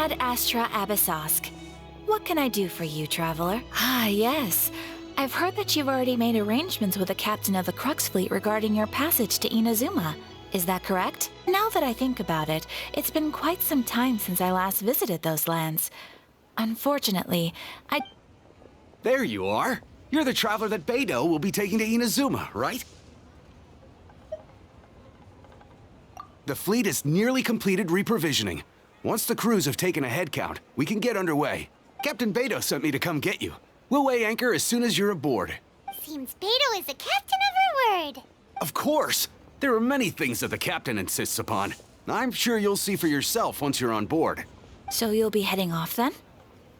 Ad Astra Abyssosk. What can I do for you, traveler? Ah, yes. I've heard that you've already made arrangements with the captain of the Crux fleet regarding your passage to Inazuma. Is that correct? Now that I think about it, it's been quite some time since I last visited those lands. Unfortunately, There you are. You're the traveler that Beidou will be taking to Inazuma, right? The fleet is nearly completed reprovisioning. Once the crews have taken a head count, we can get underway. Captain Beidou sent me to come get you. We'll weigh anchor as soon as you're aboard. Seems Beidou is the captain of her word. Of course! There are many things that the captain insists upon. I'm sure you'll see for yourself once you're on board. So you'll be heading off then?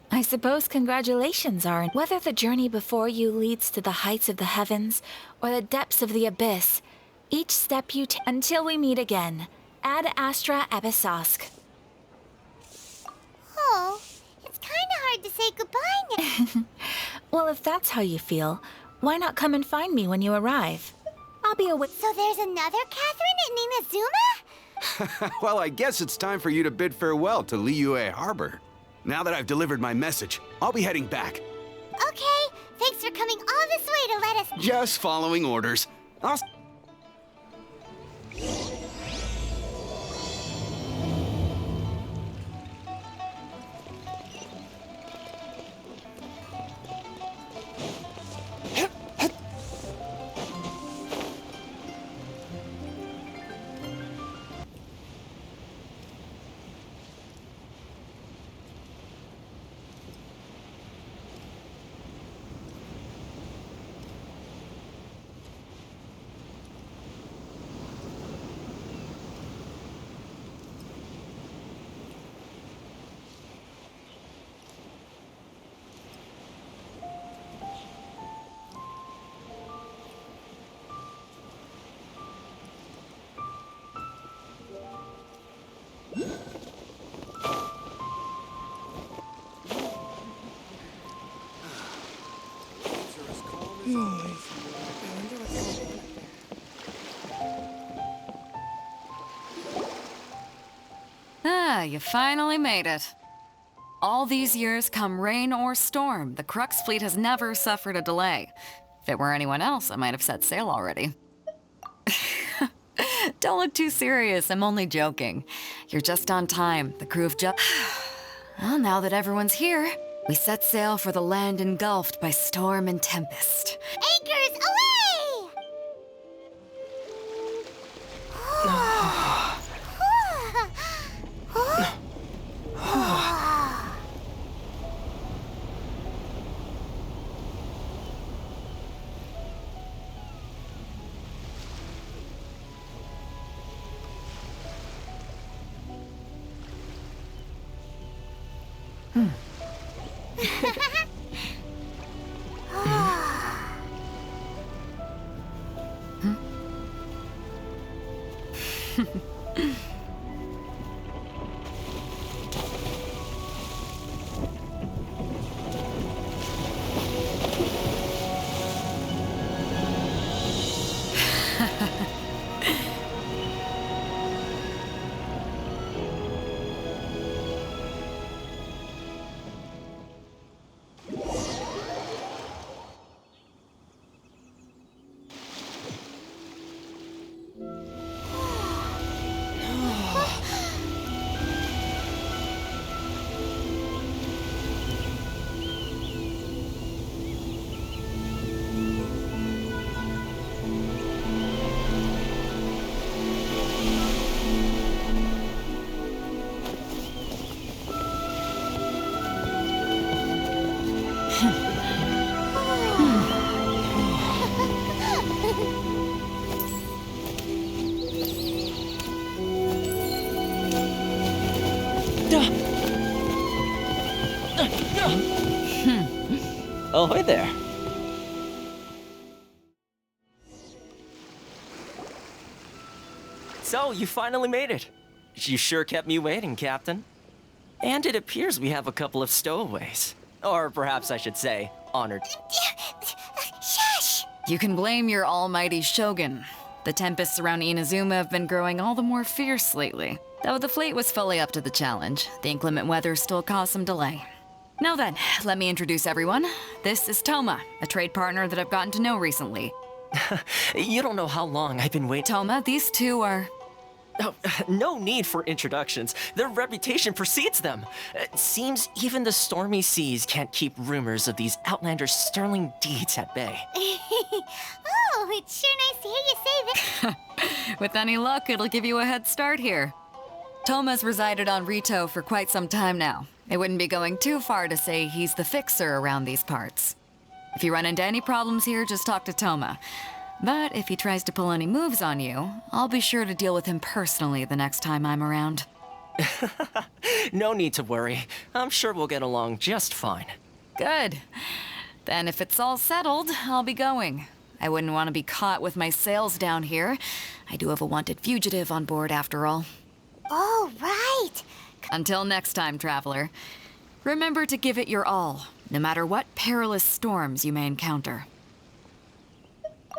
I suppose congratulations are whether the journey before you leads to the heights of the heavens or the depths of the abyss. Each step you until we meet again. Ad Astra Abyssosk. Oh, it's kinda hard to say goodbye now. Well, if that's how you feel, why not come and find me when you arrive? I'll be away. So there's another Catherine in Inazuma? Well, I guess it's time for you to bid farewell to Liyue Harbor. Now that I've delivered my message, I'll be heading back. Okay, thanks for coming all this way to let us... Just following orders. I'll... Ah, you finally made it. All these years, come rain or storm, the Crux fleet has never suffered a delay. If it were anyone else, I might have set sail already. Don't look too serious, I'm only joking. You're just on time. The crew have just... Well, now that everyone's here, we set sail for the land engulfed by storm and tempest. Anchors away! Ahoy there. So, you finally made it. You sure kept me waiting, Captain. And it appears we have a couple of stowaways. Or perhaps I should say, honored. Shush! You can blame your almighty Shogun. The tempests around Inazuma have been growing all the more fierce lately. Though the fleet was fully up to the challenge, the inclement weather still caused some delay. Now then, let me introduce everyone. This is Toma, a trade partner that I've gotten to know recently. You don't know how long I've been waiting. Toma, these two are... Oh, no need for introductions. Their reputation precedes them. It seems even the stormy seas can't keep rumors of these Outlanders' sterling deeds at bay. Oh, it's sure nice to hear you say that. With any luck, it'll give you a head start here. Toma's resided on Rito for quite some time now. It wouldn't be going too far to say he's the fixer around these parts. If you run into any problems here, just talk to Toma. But if he tries to pull any moves on you, I'll be sure to deal with him personally the next time I'm around. No need to worry. I'm sure we'll get along just fine. Good. Then if it's all settled, I'll be going. I wouldn't want to be caught with my sails down here. I do have a wanted fugitive on board after all. Oh, right. Until next time, traveler. Remember to give it your all, no matter what perilous storms you may encounter.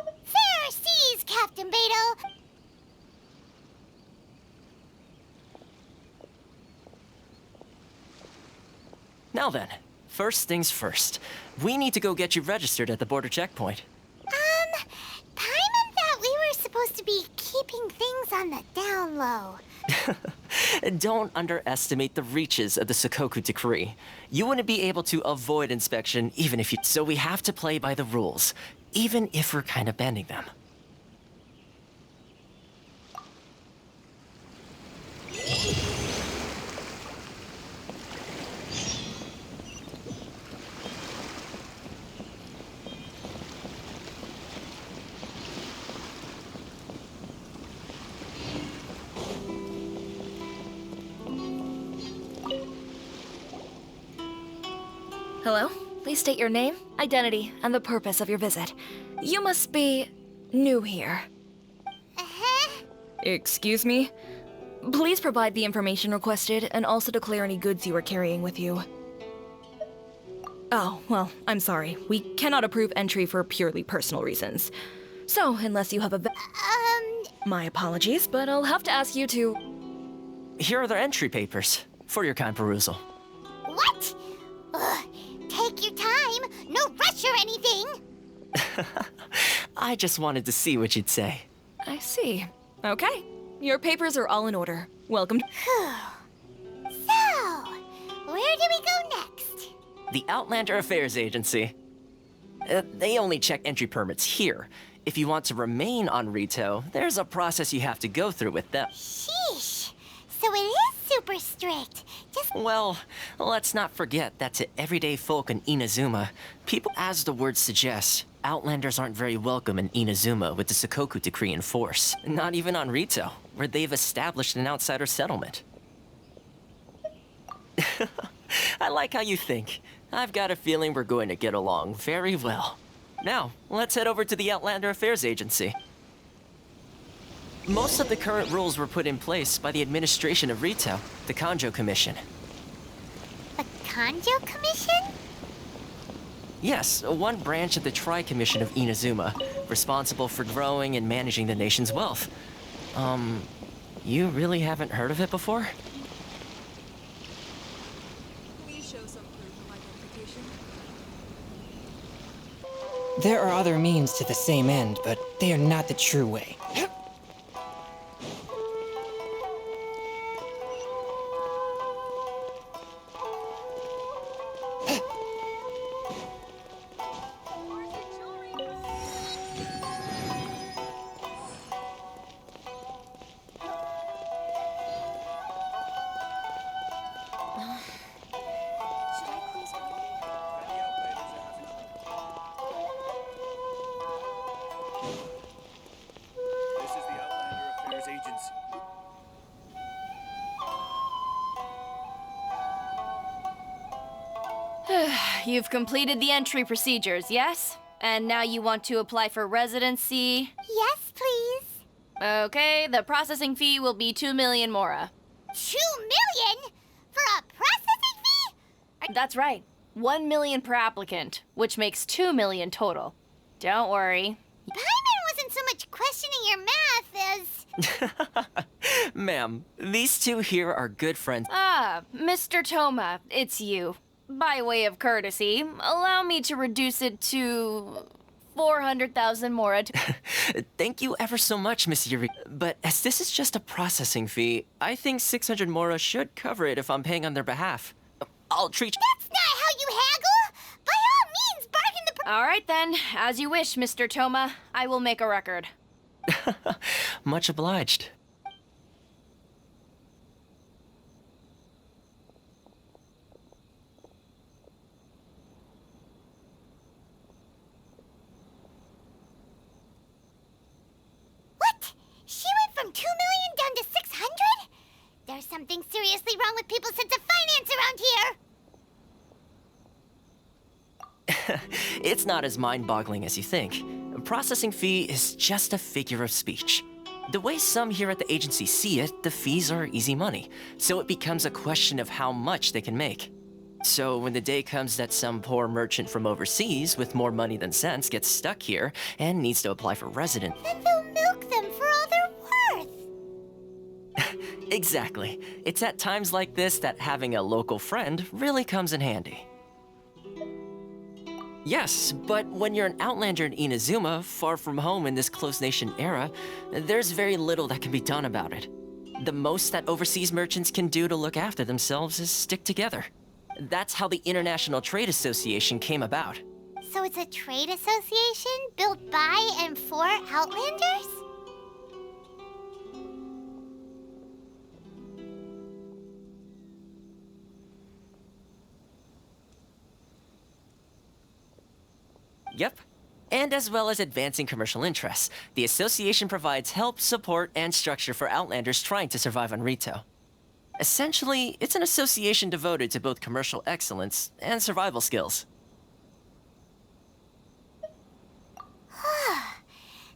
Fair seas, Captain Beto. Now then, first things first. We need to go get you registered at the border checkpoint. Paimon thought we were supposed to be keeping things on the down low. Don't underestimate the reaches of the Sakoku Decree. You wouldn't be able to avoid inspection even if you... So we have to play by the rules, even if we're kind of bending them. Hello? Please state your name, identity, and the purpose of your visit. You must be new here. Uh-huh. Excuse me? Please provide the information requested and also declare any goods you are carrying with you. Oh, well, I'm sorry. We cannot approve entry for purely personal reasons. So, unless you have a... My apologies, but I'll have to ask you to... Here are the entry papers for your kind perusal. What? Ugh, take your time. No rush or anything. I just wanted to see what you'd say. I see. Okay. Your papers are all in order. Welcome. So, where do we go next? The Outlander Affairs Agency. They only check entry permits here. If you want to remain on Rito, there's a process you have to go through with them. Sheesh. So it is super strict. Just... Well, let's not forget that to everyday folk in Inazuma, people, as the word suggests, Outlanders aren't very welcome in Inazuma with the Sakoku Decree in force. Not even on Rito, where they've established an outsider settlement. I like how you think. I've got a feeling we're going to get along very well. Now, let's head over to the Outlander Affairs Agency. Most of the current rules were put in place by the administration of Rito, the Kanjo Commission. The Kanjo Commission? Yes, one branch of the Tri-Commission of Inazuma, responsible for growing and managing the nation's wealth. You really haven't heard of it before? Please show some proof of identification. There are other means to the same end, but they are not the true way. This is the Outlander Affairs Agency. You've completed the entry procedures, yes? And now you want to apply for residency? Yes, please. Okay, the processing fee will be 2 million mora. 2 million? For a processing fee? That's right. 1 million per applicant, which makes 2 million total. Don't worry. Paimon wasn't so much questioning your math as... Ma'am, these two here are good friends. Ah, Mr. Toma, it's you. By way of courtesy, allow me to reduce it to 400,000 mora. Thank you ever so much, Miss Yuri. But as this is just a processing fee, I think 600 mora should cover it if I'm paying on their behalf. I'll treat you. That's not how you haggle! By all means, bargain the All right then, as you wish, Mr. Toma. I will make a record. Much obliged. What? She went from 2 million down to 600? There's something seriously wrong with people's sense of finance around here! It's not as mind-boggling as you think. A processing fee is just a figure of speech. The way some here at the agency see it, the fees are easy money, so it becomes a question of how much they can make. So when the day comes that some poor merchant from overseas with more money than sense gets stuck here and needs to apply for resident, Then they'll milk them for all they're worth! Exactly. It's at times like this that having a local friend really comes in handy. Yes, but when you're an outlander in Inazuma, far from home in this closed nation era, there's very little that can be done about it. The most that overseas merchants can do to look after themselves is stick together. That's how the International Trade Association came about. So it's a trade association built by and for Outlanders? Yep. And as well as advancing commercial interests, the association provides help, support, and structure for Outlanders trying to survive on Rito. Essentially, it's an association devoted to both commercial excellence and survival skills.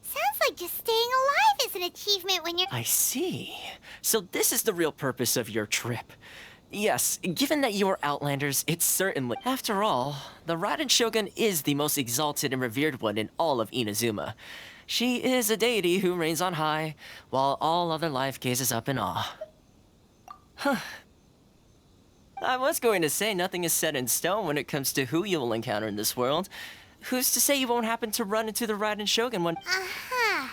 Sounds like just staying alive is an achievement when you're— I see. So this is the real purpose of your trip. Yes, given that you are Outlanders, it's certainly— After all, the Raiden Shogun is the most exalted and revered one in all of Inazuma. She is a deity who reigns on high, while all other life gazes up in awe. Huh. I was going to say nothing is set in stone when it comes to who you will encounter in this world. Who's to say you won't happen to run into the Raiden Shogun one? Uh-huh.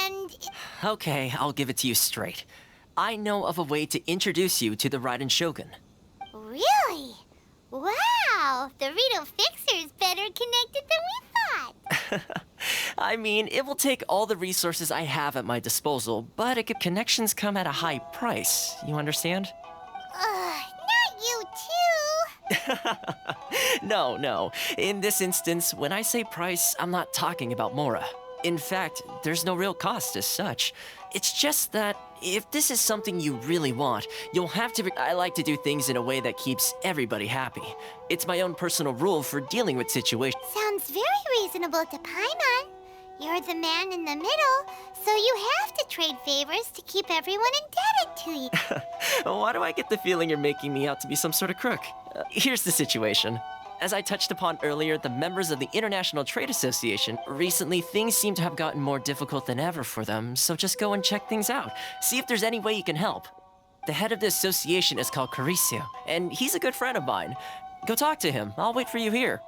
And— Okay, I'll give it to you straight. I know of a way to introduce you to the Raiden Shogun. Really? Wow! The Rito Fixer's better connected than we thought! I mean, it will take all the resources I have at my disposal, but connections come at a high price. You understand? Not you too! No. In this instance, when I say price, I'm not talking about Mora. In fact, there's no real cost as such. It's just that if this is something you really want, you'll have to— I like to do things in a way that keeps everybody happy. It's my own personal rule for dealing with situations. Sounds very reasonable to Paimon. You're the man in the middle, so you have to trade favors to keep everyone indebted to you. Why do I get the feeling you're making me out to be some sort of crook? Here's the situation. As I touched upon earlier, the members of the International Trade Association, recently things seem to have gotten more difficult than ever for them, so just go and check things out. See if there's any way you can help. The head of the association is called Carisio, and he's a good friend of mine. Go talk to him. I'll wait for you here.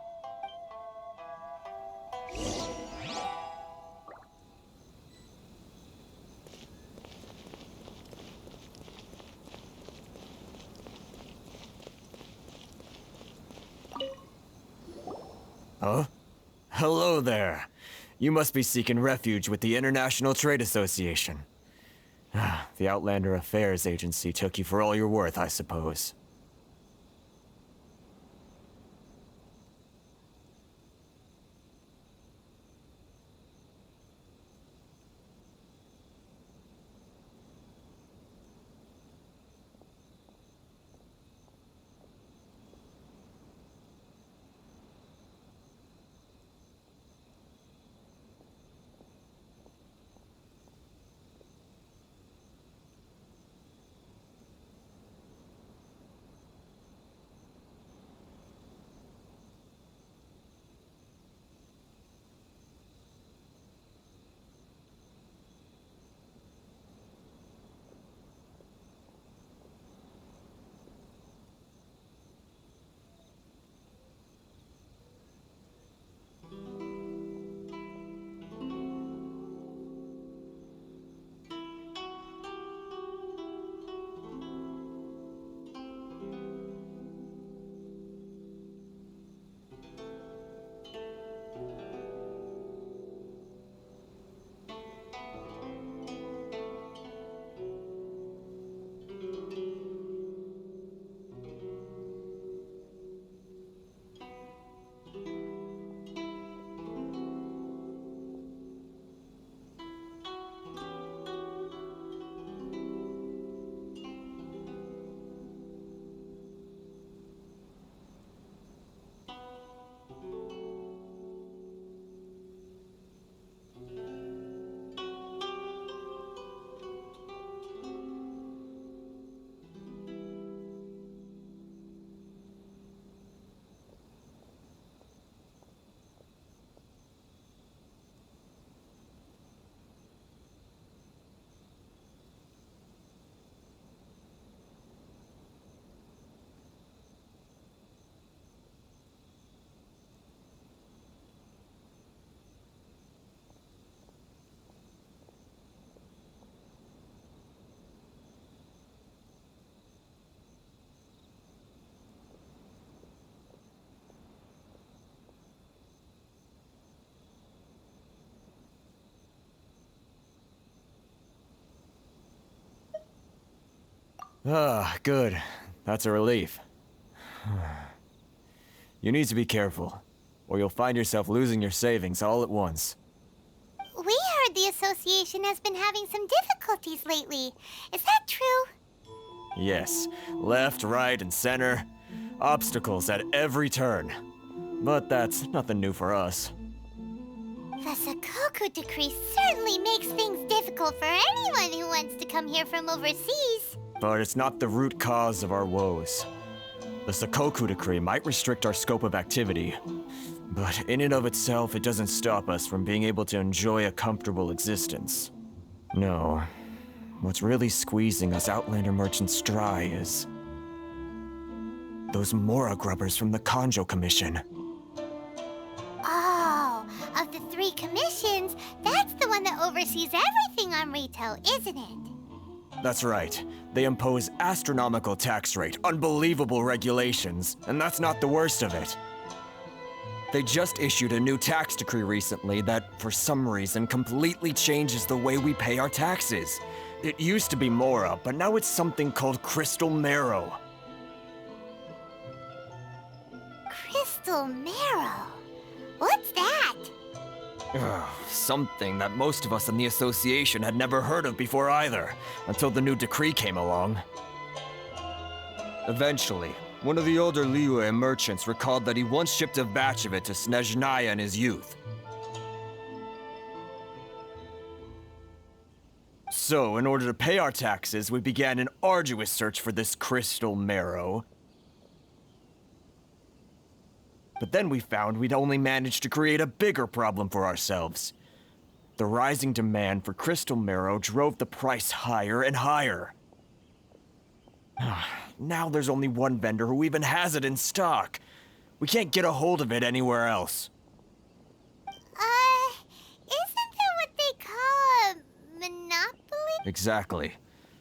Huh? Hello there. You must be seeking refuge with the International Trade Association. The Outlander Affairs Agency took you for all you're worth, I suppose. Ah, good. That's a relief. You need to be careful, or you'll find yourself losing your savings all at once. We heard the association has been having some difficulties lately. Is that true? Yes, left, right, and center. Obstacles at every turn. But that's nothing new for us. The Sakoku decree certainly makes things difficult for anyone who wants to come here from overseas. But it's not the root cause of our woes. The Sakoku decree might restrict our scope of activity, but in and of itself, it doesn't stop us from being able to enjoy a comfortable existence. No, what's really squeezing us Outlander merchants dry is those Mora grubbers from the Kanjo Commission. Oh, of the 3 commissions, that's the one that oversees everything on Rito, isn't it? That's right. They impose astronomical tax rate, unbelievable regulations, and that's not the worst of it. They just issued a new tax decree recently that, for some reason, completely changes the way we pay our taxes. It used to be Mora, but now it's something called Crystal Marrow. Crystal Marrow? What's that? Something that most of us in the association had never heard of before either, until the new decree came along. Eventually, one of the older Liyue merchants recalled that he once shipped a batch of it to Snezhnaya in his youth. So, in order to pay our taxes, we began an arduous search for this crystal marrow. But then we found we'd only managed to create a bigger problem for ourselves. The rising demand for crystal marrow drove the price higher and higher. Now there's only one vendor who even has it in stock. We can't get a hold of it anywhere else. Isn't that what they call a monopoly? Exactly.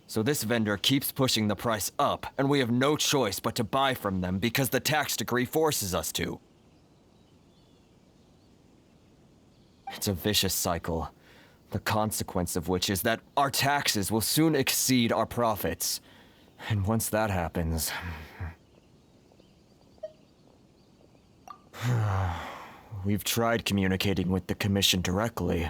So this vendor keeps pushing the price up, and we have no choice but to buy from them because the tax decree forces us to. It's a vicious cycle, the consequence of which is that our taxes will soon exceed our profits. And once that happens... We've tried communicating with the Commission directly.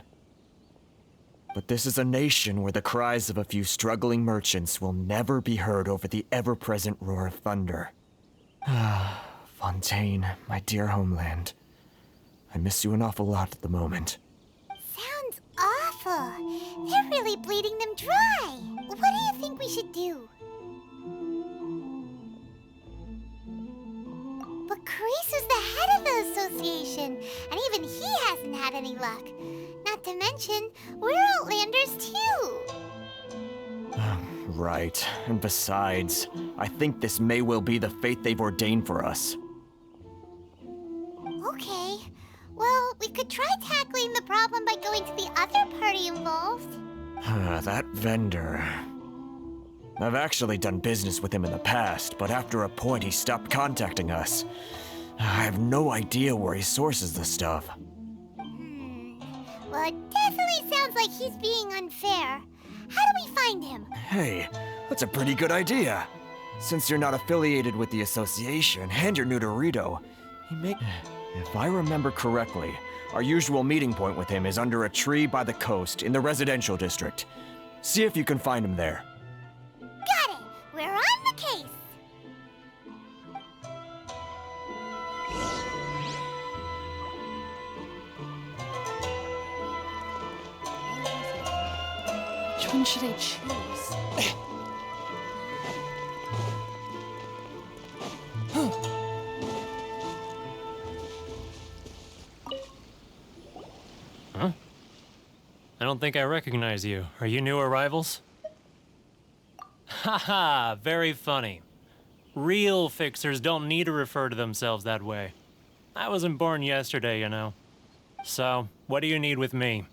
But this is a nation where the cries of a few struggling merchants will never be heard over the ever-present roar of thunder. Fontaine, my dear homeland. I miss you an awful lot at the moment. Sounds awful. They're really bleeding them dry. What do you think we should do? But Carisu's the head of the association, and even he hasn't had any luck. Not to mention, we're Outlanders too. Right. And besides, I think this may well be the fate they've ordained for us. Okay. Well, we could try tackling the problem by going to the other party involved. That vendor... I've actually done business with him in the past, but after a point he stopped contacting us. I have no idea where he sources the stuff. Well, it definitely sounds like he's being unfair. How do we find him? Hey, that's a pretty good idea. Since you're not affiliated with the association and you're new to Rito, he may... If I remember correctly, our usual meeting point with him is under a tree by the coast in the residential district. See if you can find him there. Got it! We're on the case! Which one should I choose? Huh? I don't think I recognize you. Are you new arrivals? Haha, very funny. Real fixers don't need to refer to themselves that way. I wasn't born yesterday, you know. So, what do you need with me?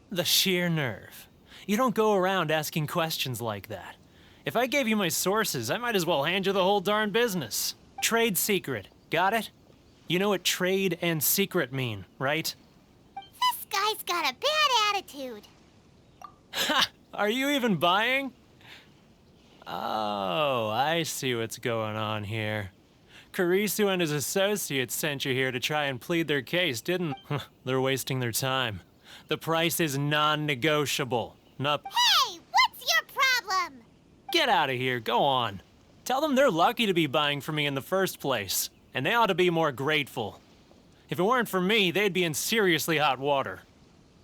The sheer nerve. You don't go around asking questions like that. If I gave you my sources, I might as well hand you the whole darn business. Trade secret, got it? You know what trade and secret mean, right? This guy's got a bad attitude. Ha! Are you even buying? Oh, I see what's going on here. Karisu and his associates sent you here to try and plead their case, didn't? They're wasting their time. The price is non-negotiable. Hey, what's your problem? Get out of here, go on. Tell them they're lucky to be buying from me in the first place, and they ought to be more grateful. If it weren't for me, they'd be in seriously hot water.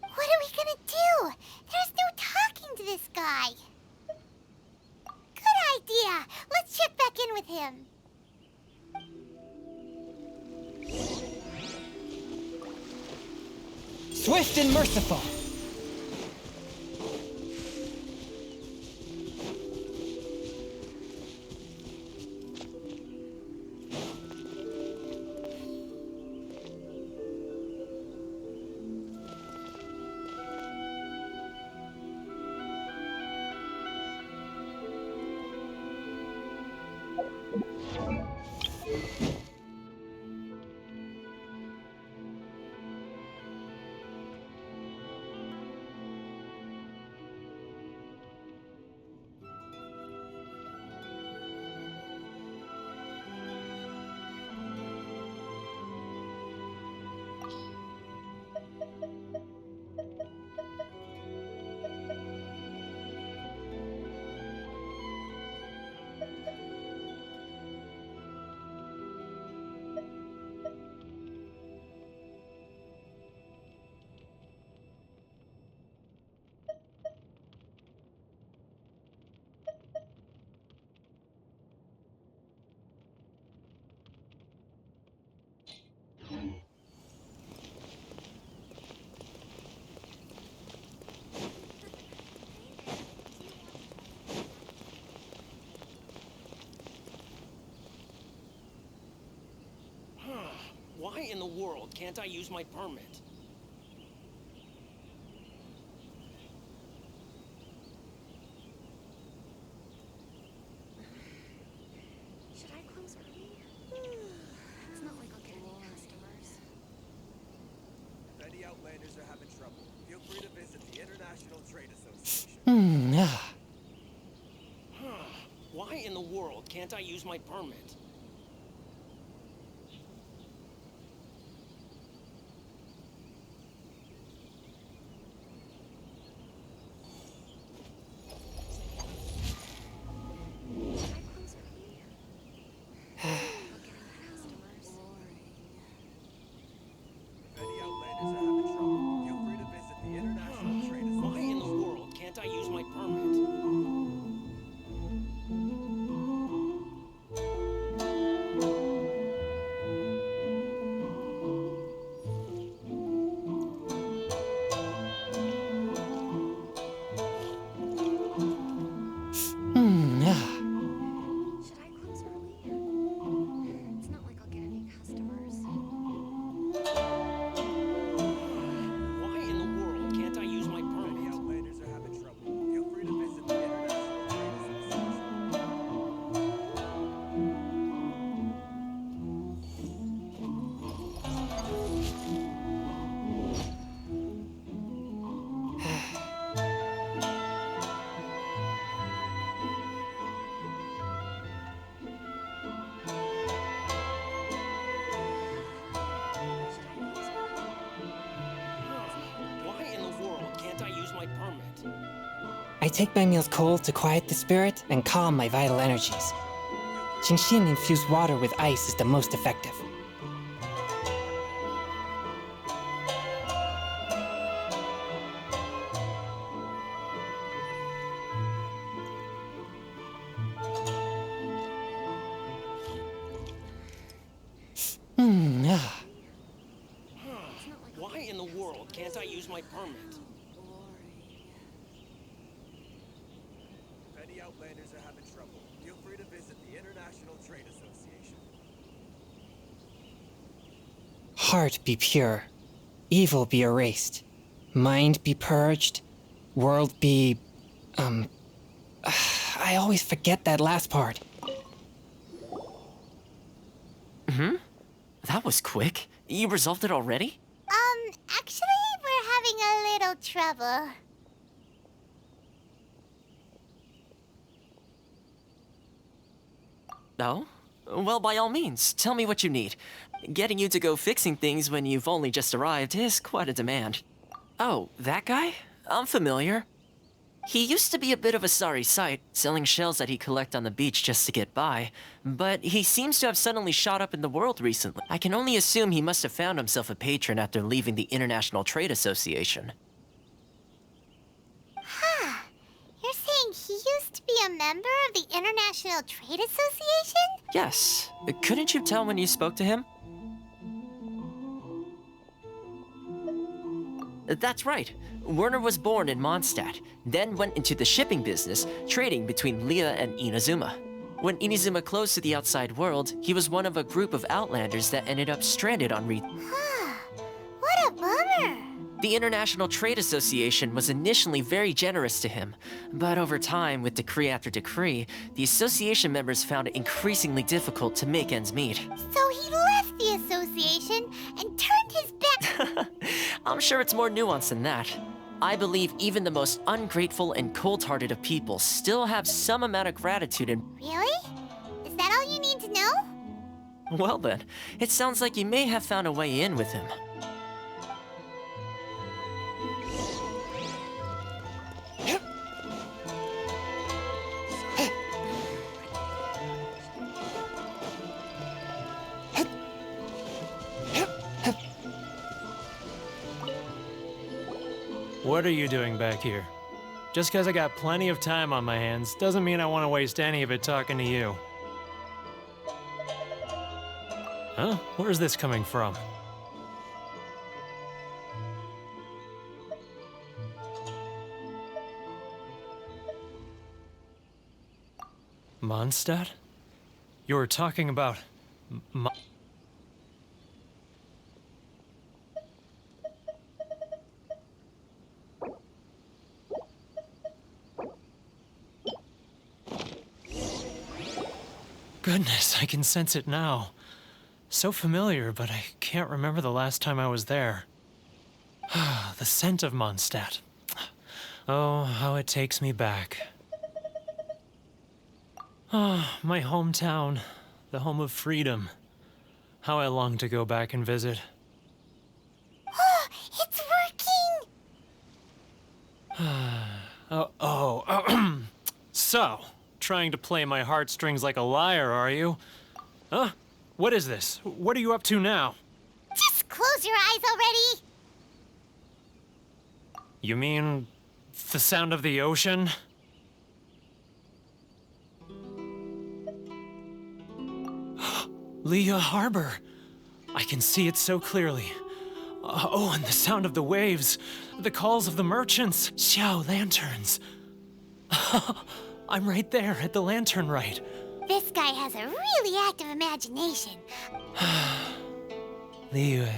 What are we gonna do? There's no talking to this guy. Good idea. Let's check back in with him. Swift and merciful. Why in the world can't I use my permit? Should I close early? It's not like I'll get any customers. If any Outlanders are having trouble, feel free to visit the International Trade Association. Why in the world can't I use my permit? I take my meals cold to quiet the spirit and calm my vital energies. Genshin infused water with ice is the most effective. Why in the world can't I use my permit? If any Outlanders are having trouble, feel free to visit the International Trade Association. Heart be pure, evil be erased, mind be purged, world be... I always forget that last part. That was quick. You resolved it already? Actually, we're having a little trouble. Oh? Well, by all means, tell me what you need. Getting you to go fixing things when you've only just arrived is quite a demand. Oh, that guy? I'm familiar. He used to be a bit of a sorry sight, selling shells that he collect on the beach just to get by, but he seems to have suddenly shot up in the world recently. I can only assume he must have found himself a patron after leaving the International Trade Association. Huh. You're saying he used to be a member of the International Trade Association? Yes. Couldn't you tell when you spoke to him? That's right. Werner was born in Mondstadt, then went into the shipping business, trading between Leah and Inazuma. When Inazuma closed to the outside world, he was one of a group of outlanders that ended up stranded on Huh. What a bummer. The International Trade Association was initially very generous to him, but over time, with decree after decree, the association members found it increasingly difficult to make ends meet. So he left the association and turned his back. I'm sure it's more nuanced than that. I believe even the most ungrateful and cold-hearted of people still have some amount of gratitude and... Really? Is that all you need to know? Well then, it sounds like you may have found a way in with him. What are you doing back here? Just because I got plenty of time on my hands doesn't mean I want to waste any of it talking to you. Huh? Where's this coming from? Mondstadt? You were talking about... Goodness, I can sense it now. So familiar, but I can't remember the last time I was there. The scent of Mondstadt. Oh, how it takes me back. Oh, my hometown, the home of freedom. How I long to go back and visit. Oh, it's working! So, trying to play my heartstrings like a liar, are you? Huh? What is this? What are you up to now? Just close your eyes already! You mean the sound of the ocean? Leah Harbor. I can see it so clearly. Oh, and the sound of the waves. The calls of the merchants. Xiao lanterns. I'm right there at the lantern right. This guy has a really active imagination. Leah.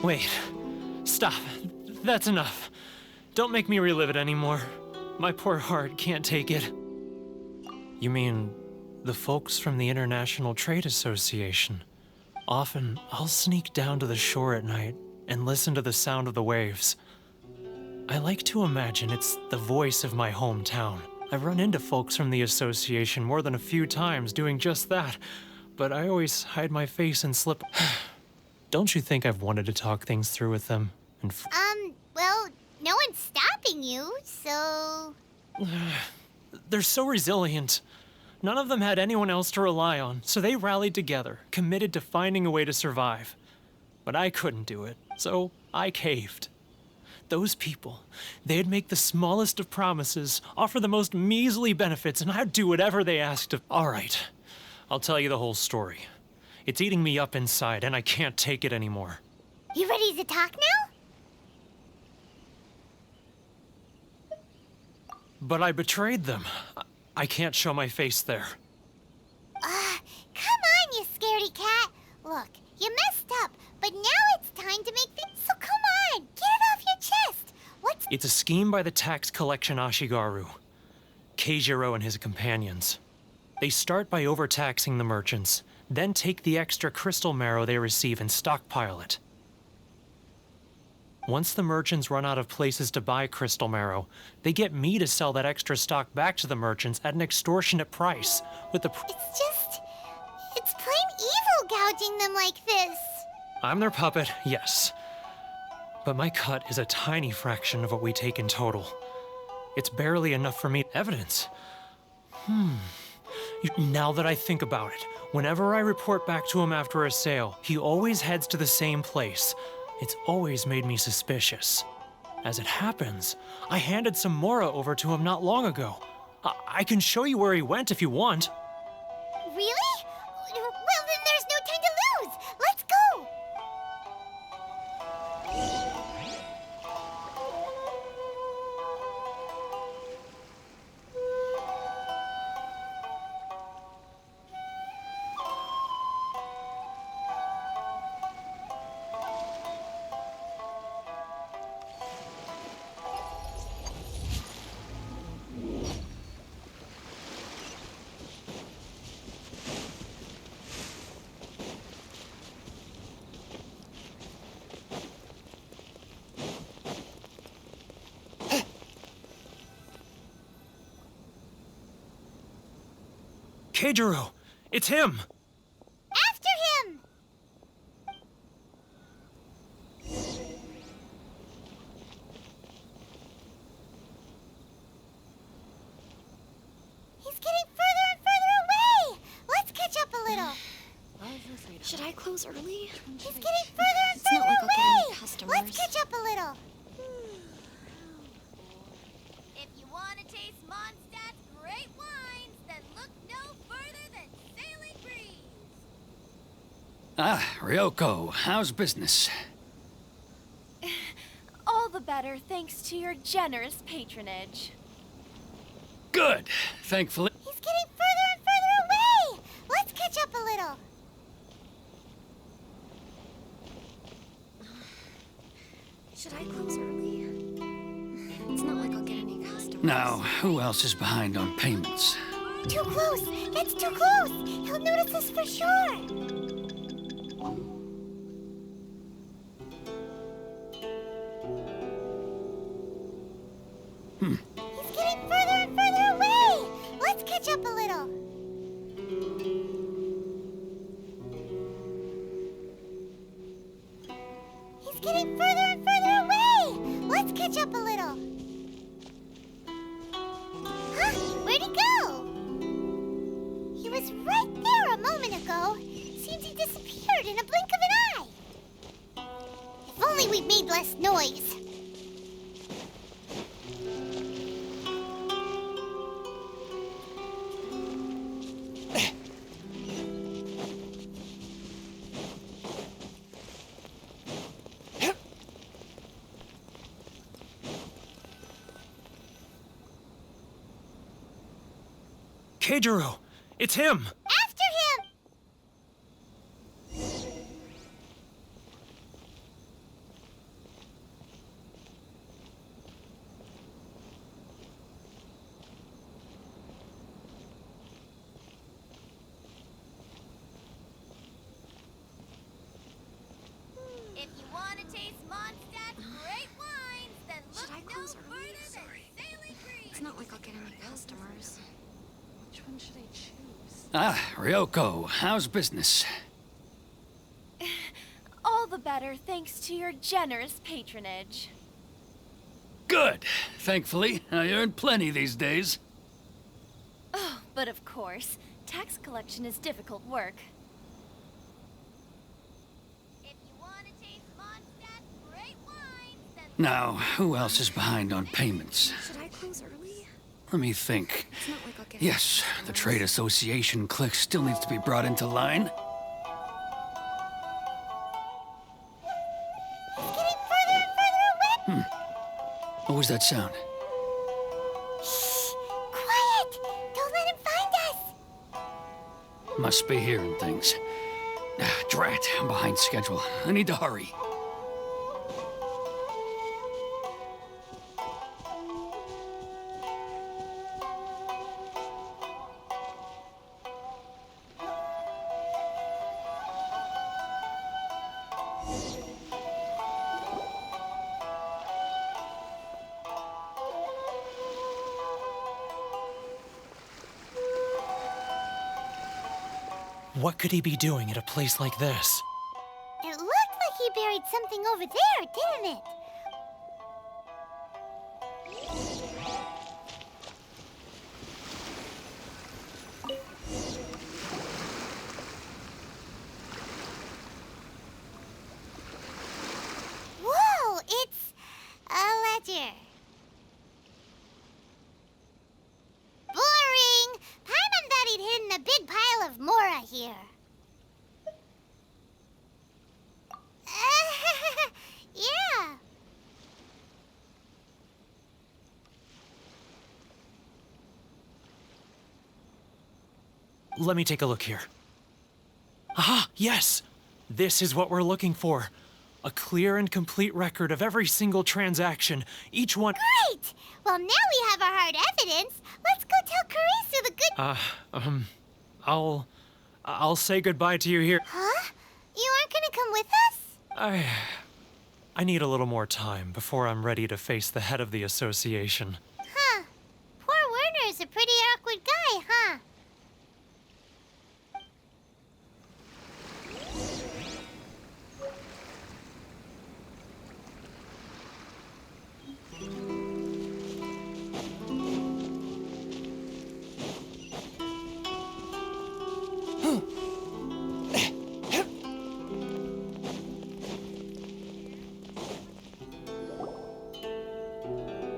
Wait. Stop. That's enough. Don't make me relive it anymore. My poor heart can't take it. You mean the folks from the International Trade Association? Often, I'll sneak down to the shore at night and listen to the sound of the waves. I like to imagine it's the voice of my hometown. I've run into folks from the association more than a few times doing just that, but I always hide my face and slip. Don't you think I've wanted to talk things through with them? And well, no one's stopping you, so... They're so resilient. None of them had anyone else to rely on, so they rallied together, committed to finding a way to survive. But I couldn't do it, so I caved. Those people, they'd make the smallest of promises, offer the most measly benefits, and I'd do whatever they asked of. All right, I'll tell you the whole story. It's eating me up inside, and I can't take it anymore. You ready to talk now? But I betrayed them. I can't show my face there. Come on, you scaredy cat. Look, you messed up, but now it's time to make things... So come on, get it off your chest. What's... It's a scheme by the tax collection Ashigaru, Keijiro and his companions. They start by overtaxing the merchants, then take the extra crystal marrow they receive and stockpile it. Once the merchants run out of places to buy crystal marrow, they get me to sell that extra stock back to the merchants at an extortionate price, with the It's plain evil gouging them like this. I'm their puppet, yes. But my cut is a tiny fraction of what we take in total. It's barely enough for me. Evidence. Now that I think about it, whenever I report back to him after a sale, he always heads to the same place. It's always made me suspicious. As it happens, I handed some Mora over to him not long ago. I can show you where he went if you want. Really? Well, then there's no time to lose. Let's go. Keijiro! It's him! After him! He's getting further and further away! Let's catch up a little. Should I close early? He's getting further and It's not further like I'll get any away! customers. Let's catch up a little. If you want to taste Mondstadt's great wines, then look no further than Sailing Breeze. Ah, Ryoko, how's business? All the better thanks to your generous patronage. Good. Thankfully. He's getting further and further away! Let's catch up a little. Should I close early? It's not like I'll get any customers. Now, who else is behind on payments? Too close! That's too close! He'll notice us for sure! He's getting further and further away! Let's catch up a little. He's getting further and further away! Let's catch up a little. Huh? Where'd he go? He was right there a moment ago. Seems he disappeared in a blink of an eye. If only we'd made less noise. Keijiro! It's him! After him! If you want to taste Mondstadt's great wines, then look Should I no close further early? than Sailing Breeze. It's not like I'll get any customers. Which one should I choose? Ah, Ryoko, how's business? All the better thanks to your generous patronage. Good. Thankfully, I earn plenty these days. Oh, but of course, tax collection is difficult work. If you want to taste Mondstadt's great wines, then Now, who else is behind on payments? Should I close early? Let me think. It's not like I'll get Yes, any the customers. trade association clique still needs to be brought into line. He's getting further and further away! What was that sound? Shh! Quiet! Don't let him find us! Must be hearing things. Ah, drat, I'm behind schedule. I need to hurry. What could he be doing at a place like this? It looked like he buried something over there, didn't it? Whoa, it's a ledger. Boring! Paimon thought he'd hidden a big pile of Mora here. Yeah. Let me take a look here. Aha, yes! This is what we're looking for. A clear and complete record of every single transaction, each one— Great! Well, now we have our hard evidence. Let's go tell Karisu the good— I'll say goodbye to you here. Huh? You aren't gonna come with us? I need a little more time before I'm ready to face the head of the association. Huh. Poor Werner's a pretty awkward guy, huh?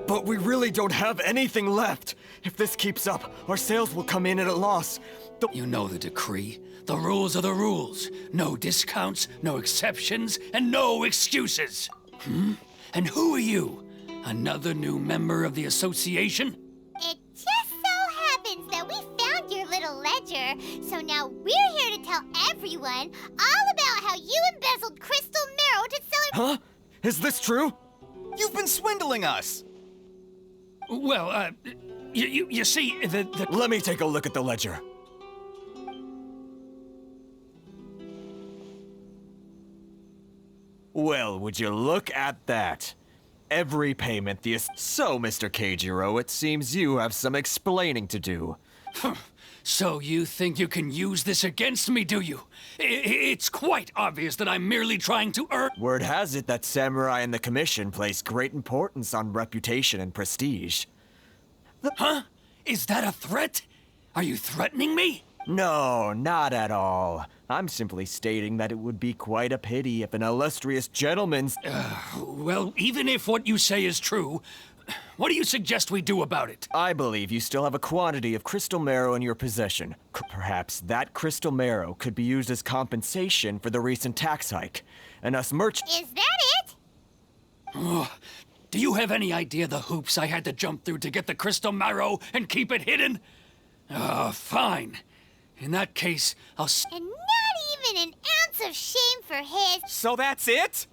But we really don't have anything left. If this keeps up, our sales will come in at a loss. You know the decree. The rules are the rules. No discounts, no exceptions, and no excuses. And who are you? Another new member of the association? It just so happens that we found your little ledger, so now we're here to tell everyone all about how you embezzled crystal marrow to sell it— Huh? Is this true? You've been swindling us! Well, you see, the— Let me take a look at the ledger. Well, would you look at that? Every payment So, Mr. Keijiro, it seems you have some explaining to do. So you think you can use this against me, do you? It's quite obvious that I'm merely trying to earn— Word has it that samurai and the commission place great importance on reputation and prestige. Huh? Is that a threat? Are you threatening me? No, not at all. I'm simply stating that it would be quite a pity if an illustrious gentleman's— Well, even if what you say is true, what do you suggest we do about it? I believe you still have a quantity of crystal marrow in your possession. Perhaps that crystal marrow could be used as compensation for the recent tax hike. And us merchants— Is that it? Do you have any idea the hoops I had to jump through to get the crystal marrow and keep it hidden? Fine. In that case, I'll— And not even an ounce of shame for his— So that's it?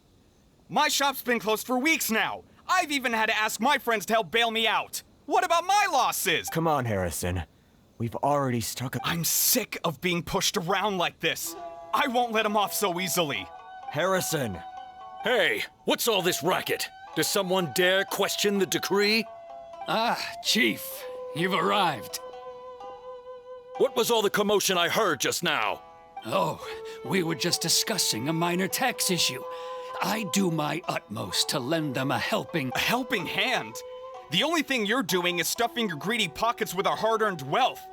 My shop's been closed for weeks now. I've even had to ask my friends to help bail me out. What about my losses? Come on, Harrison. We've already struck a— I'm sick of being pushed around like this. I won't let him off so easily. Harrison! Hey, what's all this racket? Does someone dare question the decree? Chief, you've arrived. What was all the commotion I heard just now? Oh, we were just discussing a minor tax issue. I do my utmost to lend them a helping— A helping hand? The only thing you're doing is stuffing your greedy pockets with our hard-earned wealth.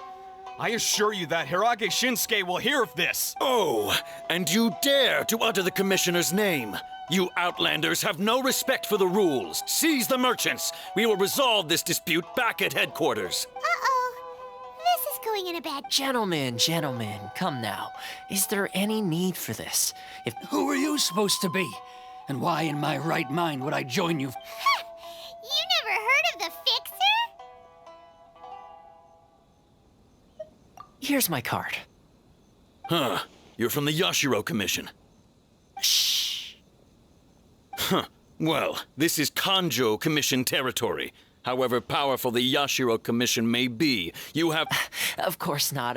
I assure you that Hirage Shinsuke will hear of this. Oh, and you dare to utter the commissioner's name. You outlanders have no respect for the rules. Seize the merchants. We will resolve this dispute back at headquarters. Uh-oh. This is going in a bad— Gentlemen, come now. Is there any need for this? Who are you supposed to be? And why in my right mind would I join you? You never heard of the Fixer? Here's my card. Huh. You're from the Yashiro Commission. Shh. Huh. Well, this is Kanjo Commission territory. However powerful the Yashiro Commission may be, you have— Of course not.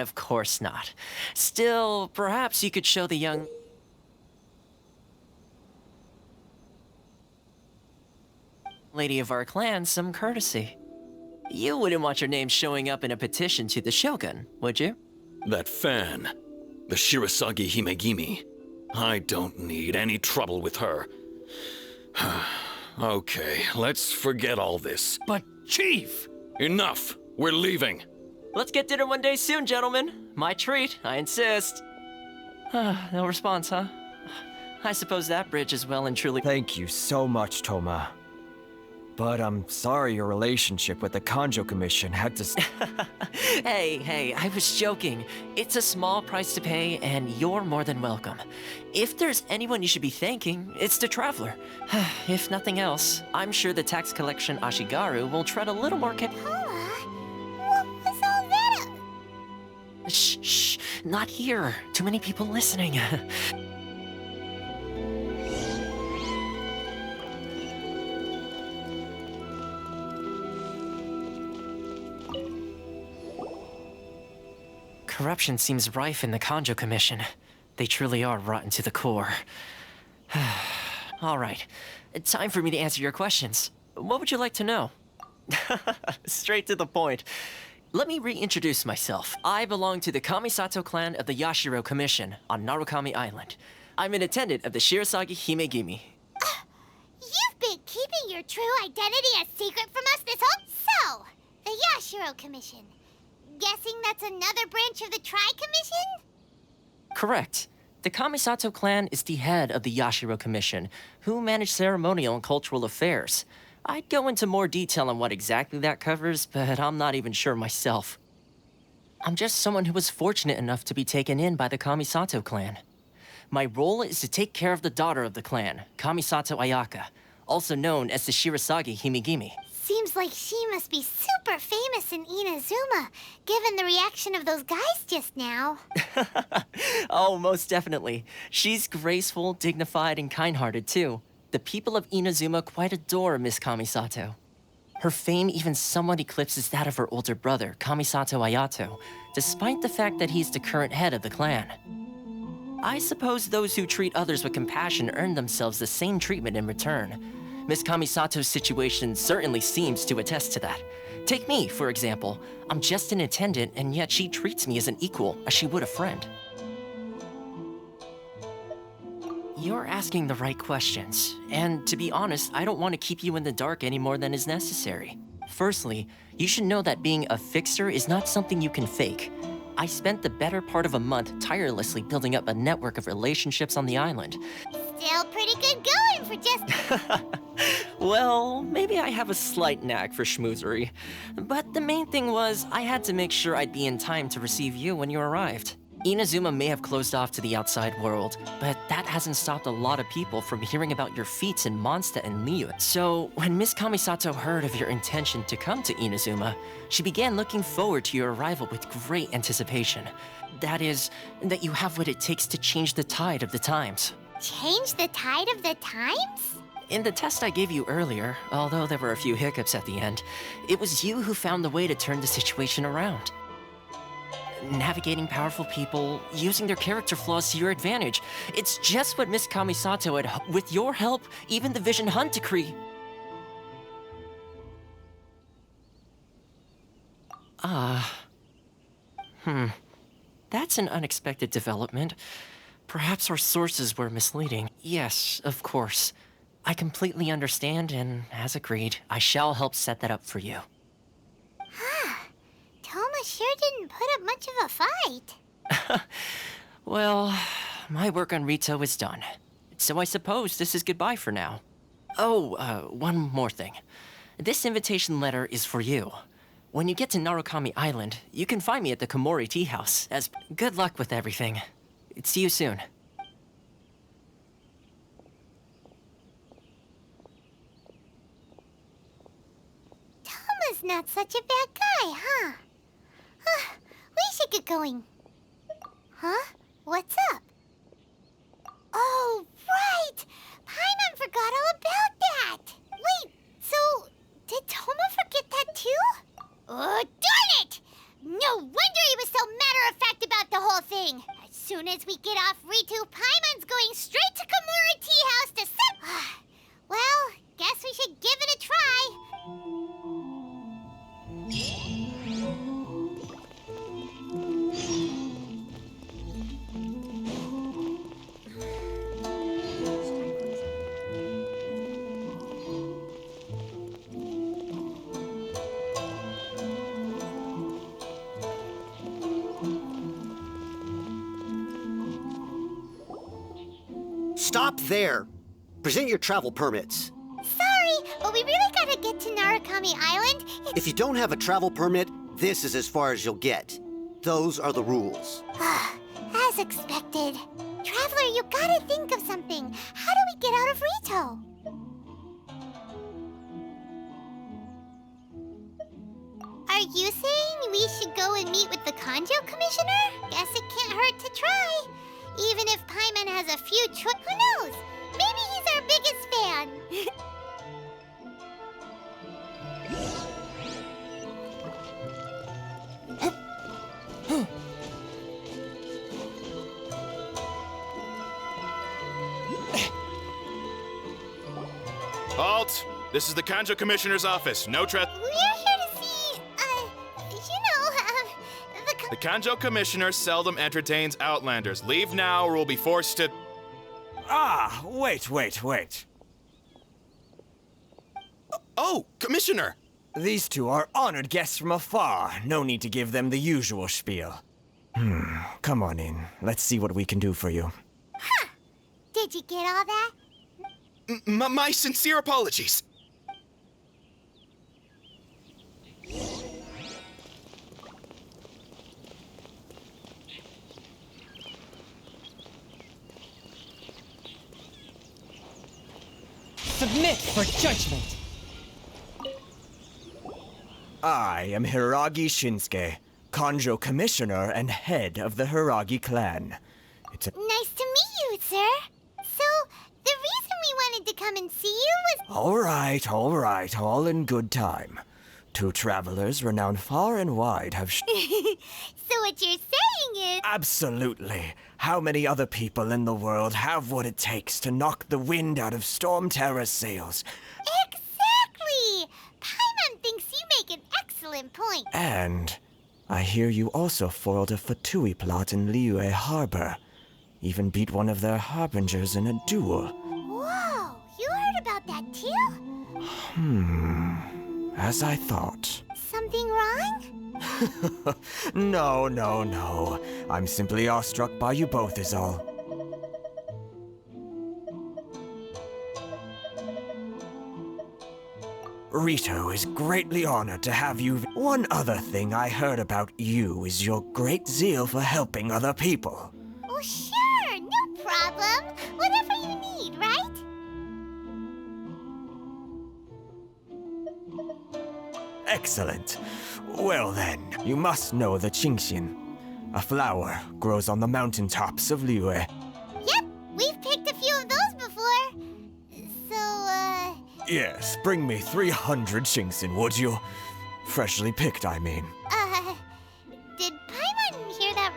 Still, perhaps you could show the young— lady of our clan some courtesy. You wouldn't want your name showing up in a petition to the Shogun, would you? That fan. the Shirasagi Himegimi. I don't need any trouble with her. Okay, let's forget all this. But, Chief! Enough! We're leaving. Let's get dinner one day soon, gentlemen. My treat, I insist. No response, huh? I suppose that bridge is well and truly— Thank you so much, Toma. But I'm sorry your relationship with the Kanjo Commission had to— Hey, I was joking. It's a small price to pay, and you're more than welcome. If there's anyone you should be thanking, it's the Traveler. If nothing else, I'm sure the tax collection Ashigaru will tread a little more What was all that? Shh, not here. Too many people listening. Corruption seems rife in the Kanjo Commission. They truly are rotten to the core. All right, time for me to answer your questions. What would you like to know? Straight to the point. Let me reintroduce myself. I belong to the Kamisato clan of the Yashiro Commission on Narukami Island. I'm an attendant of the Shirasagi Himegimi. You've been keeping your true identity a secret from us this whole— So, the Yashiro Commission. Guessing that's another branch of the Tri-Commission? Correct. The Kamisato clan is the head of the Yashiro Commission, who manage ceremonial and cultural affairs. I'd go into more detail on what exactly that covers, but I'm not even sure myself. I'm just someone who was fortunate enough to be taken in by the Kamisato clan. My role is to take care of the daughter of the clan, Kamisato Ayaka, also known as the Shirasagi Himegimi. Seems like she must be super famous in Inazuma, given the reaction of those guys just now. Oh, most definitely. She's graceful, dignified, and kind-hearted, too. The people of Inazuma quite adore Miss Kamisato. Her fame even somewhat eclipses that of her older brother, Kamisato Ayato, despite the fact that he's the current head of the clan. I suppose those who treat others with compassion earn themselves the same treatment in return. Miss Kamisato's situation certainly seems to attest to that. Take me, for example. I'm just an attendant, and yet she treats me as an equal, as she would a friend. You're asking the right questions, and to be honest, I don't want to keep you in the dark any more than is necessary. Firstly, you should know that being a fixer is not something you can fake. I spent the better part of a month tirelessly building up a network of relationships on the island. Still pretty good going for just— Well, maybe I have a slight knack for schmoozery. But the main thing was, I had to make sure I'd be in time to receive you when you arrived. Inazuma may have closed off to the outside world, but that hasn't stopped a lot of people from hearing about your feats in Mondstadt and Liyue. So, when Miss Kamisato heard of your intention to come to Inazuma, she began looking forward to your arrival with great anticipation. That is, that you have what it takes to change the tide of the times. Change the tide of the times? In the test I gave you earlier, although there were a few hiccups at the end, it was you who found the way to turn the situation around. Navigating powerful people, using their character flaws to your advantage. It's just what Miss Kamisato had, with your help, even the Vision Hunt decree. That's an unexpected development. Perhaps our sources were misleading. Yes, of course. I completely understand, and as agreed, I shall help set that up for you. Toma sure didn't put up much of a fight. Well, my work on Rito is done. So I suppose this is goodbye for now. Oh, one more thing. This invitation letter is for you. When you get to Narukami Island, you can find me at the Komori Tea House. Good luck with everything. See you soon. Toma's not such a bad guy, huh? We should get going. Huh? What's up? Oh, right! Paimon forgot all about that! Wait, so did Toma forget that too? Oh, darn it! No wonder he was so matter-of-fact about the whole thing! As soon as we get off Ritu, Paimon's going straight to Komori Tea House to set— Well, guess we should give it a try. Stop there. Present your travel permits. Sorry, but we really gotta get to Narukami Island. If you don't have a travel permit, this is as far as you'll get. Those are the rules. As expected. Traveler, you gotta think of something. How do we get out of Rito? Are you saying we should go and meet with the Kanjo Commissioner? Guess it can't hurt to try. Even if Paimon has a few who knows? Maybe he's our biggest fan. Halt! This is the Kanjo Commissioner's office. No We're here to see, The Kanjo Commissioner seldom entertains Outlanders. Leave now or we'll be forced to... Ah, wait. Oh, Commissioner! These two are honored guests from afar. No need to give them the usual spiel. Come on in. Let's see what we can do for you. Did you get all that? My sincere apologies. Submit for judgment! I am Hiragi Shinsuke, Kanjo Commissioner and head of the Hiragi clan. It's a... Nice to meet you, sir. So, the reason we wanted to come and see you was... All right, all in good time. Two travelers renowned far and wide have So what you're saying is... Absolutely. How many other people in the world have what it takes to knock the wind out of Storm Terra's sails? Exactly! Paimon thinks you make an excellent point. And I hear you also foiled a Fatui plot in Liyue Harbor. Even beat one of their harbingers in a duel. Whoa! You heard about that too? As I thought. Something wrong? No. I'm simply awestruck by you both is all. Rito is greatly honored to have you. One other thing I heard about you is your great zeal for helping other people. Oh, sure! No problem! Whatever you need, right? Excellent. Well then, you must know the Qingxin. A flower grows on the mountaintops of Liyue. Yep, we've picked a few of those before. So, Yes, bring me 300 Qingxin, would you? Freshly picked, I mean. Did Paimon hear that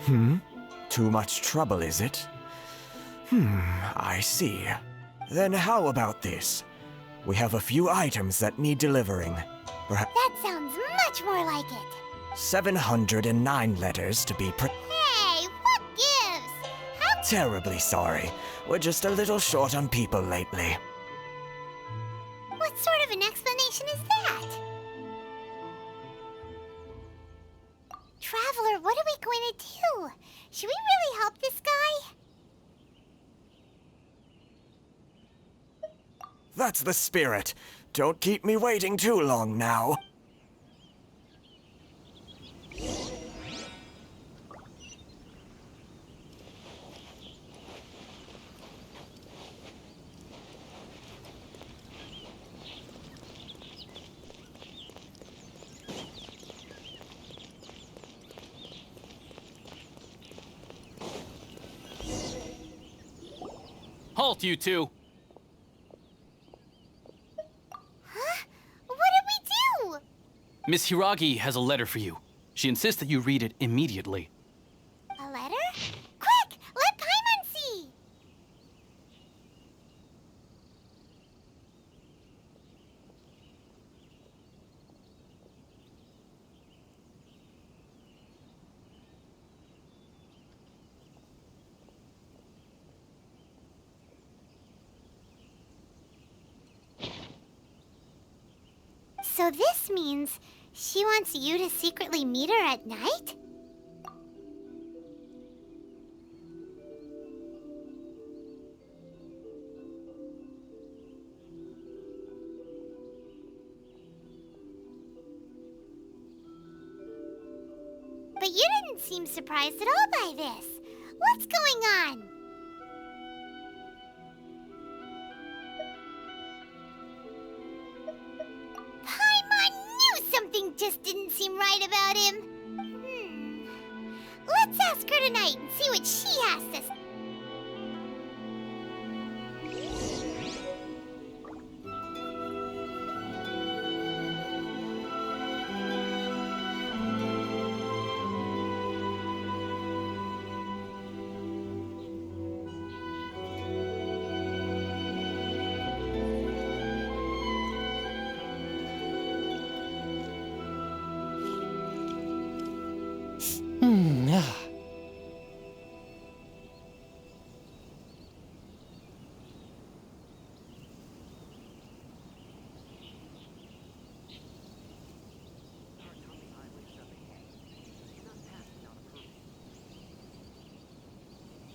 Hmm? wrong? Too much trouble, is it? I see. Then how about this? We have a few items that need delivering. Perhaps That sounds much more like it. 709 letters to be Hey, what gives? How terribly sorry. We're just a little short on people lately. What sort of an explanation is that? Traveler, what are we going to do? Should we really help this guy? That's the spirit. Don't keep me waiting too long now. Halt, you two! Huh? What did we do? Miss Hiragi has a letter for you. She insists that you read it immediately. A letter? Quick! Let Paimon see! So this means she wants you to secretly meet her at night? you didn't seem surprised at all by this. What's going on? Paimon knew something just didn't seem right about him. Let's ask her tonight and see what she has to say.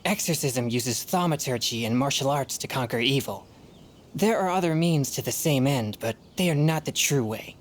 Exorcism uses thaumaturgy and martial arts to conquer evil. There are other means to the same end, but they are not the true way.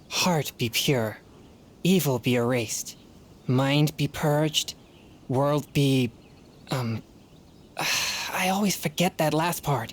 Heart be pure, evil be erased, mind be purged, world be... I always forget that last part.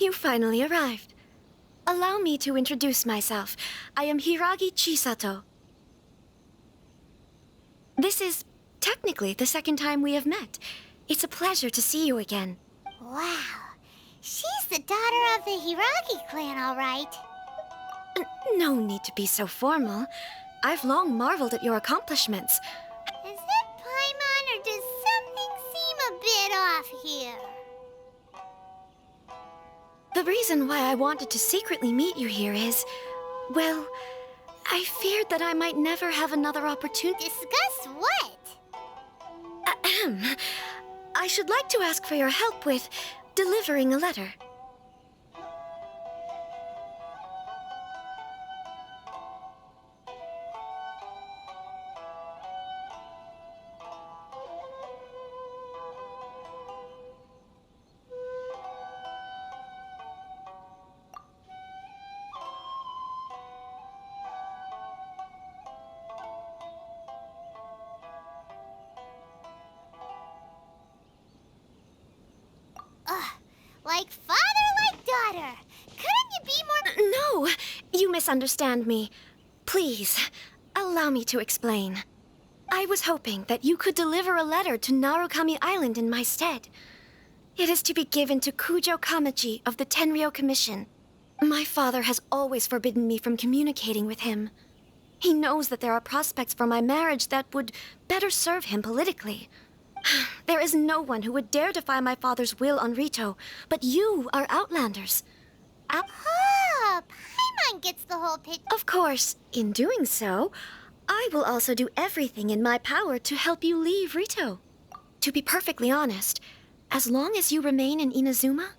You finally arrived. Allow me to introduce myself. I am Hiragi Chisato. This is technically the second time we have met. It's a pleasure to see you again. Wow. She's the daughter of the Hiragi clan, all right. No need to be so formal. I've long marveled at your accomplishments. Is it Paimon, or does something seem a bit off here? The reason why I wanted to secretly meet you here is, well, I feared that I might never have another opportunity. Discuss what? Ahem. I should like to ask for your help with delivering a letter. Like father, like daughter. Couldn't you be more... No, you misunderstand me. Please, allow me to explain. I was hoping that you could deliver a letter to Narukami Island in my stead. It is to be given to Kujo Kamachi of the Tenryou Commission. My father has always forbidden me from communicating with him. He knows that there are prospects for my marriage that would better serve him politically. There is no one who would dare defy my father's will on Rito, but you are Outlanders. Oh, Paimon gets the whole picture. Of course, in doing so, I will also do everything in my power to help you leave Rito. To be perfectly honest, as long as you remain in Inazuma,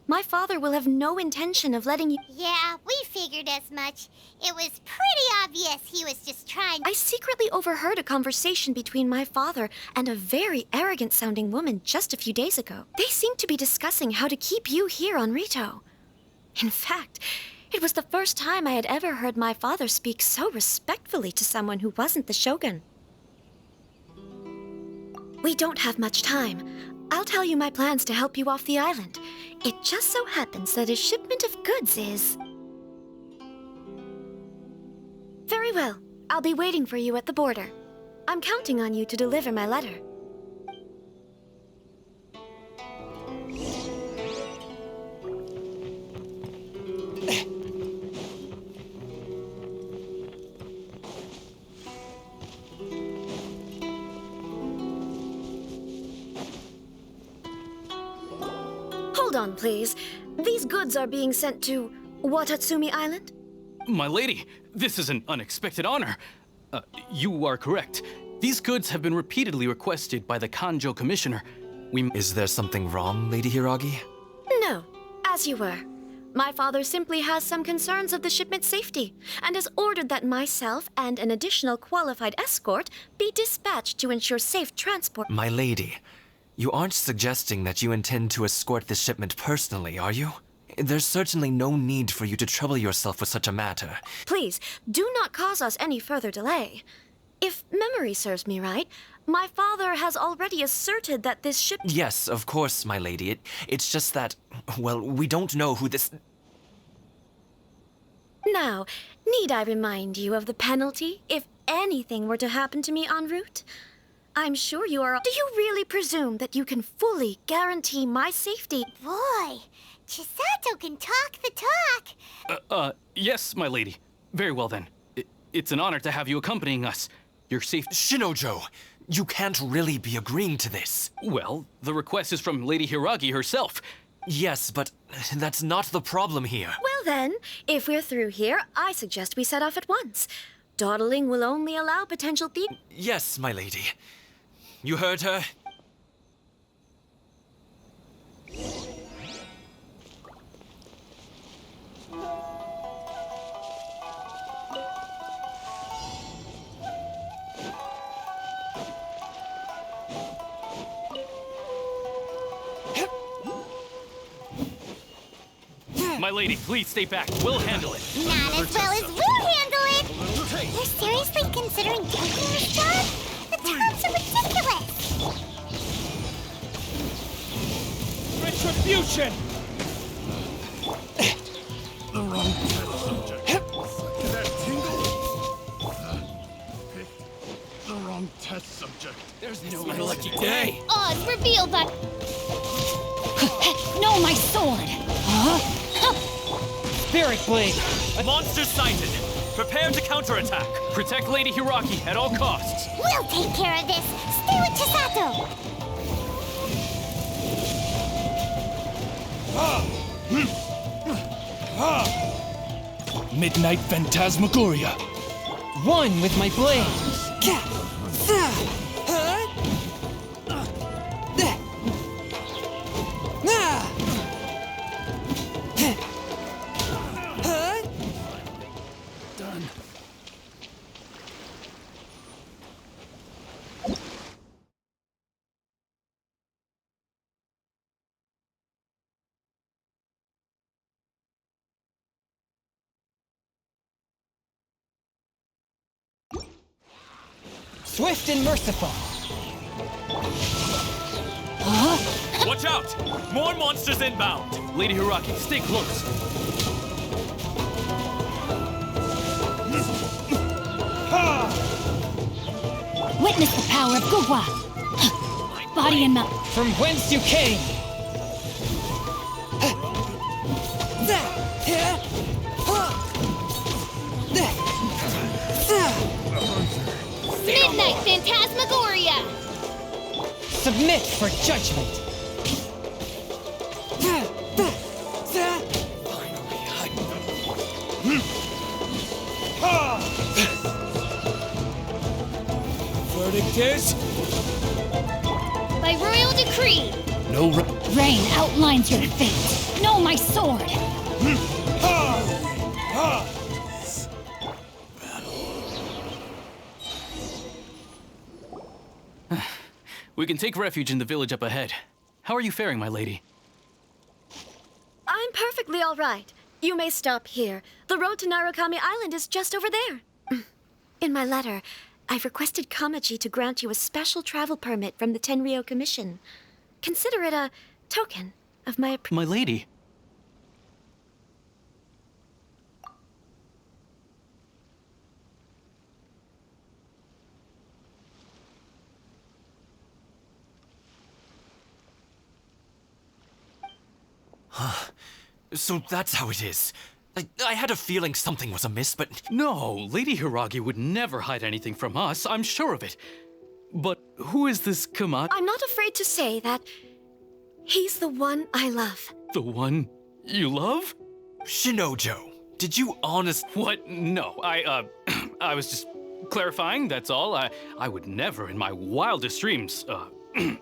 my father will have no intention of letting you— Yeah, we figured as much. It was pretty obvious he was just trying— I secretly overheard a conversation between my father and a very arrogant-sounding woman just a few days ago. They seemed to be discussing how to keep you here on Rito. In fact, it was the first time I had ever heard my father speak so respectfully to someone who wasn't the Shogun. We don't have much time. I'll tell you my plans to help you off the island. It just so happens that a shipment of goods is— Very well. I'll be waiting for you at the border. I'm counting on you to deliver my letter. Hold on, please. These goods are being sent to Watatsumi Island? My lady, this is an unexpected honor. You are correct. These goods have been repeatedly requested by the Kanjo Commissioner. Is there something wrong, Lady Hiragi? No, as you were. My father simply has some concerns of the shipment's safety, and has ordered that myself and an additional qualified escort be dispatched to ensure safe transport. My lady, you aren't suggesting that you intend to escort this shipment personally, are you? There's certainly no need for you to trouble yourself with such a matter. Please, do not cause us any further delay. If memory serves me right, my father has already asserted that this ship— Yes, of course, my lady. It's just that, well, we don't know who this— Now, need I remind you of the penalty if anything were to happen to me en route? I'm sure you are— Do you really presume that you can fully guarantee my safety? Boy, Chisato can talk the talk. Yes, my lady. Very well then. It's an honor to have you accompanying us. Your safety— Shinojo, you can't really be agreeing to this. Well, the request is from Lady Hiragi herself. Yes, but that's not the problem here. Well then, if we're through here, I suggest we set off at once. Dawdling will only allow potential thieves— Yes, my lady. You heard her? My lady, please stay back. We'll handle it. Not as well as we'll handle it! You're seriously considering taking this job? The terms are ridiculous! Retribution! The wrong subject. That tingle? Picked the wrong test subject. There's no lucky day. Oz revealed that. No, my sword! Huh? Spirit Blade! Monster sighted! Prepare to counterattack! Protect Lady Hiragi at all costs! We'll take care of this! Stay with Chisato! Midnight Phantasmagoria. One with my blade! Done. Swift and merciful! Watch out! More monsters inbound! Lady Hiragi, stay close. Witness the power of Gugwa! Body and mouth. From whence you came! Midnight Phantasmagoria! Submit for judgment! Verdict is... By royal decree, No Rain outlines your fate. Know my sword. We can take refuge in the village up ahead. How are you faring, my lady? I'm perfectly all right. You may stop here. The road to Narukami Island is just over there. In my letter, I've requested Kamaji to grant you a special travel permit from the Tenryou Commission. Consider it a token of my My lady. So that's how it is. I had a feeling something was amiss, but... No, Lady Hiragi would never hide anything from us, I'm sure of it. But who is this Kamaji? I'm not afraid to say that he's the one I love. The one you love? Shinojo, did you honest... What? No, I was just clarifying, that's all. I would never in my wildest dreams, You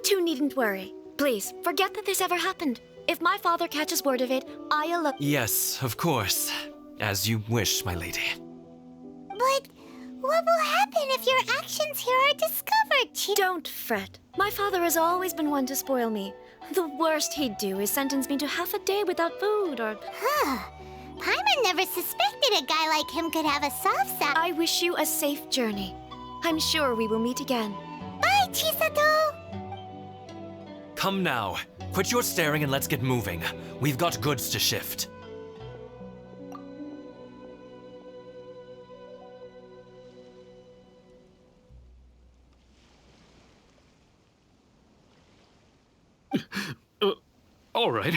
two needn't worry. Please, forget that this ever happened. If my father catches word of it, I'll... Yes, of course. As you wish, my lady. But what will happen if your actions here are discovered, Don't fret. My father has always been one to spoil me. The worst he'd do is sentence me to half a day without food or... Paimon never suspected a guy like him could have a soft side. I wish you a safe journey. I'm sure we will meet again. Bye, Chisato! Come now. Quit your staring and let's get moving. We've got goods to shift. All right.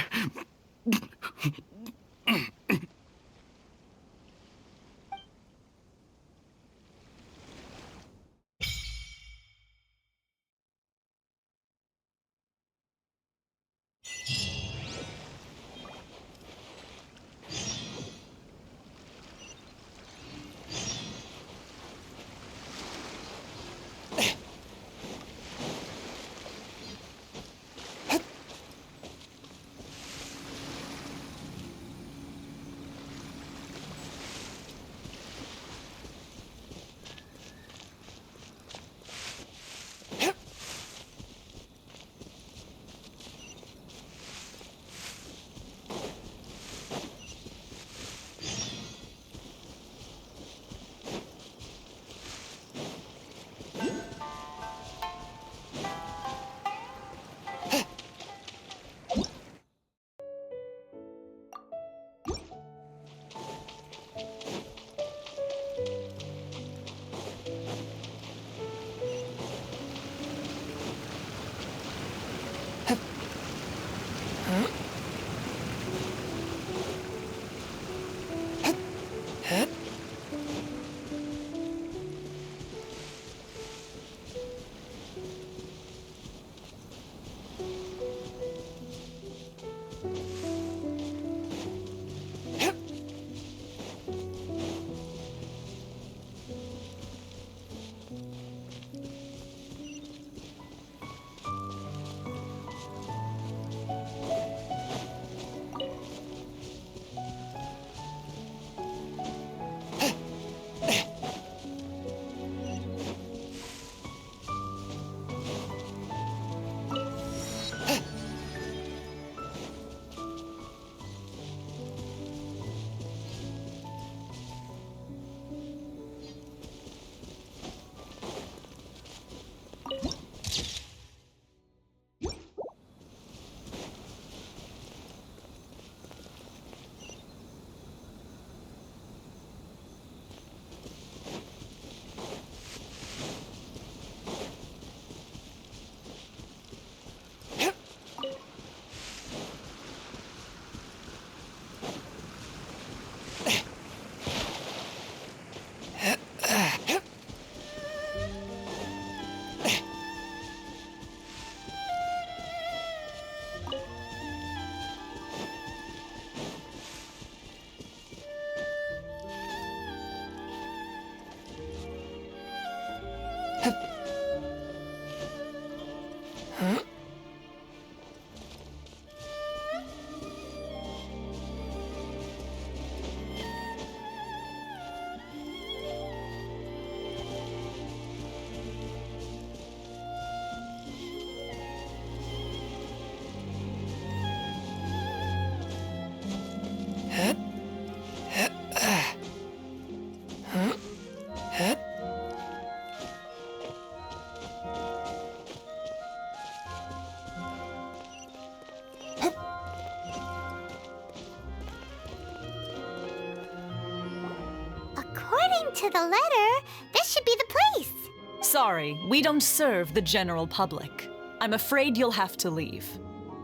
to the letter, this should be the place. Sorry, we don't serve the general public. I'm afraid you'll have to leave.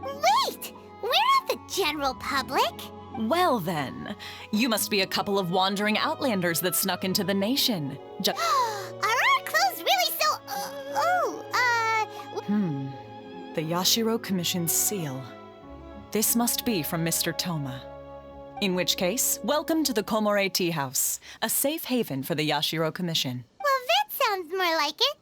Wait! We're not the general public. Well then, you must be a couple of wandering outlanders that snuck into the nation. Are our clothes really so... The Yashiro Commission's seal. This must be from Mr. Toma. In which case, welcome to the Komore Tea House, a safe haven for the Yashiro Commission. Well, that sounds more like it.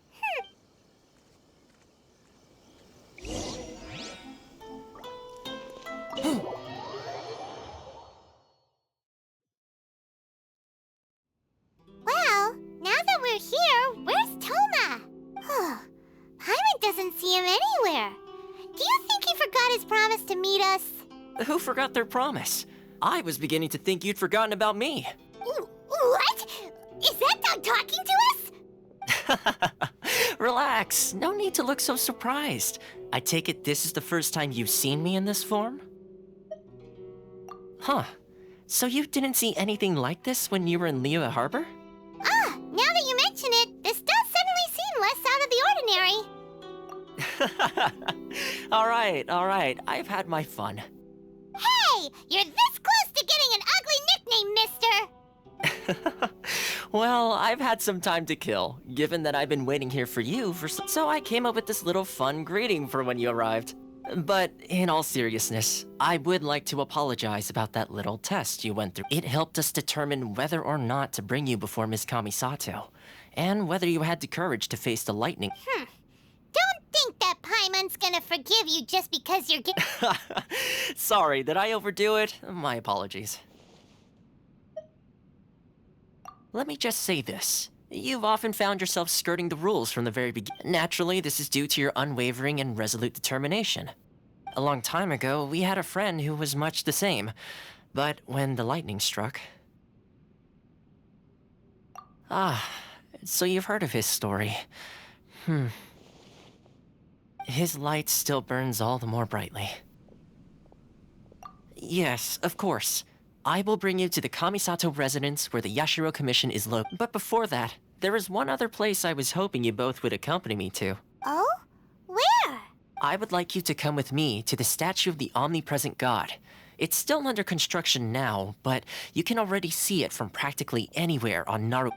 Well, now that we're here, where's Toma? Paimon doesn't see him anywhere. Do you think he forgot his promise to meet us? Who forgot their promise? I was beginning to think you'd forgotten about me. What? Is that dog talking to us? Relax, no need to look so surprised. I take it this is the first time you've seen me in this form? Huh. So you didn't see anything like this when you were in Liyue Harbor? Now that you mention it, this does suddenly seem less out of the ordinary. Alright, I've had my fun. Hey! You're this close to getting an ugly nickname, mister! Well, I've had some time to kill, given that I've been waiting here for you so I came up with this little fun greeting for when you arrived. But in all seriousness, I would like to apologize about that little test you went through. It helped us determine whether or not to bring you before Ms. Kamisato, and whether you had the courage to face the lightning. Don't think that Paimon's gonna forgive you just because you're Sorry, did I overdo it? My apologies. Let me just say this. You've often found yourself skirting the rules from the very beginning. Naturally, this is due to your unwavering and resolute determination. A long time ago, we had a friend who was much the same. But when the lightning struck... so you've heard of his story. His light still burns all the more brightly. Yes, of course. I will bring you to the Kamisato residence where the Yashiro Commission is located. But before that, there is one other place I was hoping you both would accompany me to. Oh? Where? I would like you to come with me to the statue of the omnipresent god. It's still under construction now, but you can already see it from practically anywhere on Naru.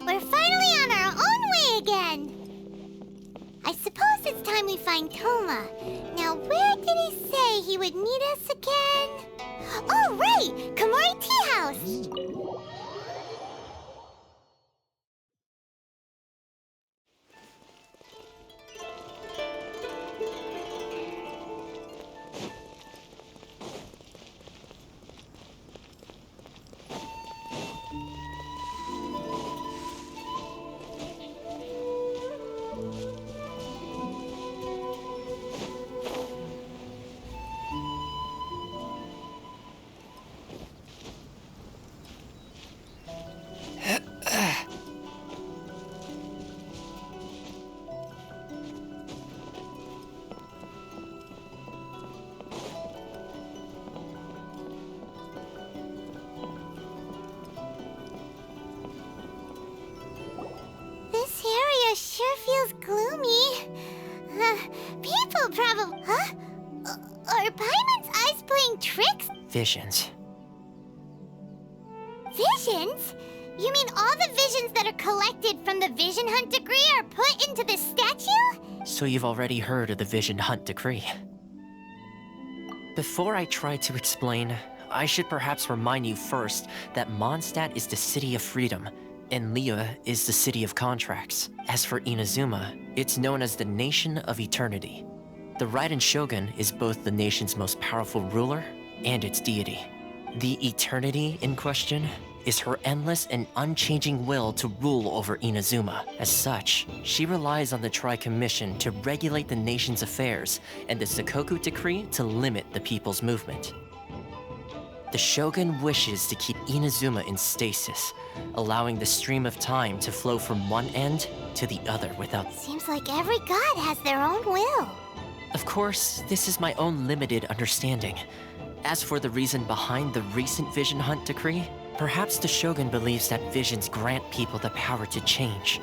We're finally on our own way again! I suppose it's time we find Toma. Now, where did he say he would meet us again? Oh, right! Komori Tea House! Sure feels gloomy. People probably... Huh? Are Paimon's eyes playing tricks? Visions. Visions? You mean all the visions that are collected from the Vision Hunt decree are put into this statue? So you've already heard of the Vision Hunt decree. Before I try to explain, I should perhaps remind you first that Mondstadt is the city of freedom, and Liyue is the city of contracts. As for Inazuma, it's known as the Nation of Eternity. The Raiden Shogun is both the nation's most powerful ruler and its deity. The Eternity in question is her endless and unchanging will to rule over Inazuma. As such, she relies on the Tri-Commission to regulate the nation's affairs and the Sakoku Decree to limit the people's movement. The Shogun wishes to keep Inazuma in stasis, allowing the stream of time to flow from one end to the other without... Seems like every god has their own will. Of course, this is my own limited understanding. As for the reason behind the recent Vision Hunt decree, perhaps the Shogun believes that visions grant people the power to change,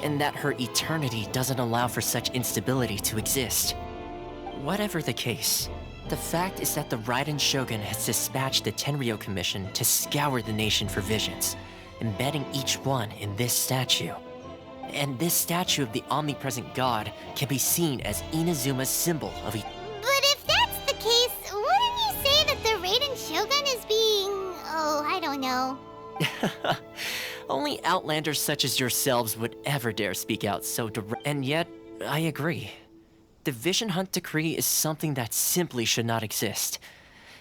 and that her eternity doesn't allow for such instability to exist. Whatever the case, the fact is that the Raiden Shogun has dispatched the Tenryou Commission to scour the nation for visions, embedding each one in this statue. And this statue of the omnipresent god can be seen as Inazuma's symbol of But if that's the case, wouldn't you say that the Raiden Shogun is being... oh, I don't know. Only outlanders such as yourselves would ever dare speak out so direct. And yet, I agree. The Vision Hunt decree is something that simply should not exist.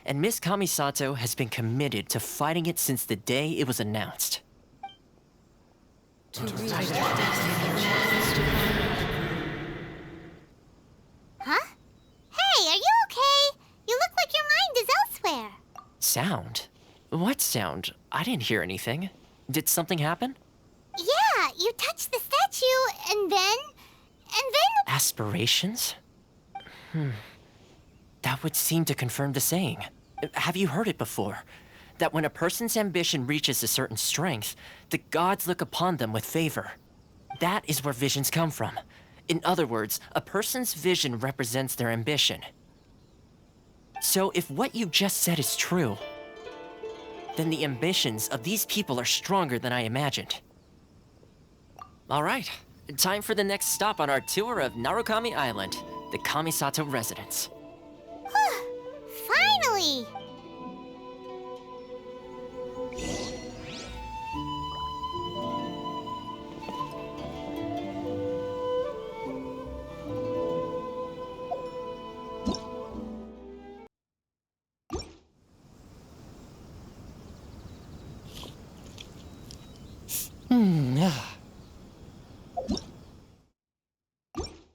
And Miss Kamisato has been committed to fighting it since the day it was announced. Huh? Hey, are you okay? You look like your mind is elsewhere. Sound? What sound? I didn't hear anything. Did something happen? Yeah, you touched the statue, and then... Aspirations? That would seem to confirm the saying. Have you heard it before? That when a person's ambition reaches a certain strength, the gods look upon them with favor. That is where visions come from. In other words, a person's vision represents their ambition. So if what you just said is true, then the ambitions of these people are stronger than I imagined. All right, time for the next stop on our tour of Narukami Island, the Kamisato residence. Finally!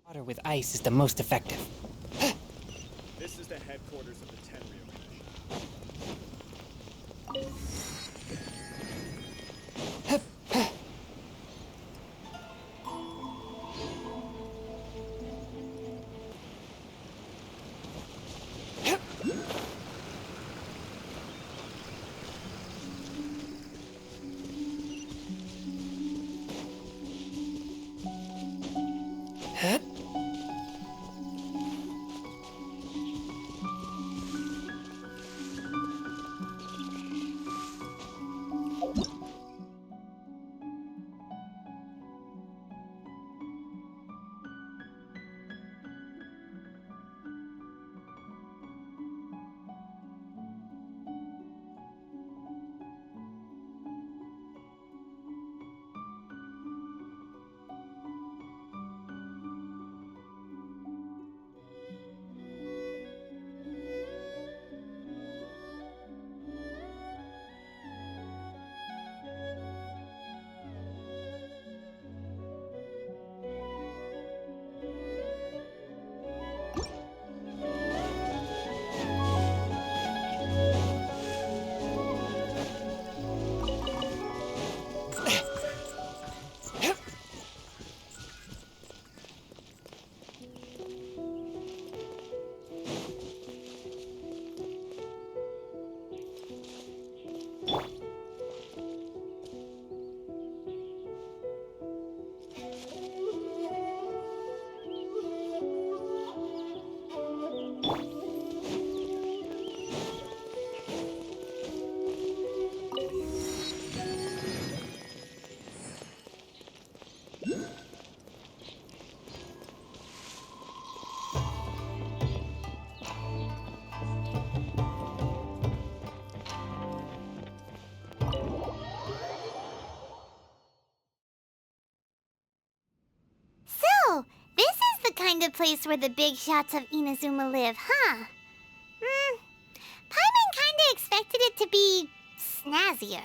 Water with ice is the most effective. This is the headquarters of the Tenryou Commission. So, this is the kind of place where the big shots of Inazuma live, huh? Paimon kinda expected it to be snazzier.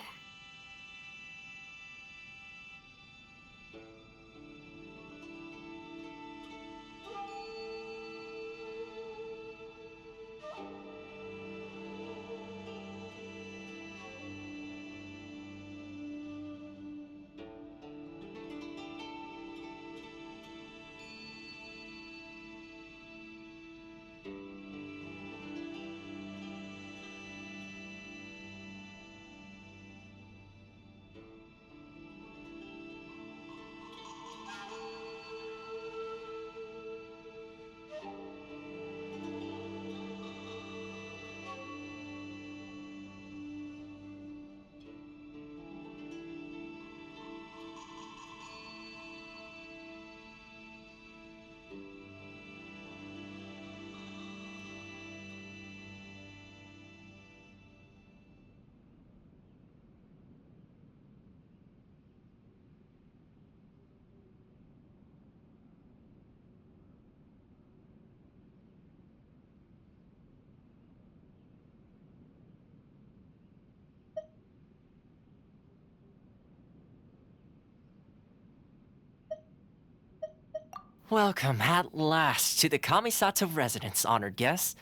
Welcome at last to the Kamisato residence, honored guests.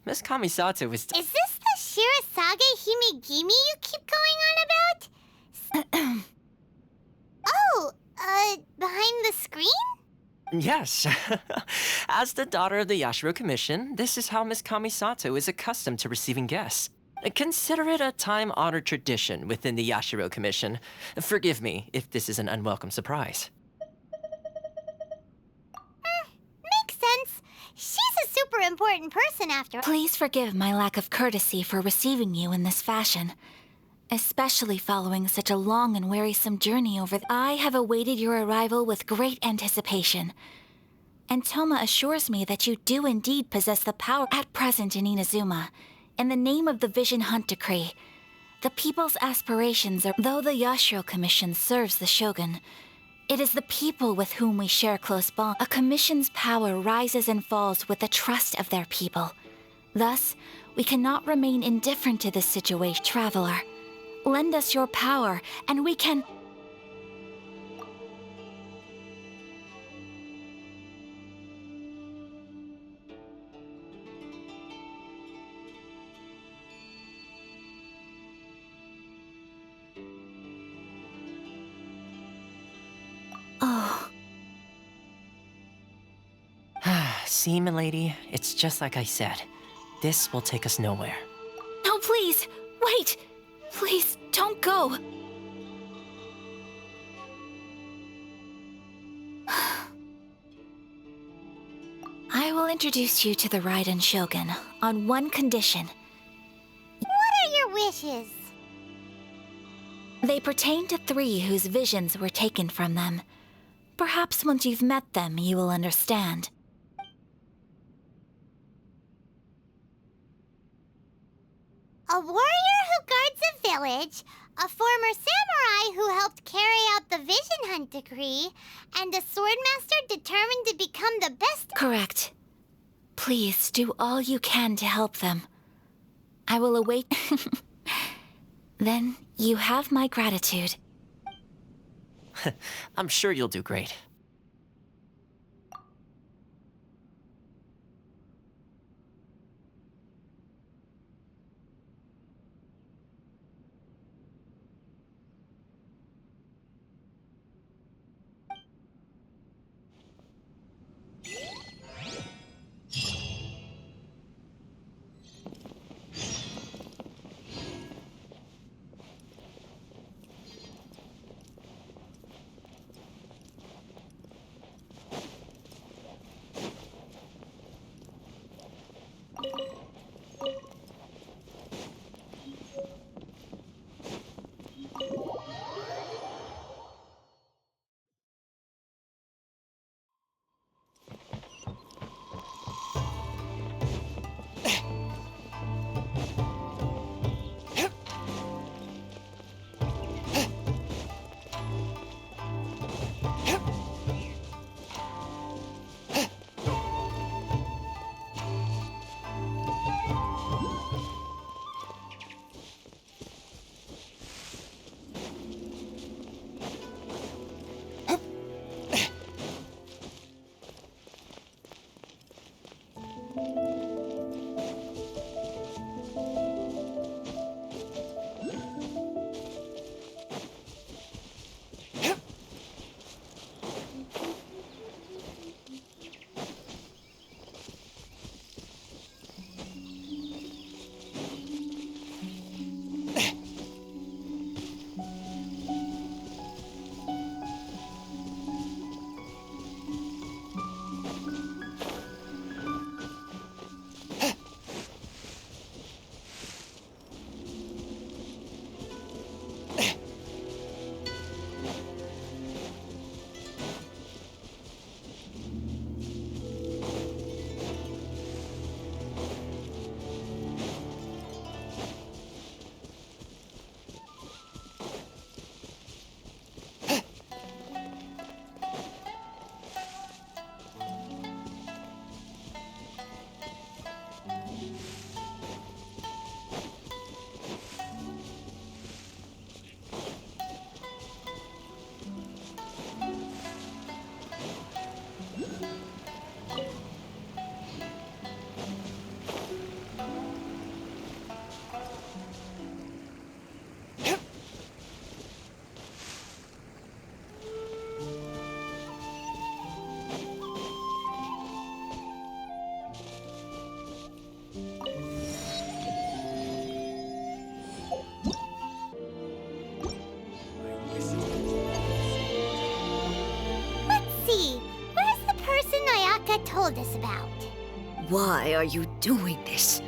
Miss Kamisato is... Is this the Shirazage Himegimi you keep going on about? Oh, behind the screen? Yes. As the daughter of the Yashiro Commission, this is how Miss Kamisato is accustomed to receiving guests. Consider it a time-honored tradition within the Yashiro Commission. Forgive me if this is an unwelcome surprise. Makes sense. She's a super important person after all. Please forgive my lack of courtesy for receiving you in this fashion, especially following such a long and wearisome journey over I have awaited your arrival with great anticipation. And Toma assures me that you do indeed possess the power at present in Inazuma. In the name of the Vision Hunt Decree, the people's aspirations are... Though the Yashiro Commission serves the Shogun, it is the people with whom we share close bond. A commission's power rises and falls with the trust of their people. Thus, we cannot remain indifferent to this situation. Traveler, lend us your power, and we can... Oh. See, milady, it's just like I said. This will take us nowhere. No, please! Wait! Please, don't go! I will introduce you to the Raiden Shogun on one condition. What are your wishes? They pertain to 3 whose visions were taken from them. Perhaps once you've met them, you will understand. A warrior who guards a village, a former samurai who helped carry out the Vision Hunt Decree, and a swordmaster determined to become the best... Correct. Please do all you can to help them. I will await... Then you have my gratitude. I'm sure you'll do great. about. Why are you doing this?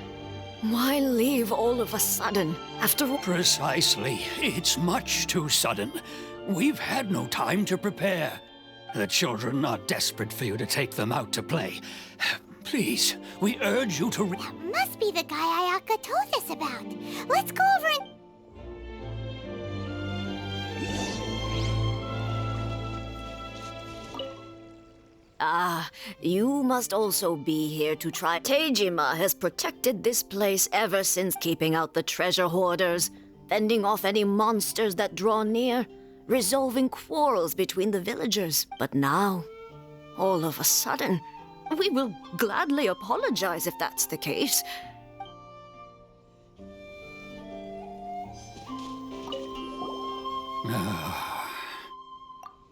Why leave all of a sudden, after all? Precisely. It's much too sudden. We've had no time to prepare. The children are desperate for you to take them out to play. Please, we urge you to Must be the guy Ayaka told us about. Let's go over and... Ah, you must also be here to try. Teijima has protected this place ever since, keeping out the treasure hoarders, fending off any monsters that draw near, resolving quarrels between the villagers. But now, all of a sudden, we will gladly apologize if that's the case.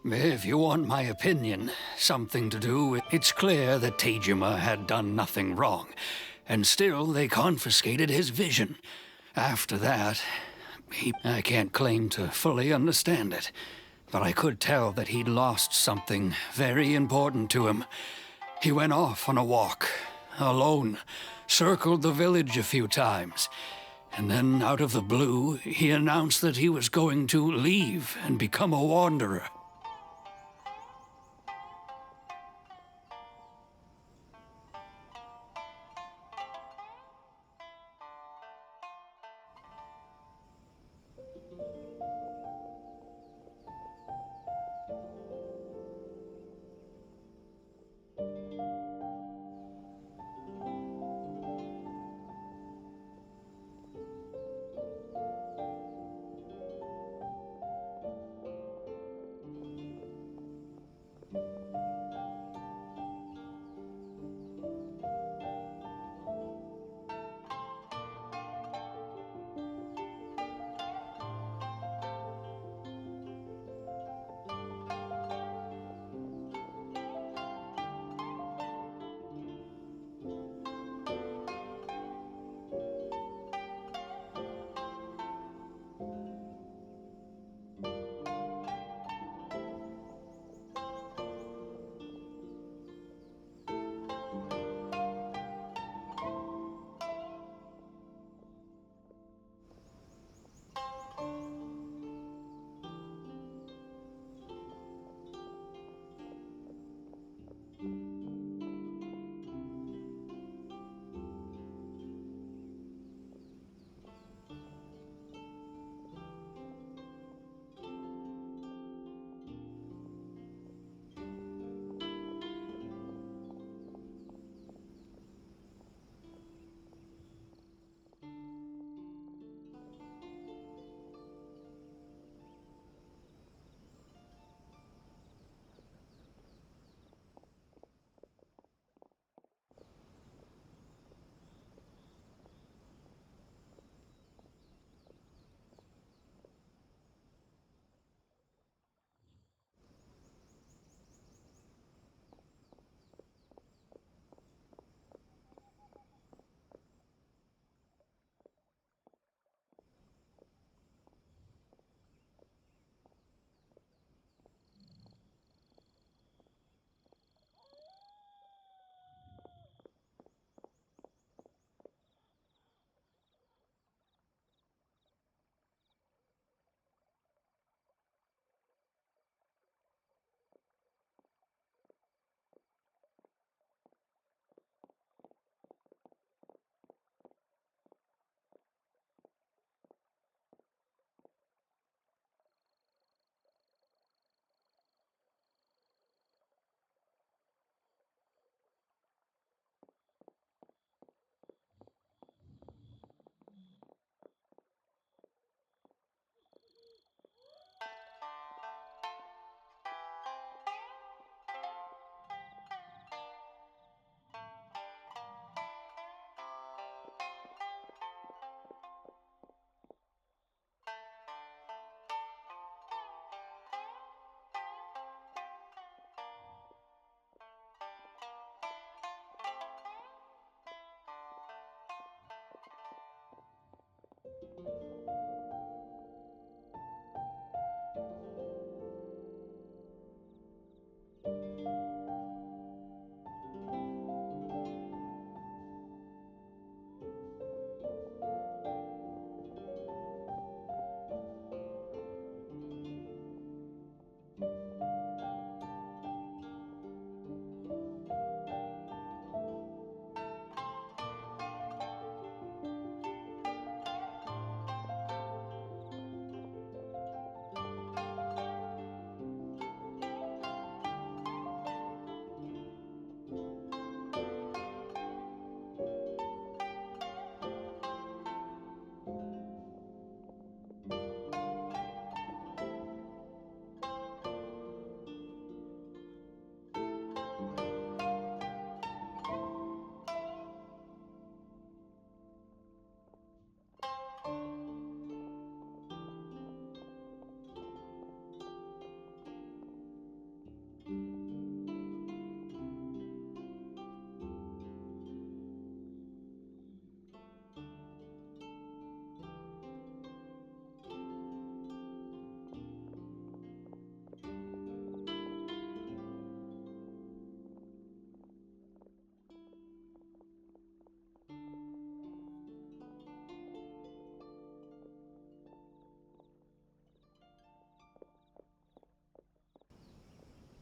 If you want my opinion, something to do with... It's clear that Teijima had done nothing wrong, and still they confiscated his vision. After that, I can't claim to fully understand it, but I could tell that he'd lost something very important to him. He went off on a walk, alone, circled the village a few times, and then out of the blue, he announced that he was going to leave and become a wanderer.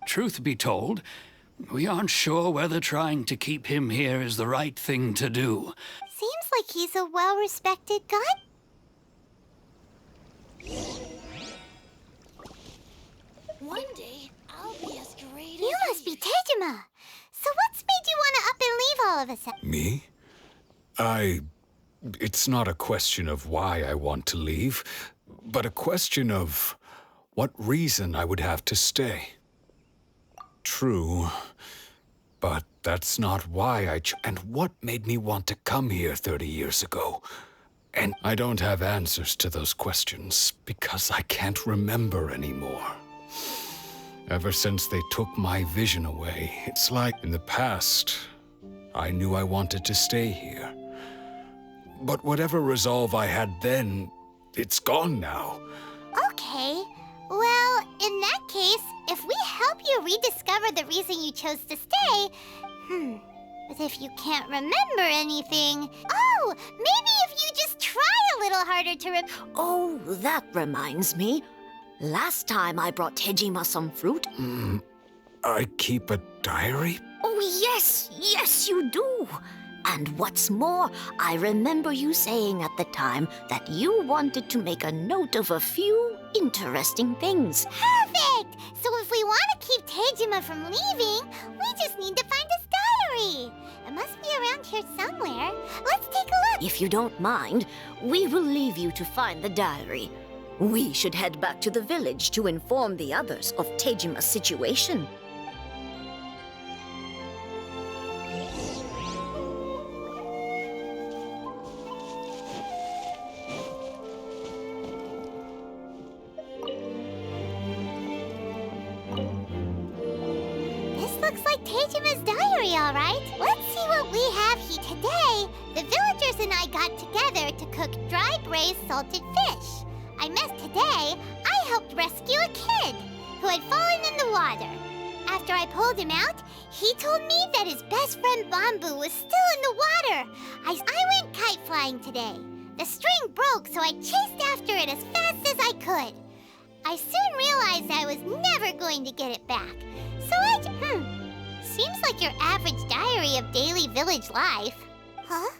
truth be told, we aren't sure whether trying to keep him here is the right thing to do. Seems like he's a well-respected god. One day, I'll be as great as You must be Tejima. So what's made you want to up and leave all of a sudden? Me? It's not a question of why I want to leave, but a question of what reason I would have to stay. True, but that's not why and what made me want to come here 30 years ago. And I don't have answers to those questions because I can't remember anymore. Ever since they took my vision away, it's like in the past, I knew I wanted to stay here. But whatever resolve I had then, it's gone now. Okay. Well, in that case, if we help you rediscover the reason you chose to stay... But if you can't remember anything... Oh, maybe if you just try a little harder to Oh, that reminds me. Last time I brought Tejima some fruit. I keep a diary? Oh, yes, you do. And what's more, I remember you saying at the time that you wanted to make a note of a few interesting things. Perfect! So if we want to keep Tejima from leaving, we just need to find his diary. It must be around here somewhere. Let's take a look. If you don't mind, we will leave you to find the diary. We should head back to the village to inform the others of Tejima's situation. This looks like Tejima's diary, all right. Let's see what we have here today. The villagers and I got together to cook dry braised salted fish. I missed today, I helped rescue a kid who had fallen in the water. After I pulled him out, he told me that his best friend Bamboo was still in the water. I went kite flying today. The string broke, so I chased after it as fast as I could. I soon realized I was never going to get it back. So seems like your average diary of daily village life. Huh?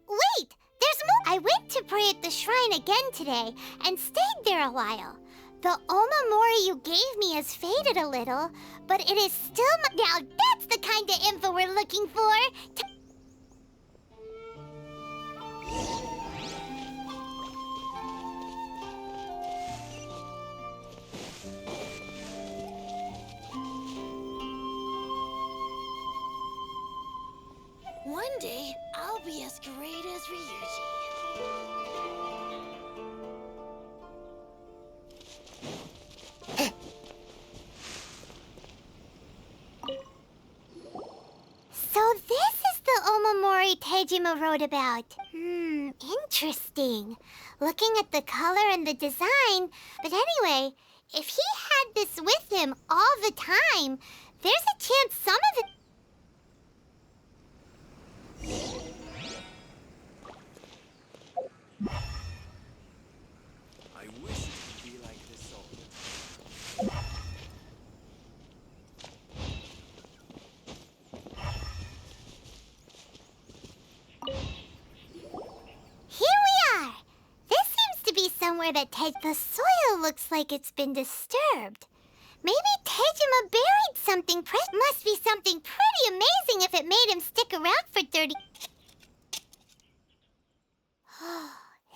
Wait! There's more! I went to pray at the shrine again today and stayed there a while. The omamori you gave me has faded a little, but it is still now that's the kind of info we're looking for! One day, I'll be as great as Ryuji. So this is the omamori Tejima wrote about. Interesting. Looking at the color and the design. But anyway, if he had this with him all the time, there's a chance some of it... I wish it could be like this all. Here we are! This seems to be somewhere that the soil looks like it's been disturbed. Maybe Tejima buried something must be something pretty amazing if it made him stick around for 30...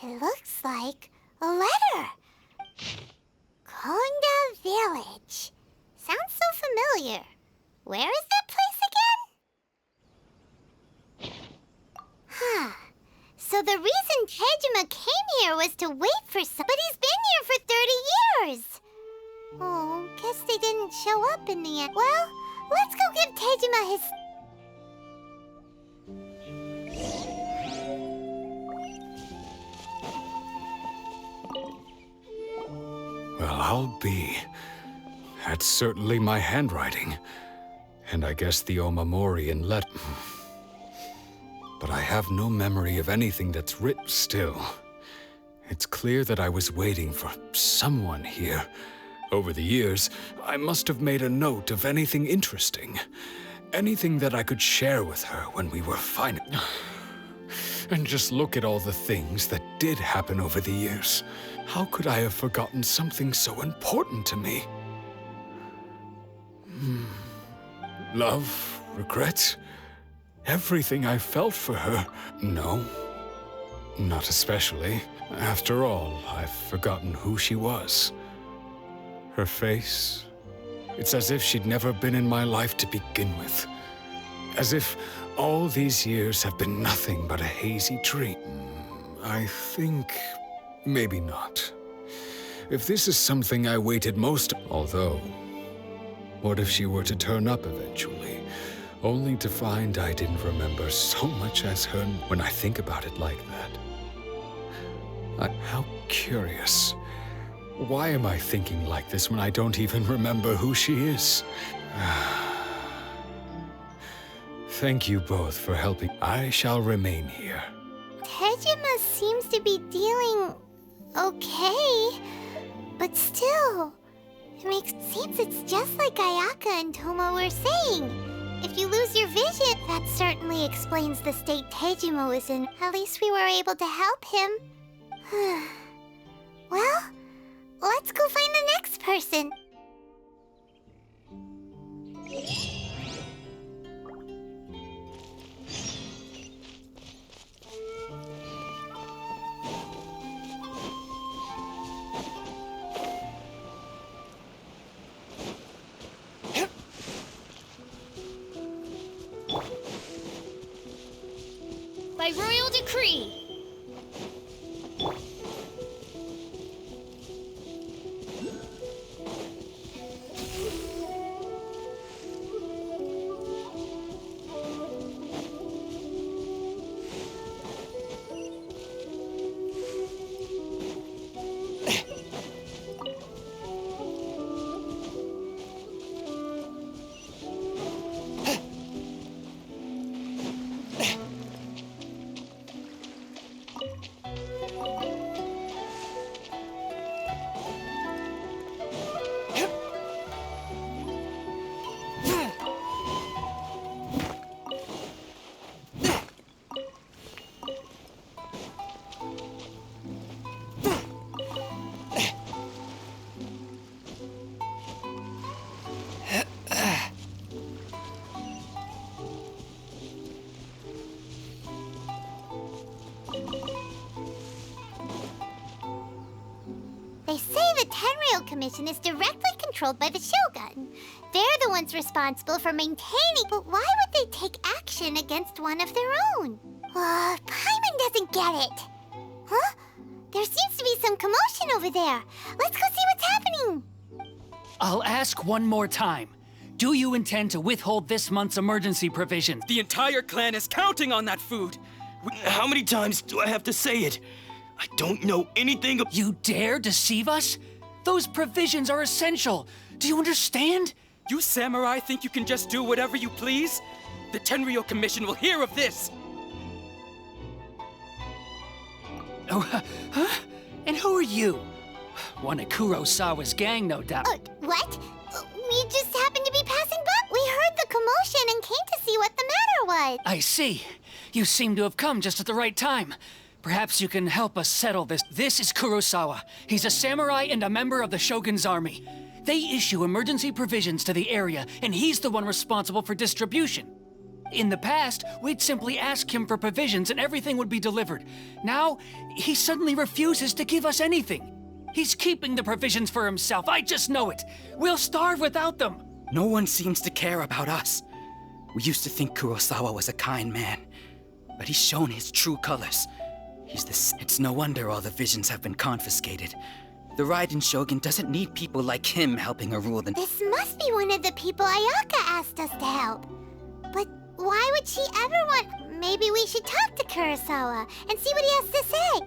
It looks like a letter. Konda Village. Sounds so familiar. Where is that place again? So the reason Tejima came here was to wait for some... But he's been here for 30 years. Oh, guess they didn't show up in the end. Well, let's go give Tejima his... Well, I'll be. That's certainly my handwriting. And I guess the omamori and but I have no memory of anything that's written still. It's clear that I was waiting for someone here. Over the years, I must have made a note of anything interesting. Anything that I could share with her when we were fine. And just look at all the things that did happen over the years. How could I have forgotten something so important to me? Love, regret, everything I felt for her. No, not especially. After all, I've forgotten who she was. Her face, it's as if she'd never been in my life to begin with. As if all these years have been nothing but a hazy dream. I think maybe not. If this is something I waited most, although, what if she were to turn up eventually, only to find I didn't remember so much as her when I think about it like that? How curious. Why am I thinking like this when I don't even remember who she is? Thank you both for helping. I shall remain here. Tejima seems to be dealing okay, but still, seems it's just like Ayaka and Toma were saying. If you lose your vision, that certainly explains the state Tejima was in. At least we were able to help him. Well, let's go find the next person. By royal decree. They say the Tenryou Commission is directly controlled by the Shogun. They're the ones responsible for maintaining, but why would they take action against one of their own? Paimon doesn't get it. Huh? There seems to be some commotion over there. Let's go see what's happening. I'll ask one more time. Do you intend to withhold this month's emergency provisions? The entire clan is counting on that food. How many times do I have to say it? I don't know anything. You dare deceive us? Those provisions are essential. Do you understand? You samurai think you can just do whatever you please? The Tenryou Commission will hear of this. Oh, huh? And who are you? One of Kurosawa's gang, no doubt. What? We just happened to be passing by. We heard the commotion and came to see what the matter was. I see. You seem to have come just at the right time. Perhaps you can help us settle this. This is Kurosawa. He's a samurai and a member of the Shogun's army. They issue emergency provisions to the area, and he's the one responsible for distribution. In the past, we'd simply ask him for provisions and everything would be delivered. Now, he suddenly refuses to give us anything. He's keeping the provisions for himself. I just know it. We'll starve without them. No one seems to care about us. We used to think Kurosawa was a kind man, but he's shown his true colors. It's no wonder all the visions have been confiscated. The Raiden Shogun doesn't need people like him helping her rule the... This must be one of the people Ayaka asked us to help. But why would she ever want... Maybe we should talk to Kurosawa and see what he has to say.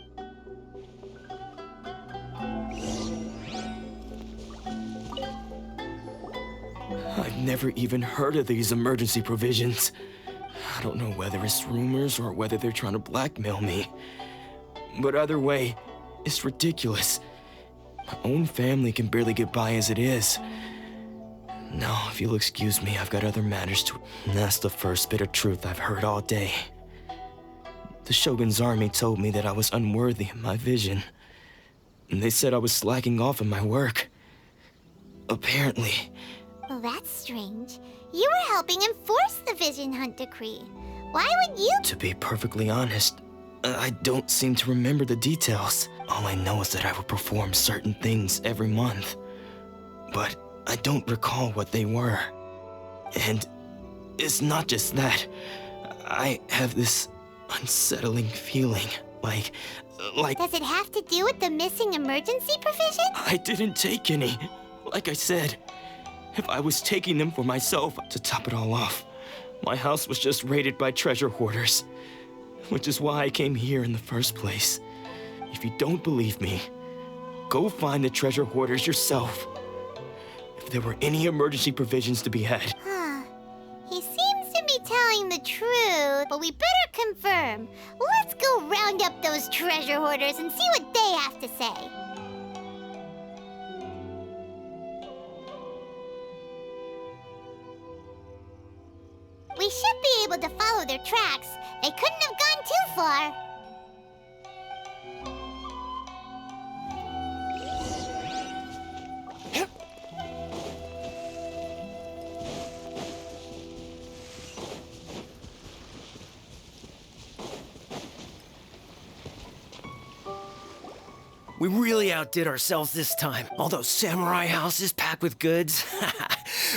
I've never even heard of these emergency provisions. I don't know whether it's rumors or whether they're trying to blackmail me. But either way, it's ridiculous. My own family can barely get by as it is. Now, if you'll excuse me, I've got other matters to... And that's the first bit of truth I've heard all day. The Shogun's army told me that I was unworthy of my vision. And they said I was slacking off in my work. Apparently. Well, that's strange. You were helping enforce the Vision Hunt decree. Why would you... To be perfectly honest, I don't seem to remember the details. All I know is that I would perform certain things every month. But I don't recall what they were. And it's not just that. I have this unsettling feeling, like... Does it have to do with the missing emergency provision? I didn't take any. Like I said, if I was taking them for myself, to top it all off, my house was just raided by treasure hoarders. Which is why I came here in the first place. If you don't believe me, go find the treasure hoarders yourself. If there were any emergency provisions to be had. He seems to be telling the truth, but we better confirm. Let's go round up those treasure hoarders and see what they have to say. We should be able to follow their tracks. They couldn't have gone too far. We really outdid ourselves this time. All those samurai houses packed with goods.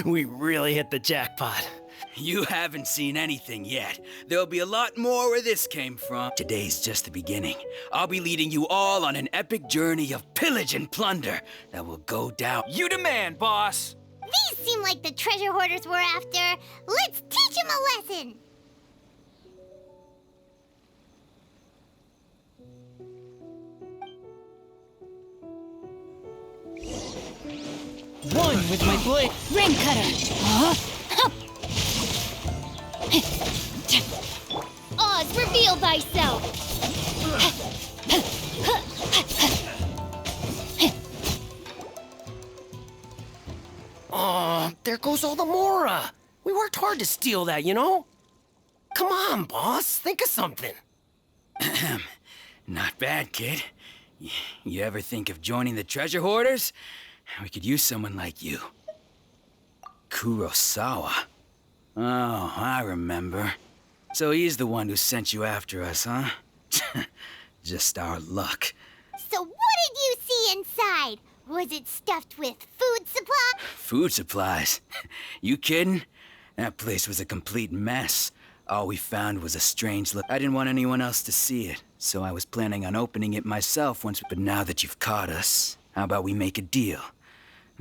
We really hit the jackpot. You haven't seen anything yet. There'll be a lot more where this came from. Today's just the beginning. I'll be leading you all on an epic journey of pillage and plunder that will go down. You demand, boss! These seem like the treasure hoarders we're after. Let's teach them a lesson! One with my blade. Ring cutter. Oz, reveal thyself. Oh, there goes all the Mora. We worked hard to steal that, you know? Come on, boss. Think of something. Not bad, kid. You ever think of joining the treasure hoarders? We could use someone like you. Kurosawa. Oh, I remember. So he's the one who sent you after us, huh? Just our luck. So what did you see inside? Was it stuffed with food supply? Food supplies? You kidding? That place was a complete mess. All we found was a strange look. I didn't want anyone else to see it, so I was planning on opening it myself once. But now that you've caught us, how about we make a deal?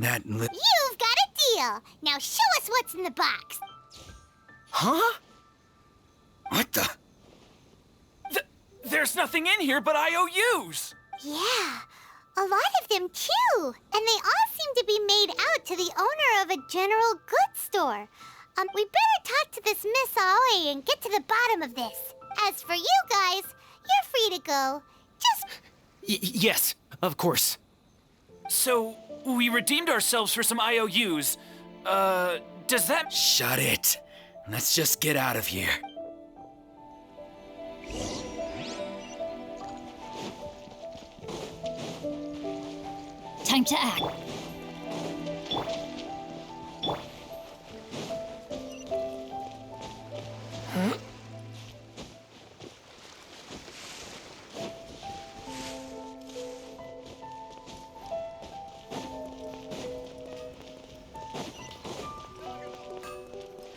You've got a deal! Now show us what's in the box! Huh? What the? There's nothing in here but IOUs! Yeah, a lot of them too! And they all seem to be made out to the owner of a general goods store. We better talk to this Miss Aoi and get to the bottom of this. As for you guys, you're free to go. Just... Yes, of course. So, we redeemed ourselves for some IOUs. Does that... Shut it. Let's just get out of here. Time to act. Huh?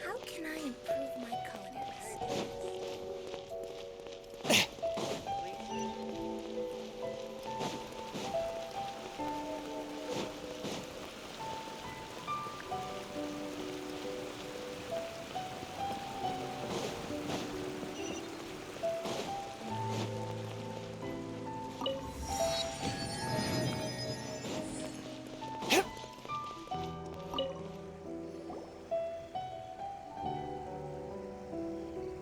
How can I improve my culinary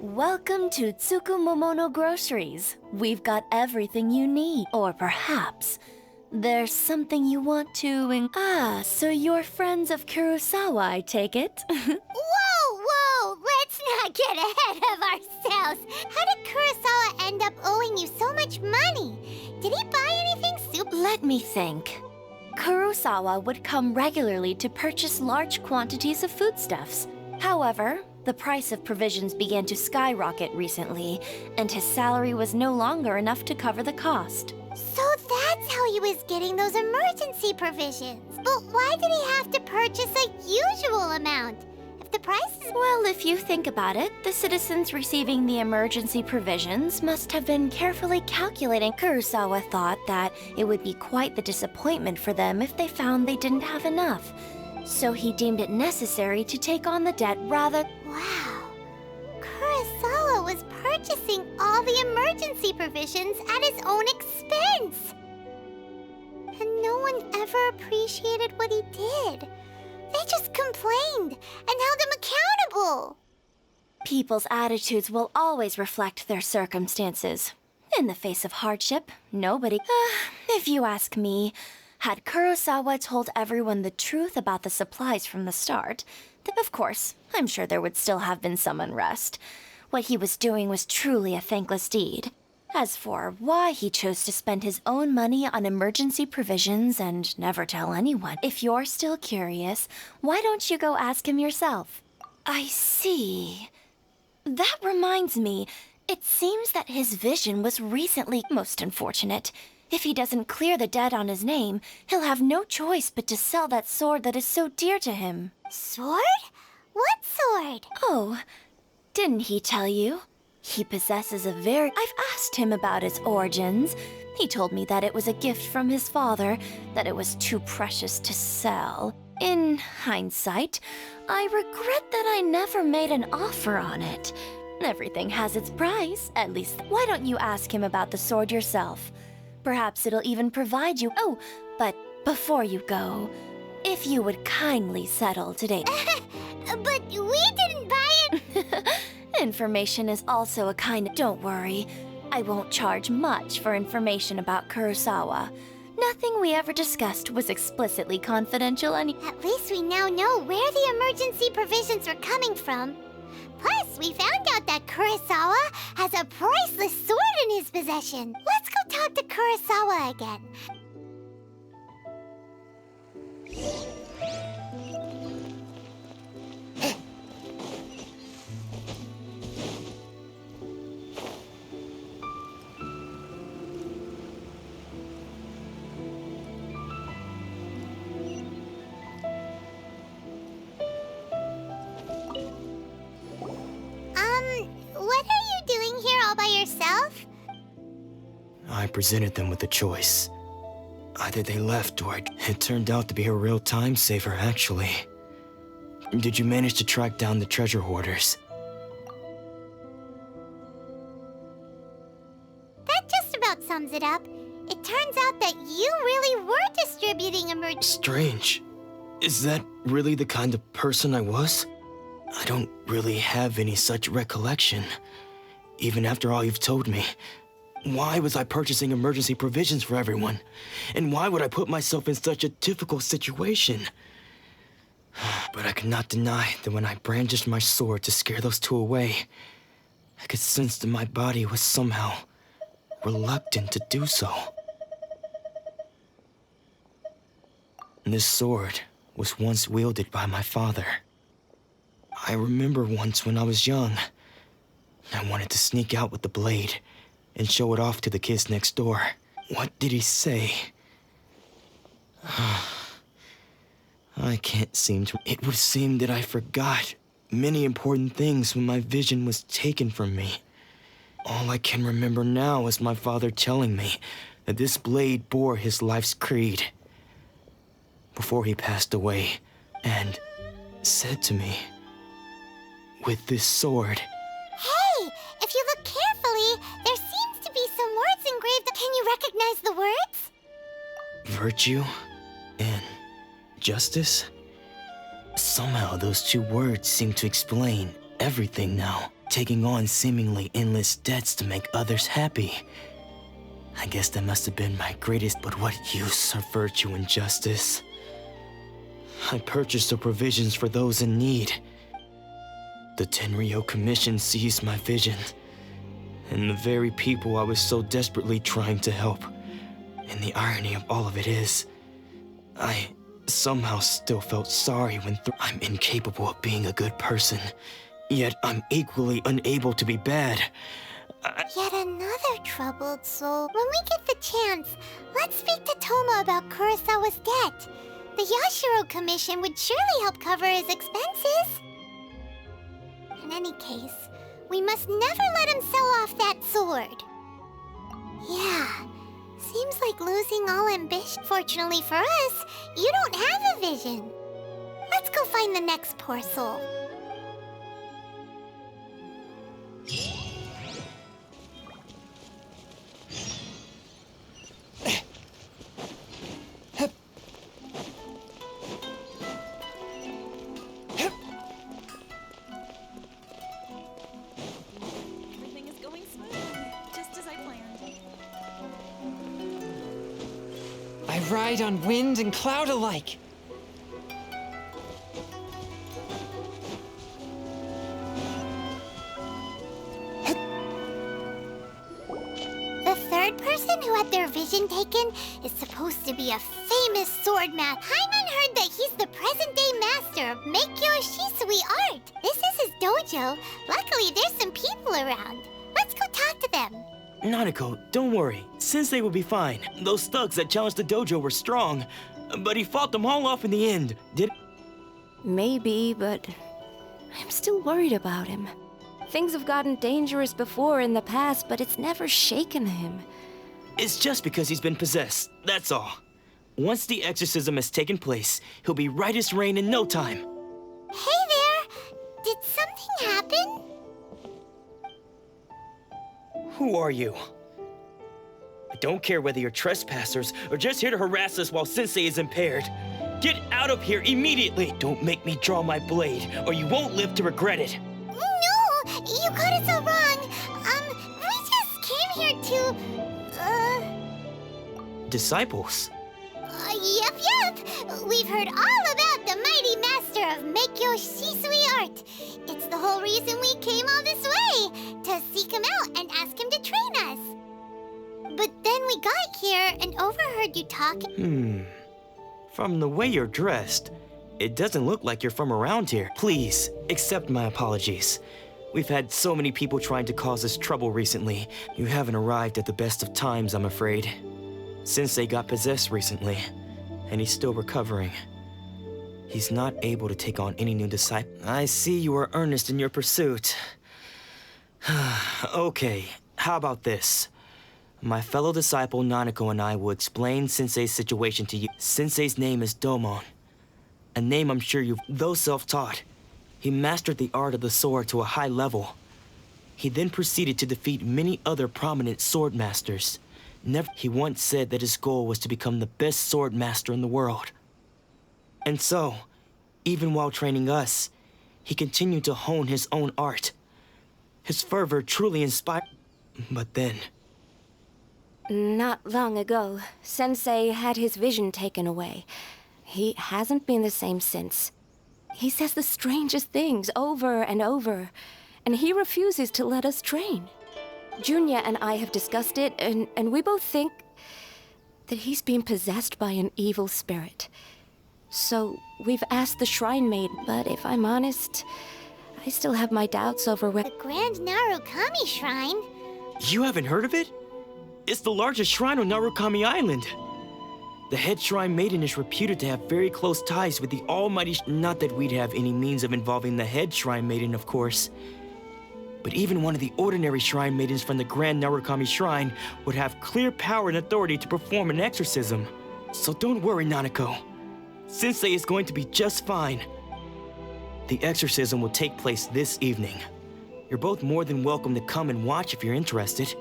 Welcome to Tsukumomono Groceries. We've got everything you need. Or perhaps There's something you want to... so you're friends of Kurosawa, I take it? Whoa! Let's not get ahead of ourselves. How did Kurosawa end up owing you so much money? Did he buy anything super... Let me think. Kurosawa would come regularly to purchase large quantities of foodstuffs. However, the price of provisions began to skyrocket recently, and his salary was no longer enough to cover the cost. So that's how he was getting those emergency provisions. But why did he have to purchase a usual amount? If the price is... Well, if you think about it, the citizens receiving the emergency provisions must have been carefully calculating. Kurosawa thought that it would be quite the disappointment for them if they found they didn't have enough. So he deemed it necessary to take on the debt rather... Wow. Kurosawa was purchasing all the emergency provisions at his own expense. And no one ever appreciated what he did. They just complained and held him accountable. People's attitudes will always reflect their circumstances. In the face of hardship, nobody... if you ask me, had Kurosawa told everyone the truth about the supplies from the start, then of course, I'm sure there would still have been some unrest. What he was doing was truly a thankless deed. As for why he chose to spend his own money on emergency provisions and never tell anyone, if you're still curious, why don't you go ask him yourself? I see. That reminds me, it seems that his vision was recently most unfortunate. If he doesn't clear the debt on his name, he'll have no choice but to sell that sword that is so dear to him. Sword? What sword? Oh, didn't he tell you? He possesses a very... I've asked him about its origins. He told me that it was a gift from his father, that it was too precious to sell. In hindsight, I regret that I never made an offer on it. Everything has its price, at least. Why don't you ask him about the sword yourself? Perhaps it'll even provide you... Oh, but before you go, if you would kindly settle today... But we didn't buy it! Information is also a kind... Don't worry. I won't charge much for information about Kurosawa. Nothing we ever discussed was explicitly confidential and... At least we now know where the emergency provisions were coming from. Plus, we found out that Kurosawa has a priceless sword in his possession. Let's go talk to Kurosawa again. What are you doing here all by yourself? I presented them with a choice. Either they left or it turned out to be a real time saver, actually. Did you manage to track down the treasure hoarders? That just about sums it up. It turns out that you really were distributing emergency... Strange. Is that really the kind of person I was? I don't really have any such recollection. Even after all you've told me. Why was I purchasing emergency provisions for everyone? And why would I put myself in such a difficult situation? But I could not deny that when I brandished my sword to scare those two away, I could sense that my body was somehow reluctant to do so. This sword was once wielded by my father. I remember once when I was young, I wanted to sneak out with the blade and show it off to the kids next door. What did he say? I can't seem to... It would seem that I forgot many important things when my vision was taken from me. All I can remember now is my father telling me that this blade bore his life's creed before he passed away, and said to me, with this sword... Hey! If you look carefully, there seems to be some words engraved. Can you recognize the words? Virtue and justice? Somehow those two words seem to explain everything now. Taking on seemingly endless debts to make others happy. I guess that must have been my greatest, but what use of virtue and justice? I purchased the provisions for those in need. The Tenryo Commission seized my vision, and the very people I was so desperately trying to help. And the irony of all of it is, I somehow still felt sorry when I'm incapable of being a good person, yet I'm equally unable to be bad. Yet another troubled soul. When we get the chance, let's speak to Toma about Kurosawa's debt. The Yashiro Commission would surely help cover his expenses. In any case, we must never let him sell off that sword. Yeah, seems like losing all ambition. Fortunately for us, you don't have a vision. Let's go find the next poor soul. Everything is going smoothly, just as I planned. I ride on wind and cloud alike. The third person who had their vision taken is supposed to be a famous sword master. Hyman heard that he's the present-day master of Meikyo Shisui art. This is his dojo. Luckily, there's some people around. Let's go talk to them. Nanako, don't worry. Sensei will be fine. Those thugs that challenged the dojo were strong, but he fought them all off in the end. Maybe, but I'm still worried about him. Things have gotten dangerous before in the past, but it's never shaken him. It's just because he's been possessed, that's all. Once the exorcism has taken place, he'll be right as rain in no time. Hey there! Did something happen? Who are you? I don't care whether you're trespassers or just here to harass us while Sensei is impaired. Get out of here immediately! Don't make me draw my blade, or you won't live to regret it. No! You got it so wrong! We just came here to... Disciples? Yep. We've heard all about the mighty master of Meikyo Shisui art. It's the whole reason we came all this way, to seek him out and ask him to train us. But then we got here and overheard you talking. From the way you're dressed, it doesn't look like you're from around here. Please, accept my apologies. We've had so many people trying to cause us trouble recently. You haven't arrived at the best of times, I'm afraid. Sensei got possessed recently, and he's still recovering. He's not able to take on any new disciple. I see you are earnest in your pursuit. Okay, how about this? My fellow disciple Nanako and I will explain Sensei's situation to you. Sensei's name is Domon, a name I'm sure you've... Though self-taught, he mastered the art of the sword to a high level. He then proceeded to defeat many other prominent sword masters. He once said that his goal was to become the best sword master in the world. And so, even while training us, he continued to hone his own art. His fervor truly inspired... But then... Not long ago, Sensei had his vision taken away. He hasn't been the same since. He says the strangest things over and over, and he refuses to let us train. Junya and I have discussed it, and we both think that he's being possessed by an evil spirit. So we've asked the Shrine Maid, but if I'm honest, I still have my doubts over whether... The Grand Narukami Shrine? You haven't heard of it? It's the largest shrine on Narukami Island. The head shrine maiden is reputed to have very close ties with the almighty... Not that we'd have any means of involving the head shrine maiden, of course. But even one of the ordinary shrine maidens from the Grand Narukami Shrine would have clear power and authority to perform an exorcism. So don't worry, Nanako. Sensei is going to be just fine. The exorcism will take place this evening. You're both more than welcome to come and watch if you're interested.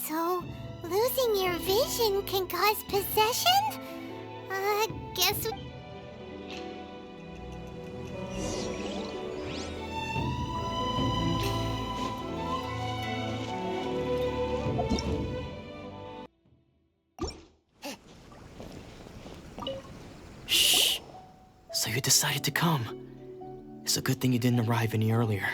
So, losing your vision can cause possession? Guess we... Shh. So you decided to come. It's a good thing you didn't arrive any earlier.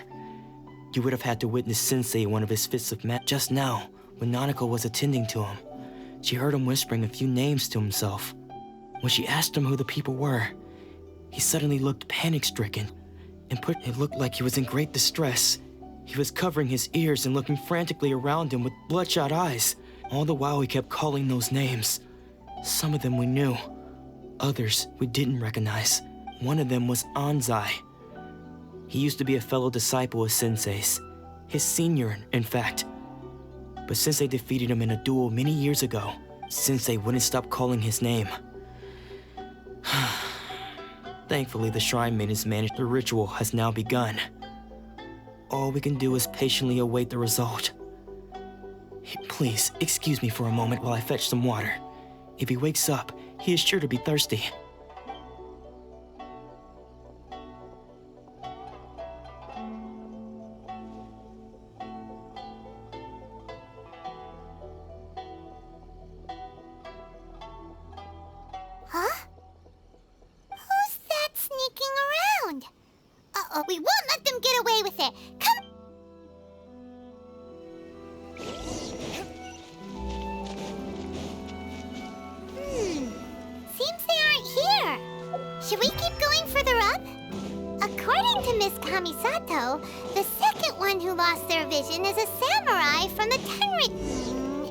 You would have had to witness Sensei one of his fits of just now, when Nanako was attending to him. She heard him whispering a few names to himself. When she asked him who the people were, he suddenly looked panic-stricken, and it looked like he was in great distress. He was covering his ears and looking frantically around him with bloodshot eyes. All the while he kept calling those names. Some of them we knew, others we didn't recognize. One of them was Anzai. He used to be a fellow disciple of Sensei's, his senior, in fact. But Sensei defeated him in a duel many years ago. Sensei wouldn't stop calling his name. Thankfully, the shrine maiden's managed. The ritual has now begun. All we can do is patiently await the result. Please, excuse me for a moment while I fetch some water. If he wakes up, he is sure to be thirsty. Huh? Who's that sneaking around? Uh-oh, we won't let them get away with it. Come. Seems they aren't here. Should we keep going further up? According to Miss Kamisato, the second one who lost their vision is a samurai from the Tenrit.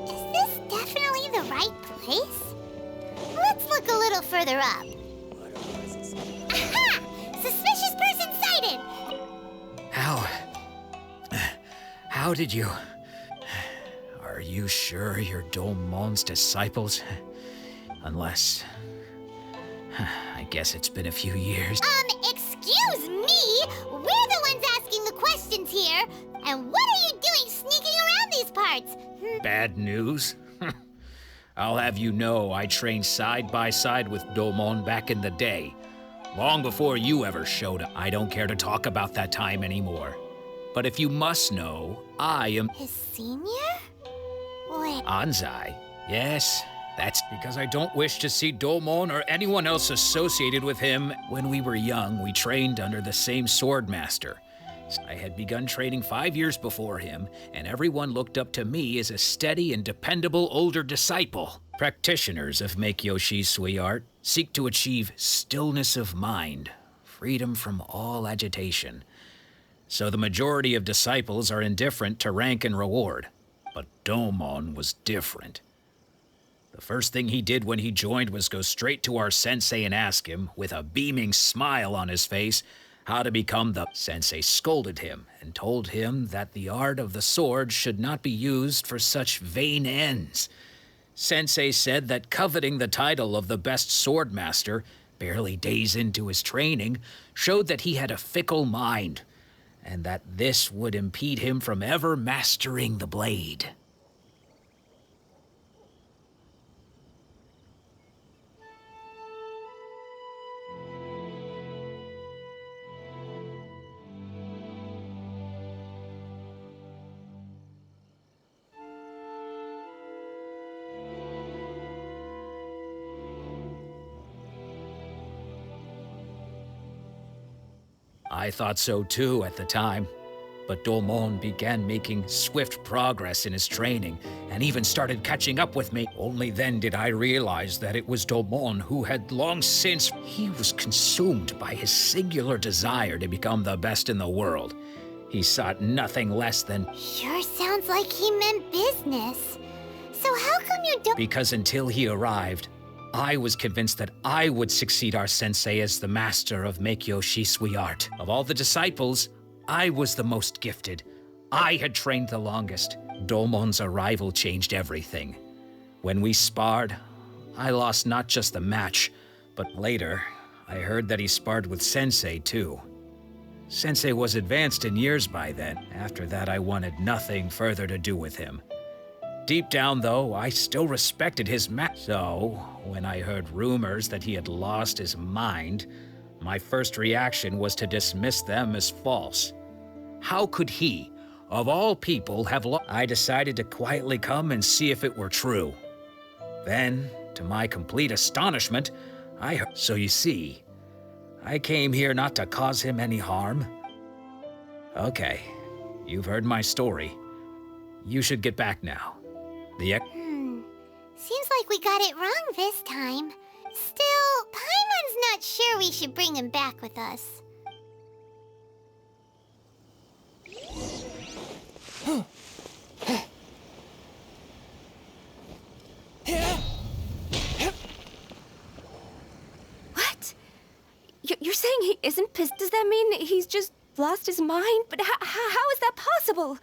Is this definitely the right place? Let's look a little further up. Aha! Suspicious person sighted! How did you... Are you sure you're Domon's disciples? Unless... I guess it's been a few years. Excuse me? We're the ones asking the questions here. And what are you doing sneaking around these parts? Bad news? I'll have you know I trained side by side with Domon back in the day. Long before you ever showed up. I don't care to talk about that time anymore. But if you must know, I am... His senior? Wait. Anzai? Yes, that's because I don't wish to see Domon or anyone else associated with him. When we were young, we trained under the same sword master. I had begun training 5 years before him, and everyone looked up to me as a steady and dependable older disciple. Practitioners of Meikyo Shisui art seek to achieve stillness of mind, freedom from all agitation. So the majority of disciples are indifferent to rank and reward. But Domon was different. The first thing he did when he joined was go straight to our sensei and ask him, with a beaming smile on his face, how to become the... Sensei scolded him and told him that the art of the sword should not be used for such vain ends. Sensei said that coveting the title of the best sword master, barely days into his training, showed that he had a fickle mind, and that this would impede him from ever mastering the blade. I thought so too at the time, but Domon began making swift progress in his training and even started catching up with me. Only then did I realize that it was Domon who had long since... He was consumed by his singular desire to become the best in the world. He sought nothing less than... Sure sounds like he meant business. So how come you don't... Because until he arrived, I was convinced that I would succeed our sensei as the master of Meikyo Shisui art. Of all the disciples, I was the most gifted. I had trained the longest. Domon's arrival changed everything. When we sparred, I lost not just the match, but later, I heard that he sparred with Sensei too. Sensei was advanced in years by then. After that, I wanted nothing further to do with him. Deep down, though, I still respected his So, when I heard rumors that he had lost his mind, my first reaction was to dismiss them as false. How could he, of all people, I decided to quietly come and see if it were true. Then, to my complete astonishment, I heard. So you see, I came here not to cause him any harm. Okay, you've heard my story. You should get back now. Seems like we got it wrong this time. Still, Paimon's not sure we should bring him back with us. What? You're saying he isn't pissed? Does that mean he's just lost his mind? But how is that possible?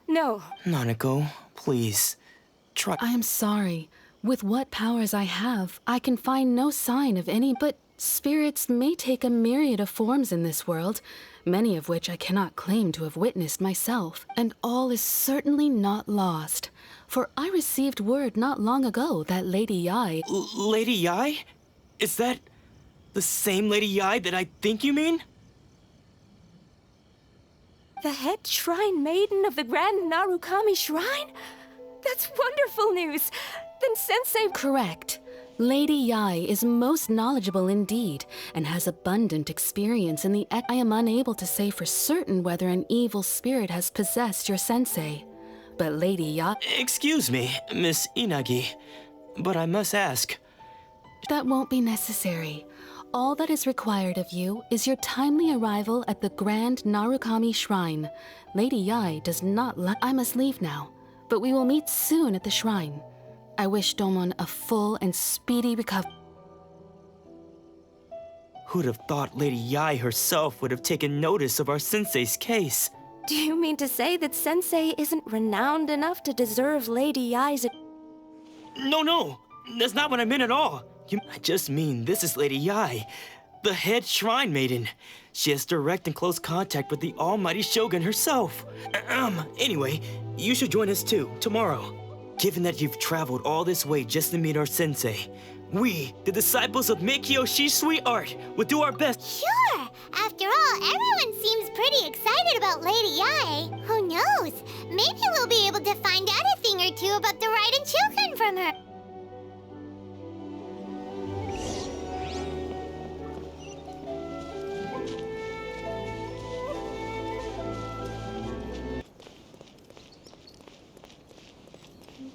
No. Nanako, please. Try. I am sorry. With what powers I have, I can find no sign of any, but spirits may take a myriad of forms in this world, many of which I cannot claim to have witnessed myself. And all is certainly not lost. For I received word not long ago that Lady Yai... Lady Yai? Is that the same Lady Yai that I think you mean? The head shrine maiden of the Grand Narukami Shrine? That's wonderful news! Then Sensei... Correct. Lady Yai is most knowledgeable indeed, and has abundant experience in the I am unable to say for certain whether an evil spirit has possessed your sensei. But Lady Yai... Excuse me, Miss Inagi, but I must ask... That won't be necessary. All that is required of you is your timely arrival at the Grand Narukami Shrine. Lady Yai does not I must leave now, but we will meet soon at the shrine. I wish Domon a full and speedy recovery. Who'd have thought Lady Yai herself would have taken notice of our sensei's case? Do you mean to say that Sensei isn't renowned enough to deserve Lady Yai's... No, that's not what I meant at all. I just mean this is Lady Yai, the head shrine maiden. She has direct and close contact with the almighty Shogun herself. Anyway, you should join us too, tomorrow. Given that you've traveled all this way just to meet our sensei, we, the disciples of Meikyo Shisui Art, will do our best. Sure! After all, everyone seems pretty excited about Lady Yai. Who knows? Maybe we'll be able to find out a thing or two about the Raiden Chokan from her.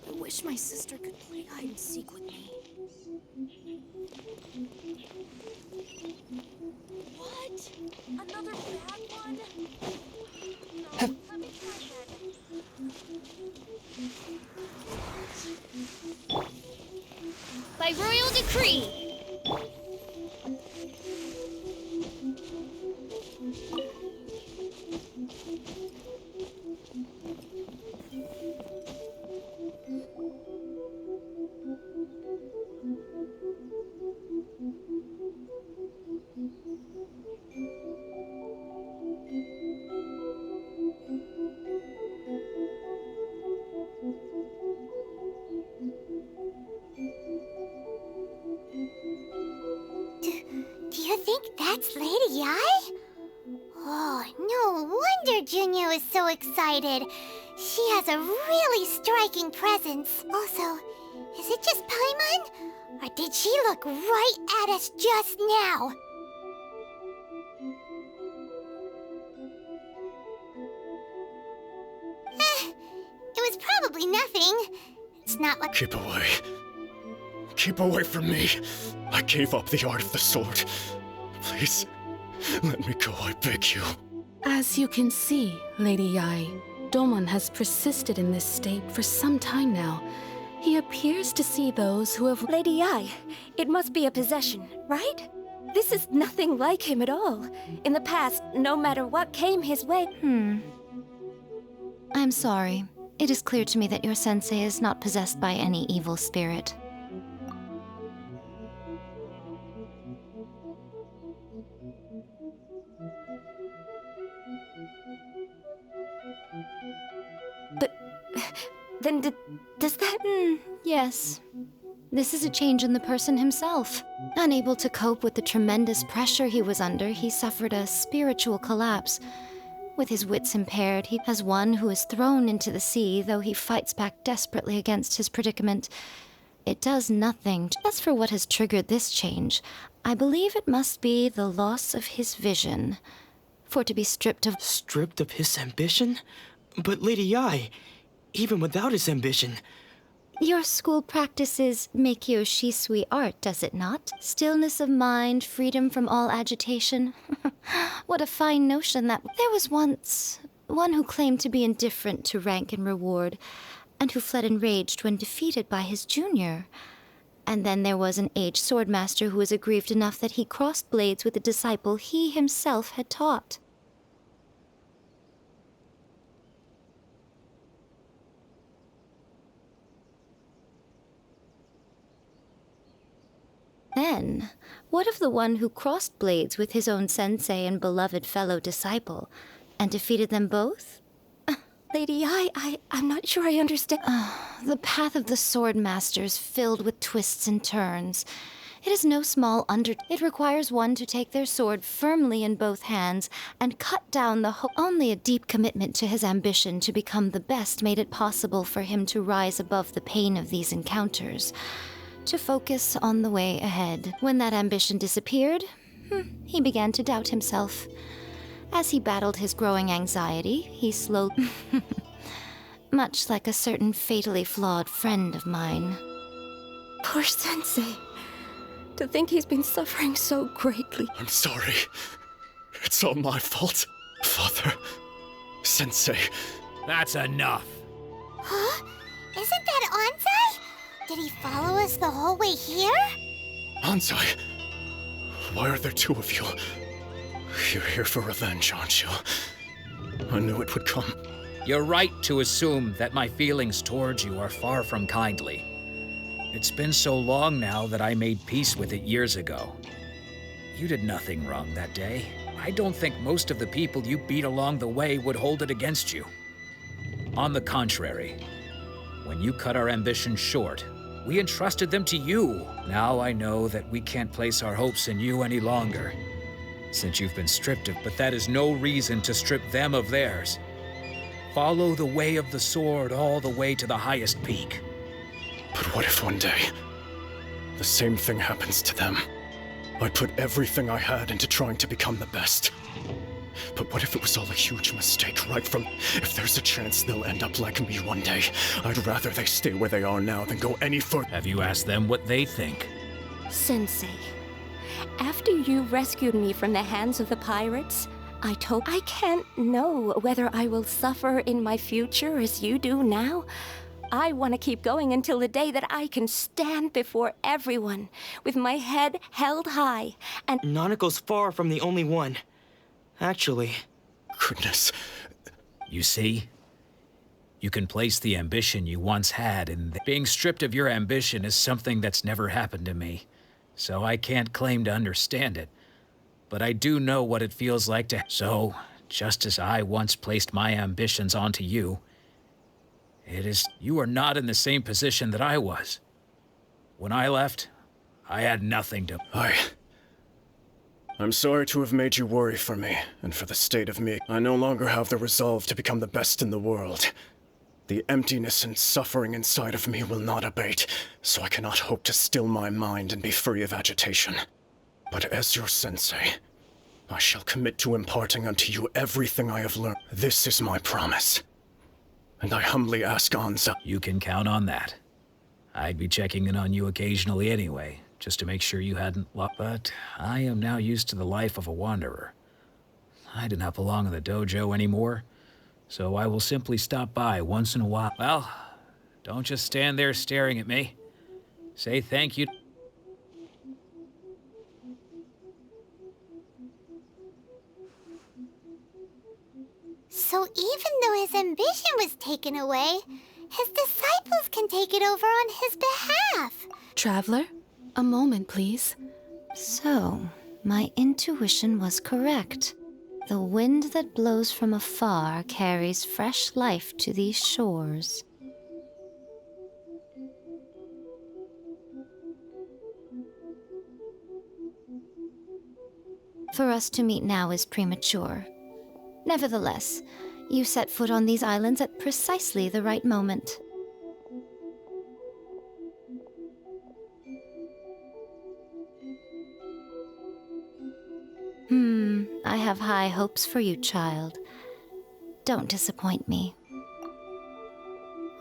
I wish my sister could play hide and seek with me. What? Another bad one? No, let me try then. By royal decree. Do you think that's Lady Yai? Oh, no wonder Junyo is so excited. She has a really striking presence. Also, is it just Paimon? Or did she look right at us just now? It was probably nothing. It's not like— Keep away. Keep away from me. I gave up the art of the sword. Please, let me go, I beg you. As you can see, Lady Yai, Domon has persisted in this state for some time now. He appears to see those who have— Lady Yai, it must be a possession, right? This is nothing like him at all. In the past, no matter what came his way— I'm sorry. It is clear to me that your sensei is not possessed by any evil spirit. But then does that— Yes. This is a change in the person himself. Unable to cope with the tremendous pressure he was under, he suffered a spiritual collapse. With his wits impaired, he as one who is thrown into the sea, though he fights back desperately against his predicament. It does nothing. As for what has triggered this change, I believe it must be the loss of his vision. For to be stripped of... Stripped of his ambition? But Lady Yai, even without his ambition... Your school practices Meikyo Shisui art, does it not? Stillness of mind, freedom from all agitation. What a fine notion that... There was once one who claimed to be indifferent to rank and reward, and who fled enraged when defeated by his junior. And then there was an aged swordmaster who was aggrieved enough that he crossed blades with a disciple he himself had taught. Then, what of the one who crossed blades with his own sensei and beloved fellow disciple, and defeated them both? Lady I'm not sure I understand. The path of the sword master is filled with twists and turns. It is no small It requires one to take their sword firmly in both hands and cut down the Only a deep commitment to his ambition to become the best made it possible for him to rise above the pain of these encounters, to focus on the way ahead. When that ambition disappeared, he began to doubt himself. As he battled his growing anxiety, he slowly... much like a certain fatally flawed friend of mine. Poor Sensei. To think he's been suffering so greatly. I'm sorry. It's all my fault. Father. Sensei. That's enough. Huh? Isn't that Ansai? Did he follow us the whole way here? Ansai. Why are there two of you? You're here for revenge, aren't you? I knew it would come. You're right to assume that my feelings towards you are far from kindly. It's been so long now that I made peace with it years ago. You did nothing wrong that day. I don't think most of the people you beat along the way would hold it against you. On the contrary, when you cut our ambitions short, we entrusted them to you. Now I know that we can't place our hopes in you any longer, since you've been stripped of, but that is no reason to strip them of theirs. Follow the way of the sword all the way to the highest peak. But what if one day, the same thing happens to them? I put everything I had into trying to become the best. But what if it was all a huge mistake right from... If there's a chance they'll end up like me one day, I'd rather they stay where they are now than go any further. Have you asked them what they think? Sensei, after you rescued me from the hands of the pirates, I can't know whether I will suffer in my future as you do now. I want to keep going until the day that I can stand before everyone with my head held high and... Nanako's far from the only one. Actually... Goodness. You see? You can place the ambition you once had, and being stripped of your ambition is something that's never happened to me. So I can't claim to understand it. But I do know what it feels like to... So, just as I once placed my ambitions onto you, you are not in the same position that I was. When I left, I had nothing to... I'm sorry to have made you worry for me, and for the state of me. I no longer have the resolve to become the best in the world. The emptiness and suffering inside of me will not abate, so I cannot hope to still my mind and be free of agitation. But as your sensei, I shall commit to imparting unto you everything I have learned. This is my promise. And I humbly ask Anza... You can count on that. I'd be checking in on you occasionally anyway, just to make sure you hadn't lost. But I am now used to the life of a wanderer. I do not belong in the dojo anymore, so I will simply stop by once in a while. Well, don't just stand there staring at me. Say thank you. So even though his ambition was taken away, his disciples can take it over on his behalf. Traveler, a moment, please. So, my intuition was correct. The wind that blows from afar carries fresh life to these shores. For us to meet now is premature. Nevertheless, you set foot on these islands at precisely the right moment. I have high hopes for you, child. Don't disappoint me.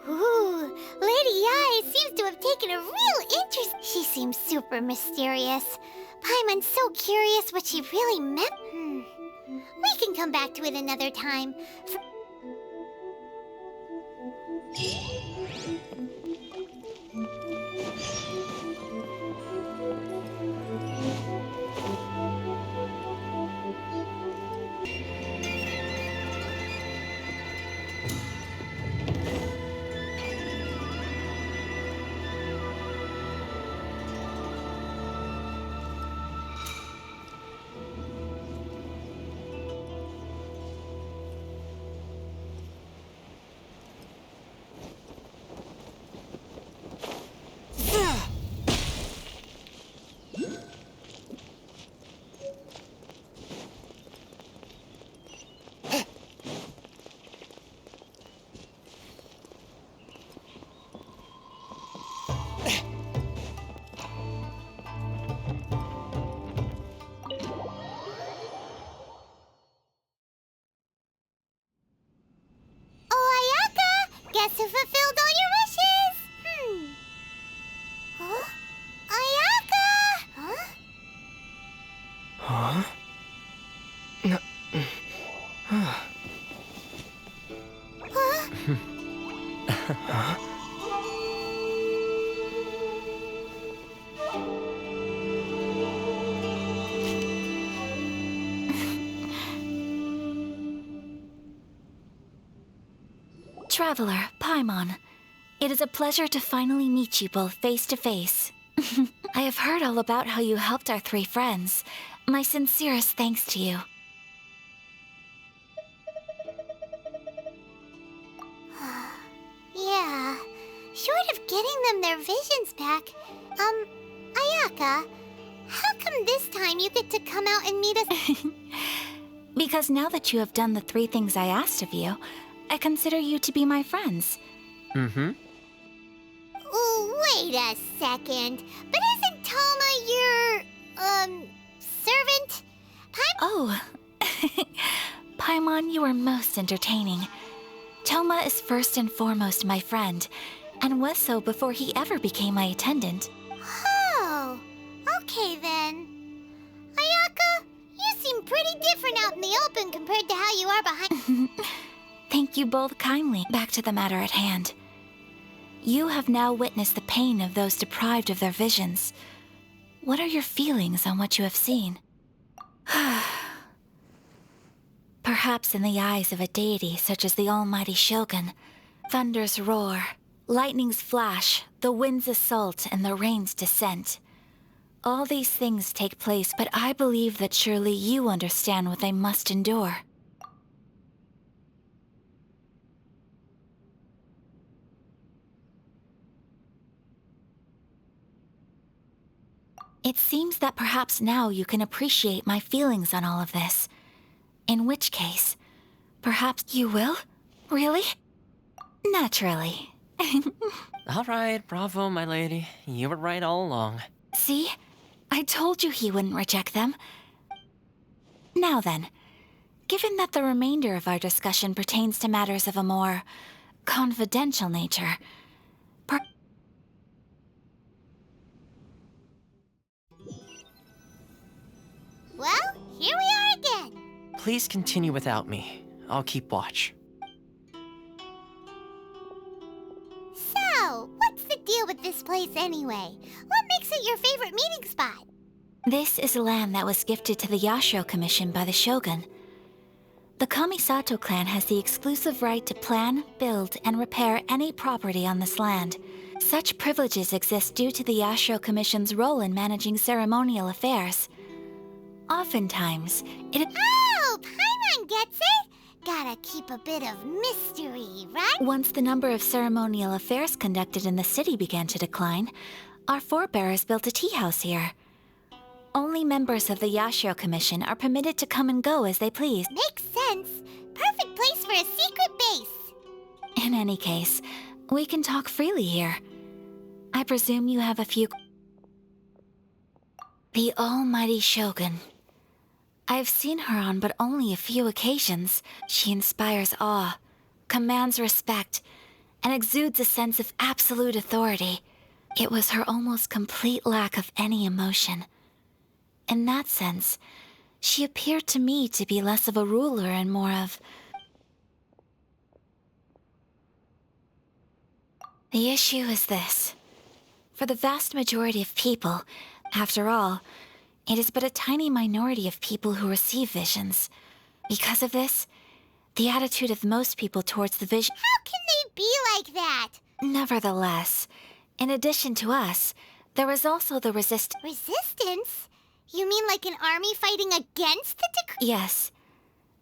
Ooh, Lady Yi seems to have taken a real interest. She seems super mysterious. Paimon's so curious what she really meant. We can come back to it another time. Guess who fulfilled all your wishes? Huh? Ayaka! Huh? Traveler, Paimon, it is a pleasure to finally meet you both face to face. I have heard all about how you helped our 3 friends. My sincerest thanks to you. Yeah, short of getting them their visions back, Ayaka, how come this time you get to come out and meet us? Because now that you have done the 3 things I asked of you, I consider you to be my friends. Ooh, wait a second. But isn't Toma your, servant? Oh. Paimon, you are most entertaining. Toma is first and foremost my friend, and was so before he ever became my attendant. Oh, okay then. Ayaka, you seem pretty different out in the open compared to how you are behind... Thank you both kindly. Back to the matter at hand. You have now witnessed the pain of those deprived of their visions. What are your feelings on what you have seen? Perhaps in the eyes of a deity such as the almighty Shogun, thunder's roar, lightning's flash, the wind's assault, and the rain's descent. All these things take place, but I believe that surely you understand what they must endure. It seems that perhaps now you can appreciate my feelings on all of this. In which case, perhaps you will? Really? Naturally. All right, bravo, my lady. You were right all along. See? I told you he wouldn't reject them. Now then, given that the remainder of our discussion pertains to matters of a more confidential nature, Well, here we are again. Please continue without me. I'll keep watch. So, what's the deal with this place anyway? What makes it your favorite meeting spot? this is land that was gifted to the Yashiro Commission by the Shogun. The Kamisato clan has the exclusive right to plan, build, and repair any property on this land. Such privileges exist due to the Yashiro Commission's role in managing ceremonial affairs. Oftentimes, it... Oh, Paimon gets it! Gotta keep a bit of mystery, right? Once the number of ceremonial affairs conducted in the city began to decline, our forebears built a tea house here. Only members of the Yashiro Commission are permitted to come and go as they please. Makes sense. perfect place for a secret base. In any case, we can talk freely here. I presume you have a few... The almighty Shogun. I've seen her on but only a few occasions. She inspires awe, commands respect, and exudes a sense of absolute authority. It was her almost complete lack of any emotion. In that sense, she appeared to me to be less of a ruler and more of... The issue is this. For the vast majority of people, after all, it is but a tiny minority of people who receive visions. Because of this, the attitude of most people towards the vision... How can they be like that? Nevertheless, in addition to us, there is also the Resistance? You mean like an army fighting against the decree? Yes.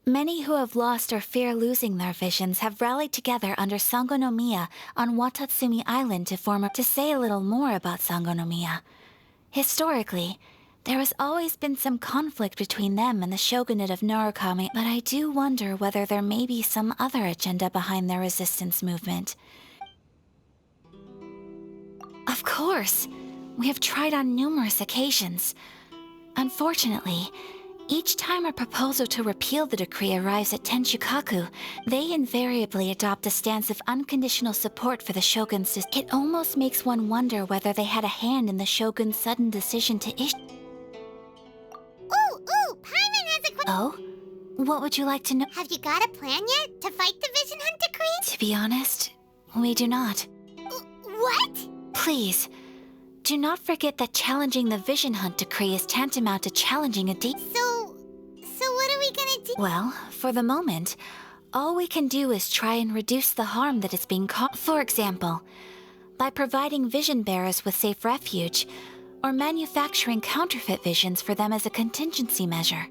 Many who have lost or fear losing their visions have rallied together under Sangonomiya on Watatsumi Island to form a... To say a little more about Sangonomiya. Historically, there has always been some conflict between them and the shogunate of Narukami, but I do wonder whether there may be some other agenda behind their resistance movement. Of course! We have tried on numerous occasions. Unfortunately, each time a proposal to repeal the decree arrives at Tenshukaku, they invariably adopt a stance of unconditional support for the shogun's decision. It almost makes one wonder whether they had a hand in the shogun's sudden decision to issue... Ooh, Paimon has a question. Oh? What would you like to know? Have you got a plan yet to fight the Vision Hunt decree? To be honest, we do not. What? Please, do not forget that challenging the Vision Hunt decree is tantamount to challenging a So what are we gonna do? Well, for the moment, all we can do is try and reduce the harm that is being caused. For example, by providing vision bearers with safe refuge, or manufacturing counterfeit visions for them as a contingency measure.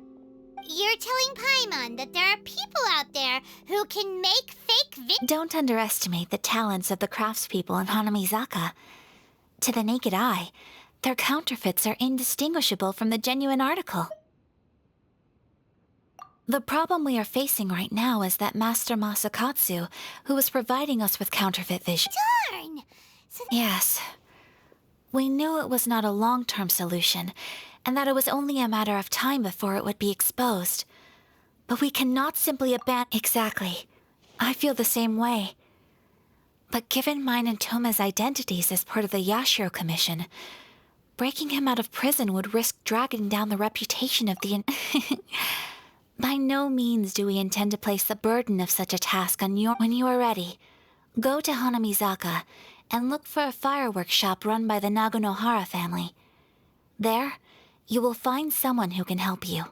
You're telling Paimon that there are people out there who can make fake visions? Don't underestimate the talents of the craftspeople in Hanamizaka. To the naked eye, their counterfeits are indistinguishable from the genuine article. The problem we are facing right now is that Master Masakatsu, who was providing us with counterfeit vision. Darn! Yes. We knew it was not a long-term solution, and that it was only a matter of time before it would be exposed. But we cannot simply abandon... Exactly. I feel the same way. But given mine and Toma's identities as part of the Yashiro Commission, breaking him out of prison would risk dragging down the reputation of the... By no means do we intend to place the burden of such a task on your... When you are ready, go to Hanamizaka and look for a fireworks shop run by the Naganohara family. There, you will find someone who can help you.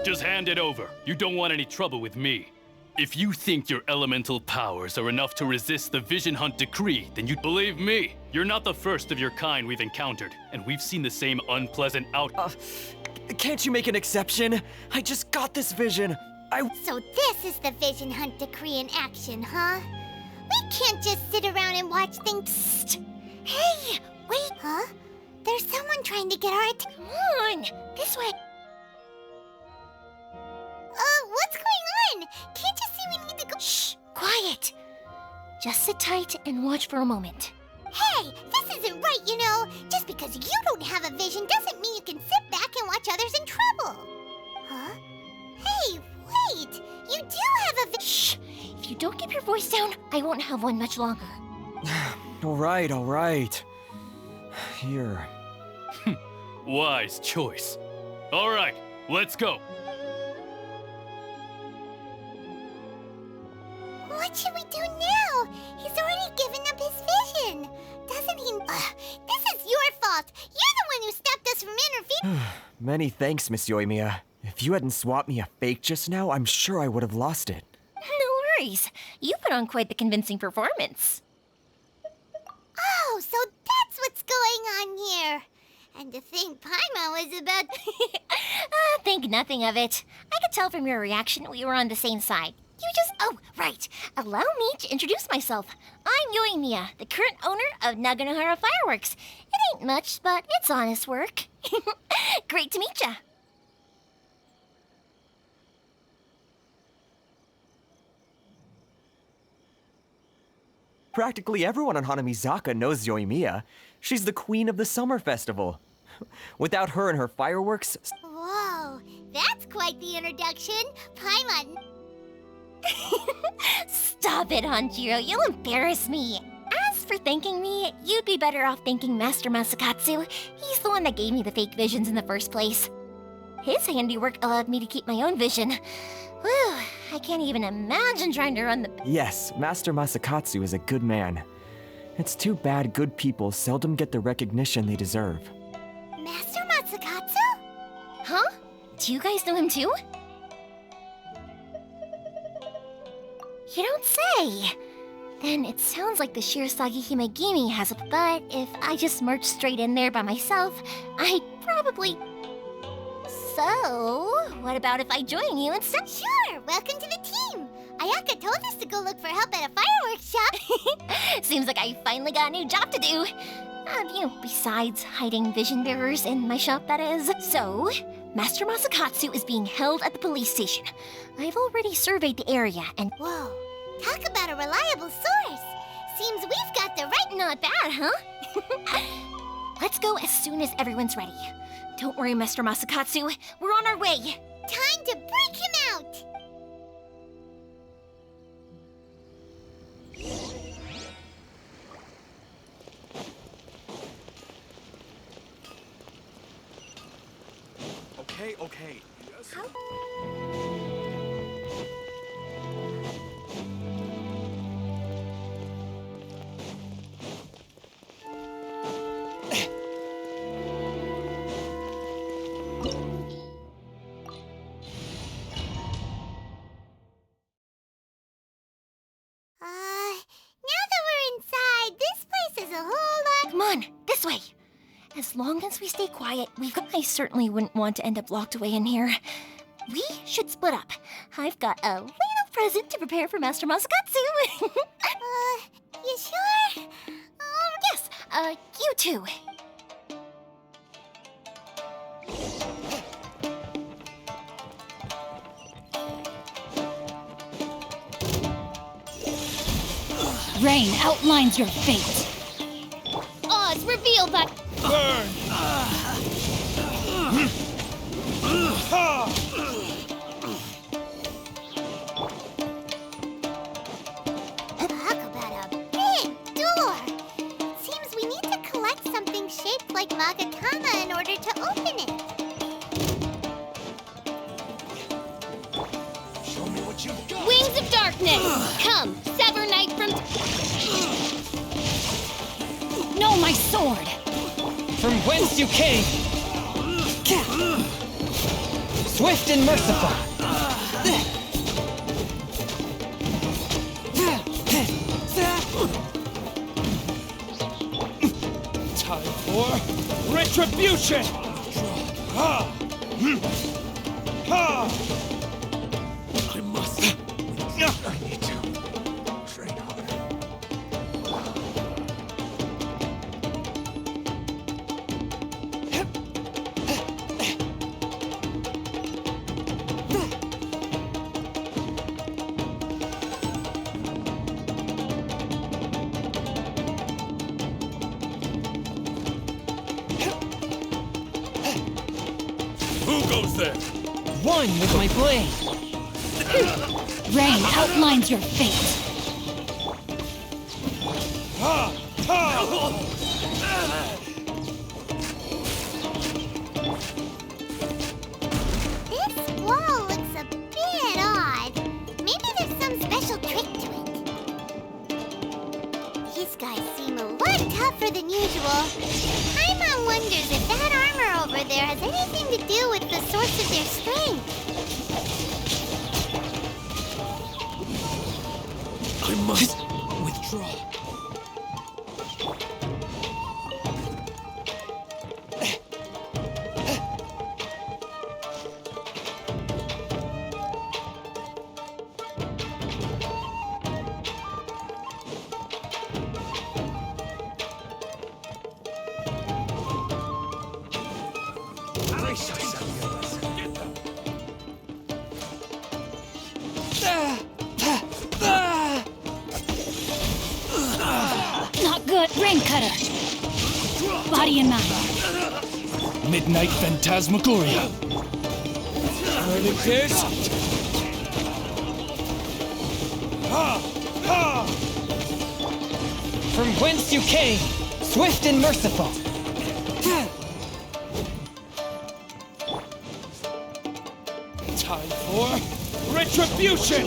Just hand it over. You don't want any trouble with me. If you think your elemental powers are enough to resist the Vision Hunt decree, then you'd believe me. You're not the first of your kind we've encountered, and we've seen the same unpleasant Can't you make an exception? I just got this vision. So this is the Vision Hunt decree in action, huh? We can't just sit around and watch things. Psst. Hey, wait. Huh? There's someone trying to get our attention. Come on, this way. What's going on? Can't you see we need to go? Shh, quiet. Just sit tight and watch for a moment. Hey, this isn't right, you know. Just because you don't have a vision doesn't mean you can sit back and watch others in trouble. Huh? Hey, wait. You do have a vision. Shh. If you don't keep your voice down, I won't have one much longer. All right. Here. Wise choice. All right, let's go. What should we do now? This is your fault. You're the one who stopped us from intervening. Many thanks, Miss Yoimiya. If you hadn't swapped me a fake just now, I'm sure I would have lost it. No worries. You put on quite the convincing performance. Oh, so that's what's going on here. And to think Paimon was about... Think nothing of it. I could tell from your reaction we were on the same side. You just... Oh, right. Allow me to introduce myself. I'm Yoimiya, the current owner of Naganohara Fireworks. It ain't much, but it's honest work. Great to meet ya. Practically everyone on Hanamizaka knows Yoimiya. She's the queen of the summer festival. Without her and her fireworks... Whoa, that's quite the introduction. Paimon... Stop it, Hanjiro. You'll embarrass me. As for thanking me, you'd be better off thanking Master Masakatsu. He's the one that gave me the fake visions in the first place. His handiwork allowed me to keep my own vision. Whew, I can't even imagine trying to run the... Yes, Master Masakatsu is a good man. It's too bad good people seldom get the recognition they deserve. Master Masakatsu? Huh? Do you guys know him too? You don't say! Then it sounds like the Shirasagi Himegimi has a... But if I just marched straight in there by myself, I'd probably... So, what about if I join you instead? Sure, welcome to the team! Ayaka told us to go look for help at a fireworks shop. Seems like I finally got a new job to do. Besides hiding vision bearers in my shop, that is. So, Master Masakatsu is being held at the police station. I've already surveyed the area and... Whoa, talk about a reliable source. Seems we've got the right... Not bad, huh? Let's go as soon as everyone's ready. Don't worry, Master Masakatsu. We're on our way. Time to break him out! Okay. Yes. Now that we're inside, this place is a whole lot... Come on, this way. As long as we stay quiet, I certainly wouldn't want to end up locked away in here. We should split up. I've got a little present to prepare for Master Masakatsu. You sure? Yes, you two. Rain outlines your fate. Oz revealed by... Burn! Talk about a big door! Seems we need to collect something shaped like Magatama in order to open it. Show me what you've got! Wings of darkness! Come, sever night from... No, my sword! From whence you came! Swift and merciful! Time for retribution! I must... I need to train harder. Who goes there? One with my blade! Rain outlines your fate. This wall looks a bit odd. Maybe there's some special trick to it. These guys seem a lot tougher than usual. usual. Paimon wonders if that armor over there has anything to do with the source of their strength. I must withdraw. Not good. Rain cutter. Body and mind. Midnight Phantasmagoria. What it is? From whence you came, swift and merciful. Time for retribution!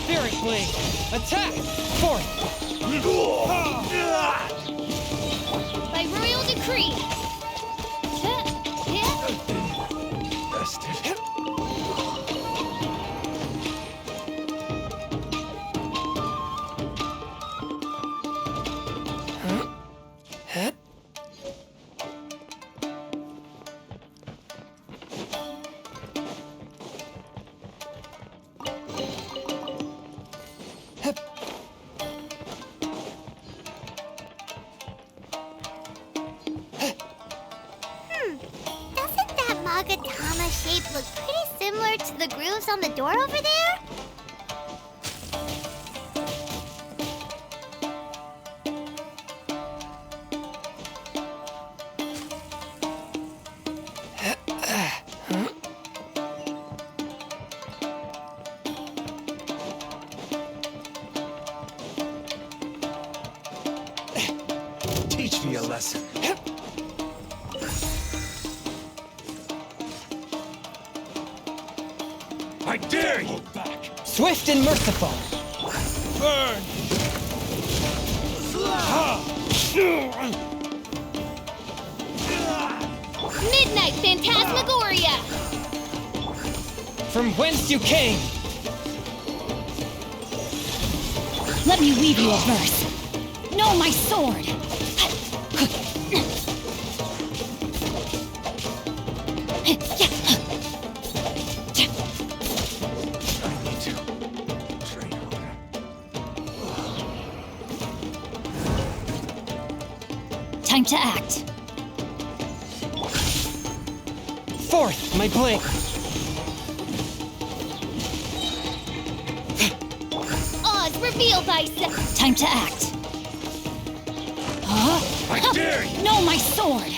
Spirit Blade, attack! Forth! By royal decree. Doesn't that Magatama shape look pretty similar to the grooves on the door over there? Teach me a lesson. I dare you! Back. Swift and merciful. Burn! Midnight Phantasmagoria. From whence you came. Let me weave you a verse. Know my sword. Time to act. Forth, my blade. Oz, reveal thyself. Time to act. I dare you! Know my sword.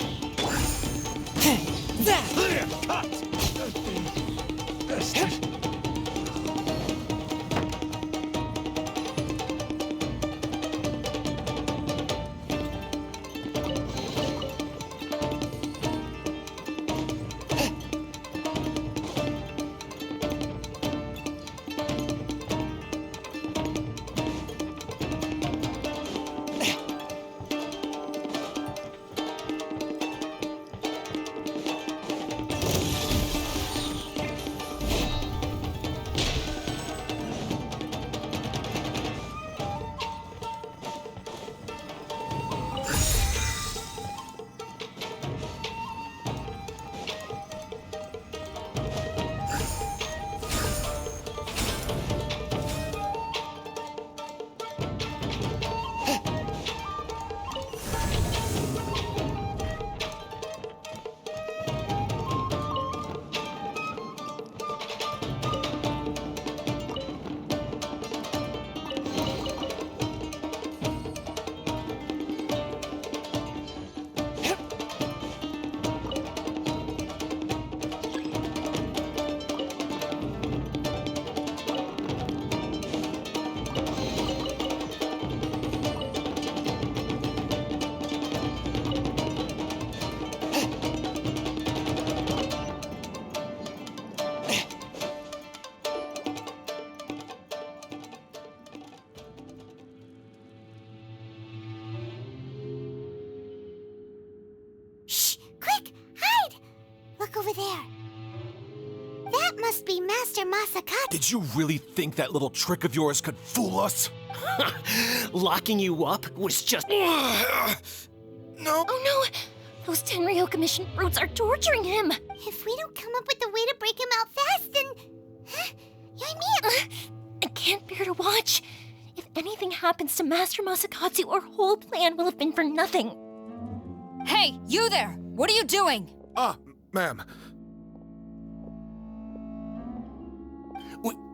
over there. That must be Master Masakatsu. Did you really think that little trick of yours could fool us? Locking you up was just... No. Oh no! Those Tenryou Commission brutes are torturing him! If we don't come up with a way to break him out fast, then... Yoimiya! I can't bear to watch. If anything happens to Master Masakatsu, our whole plan will have been for nothing. Hey, you there! What are you doing? Ma'am.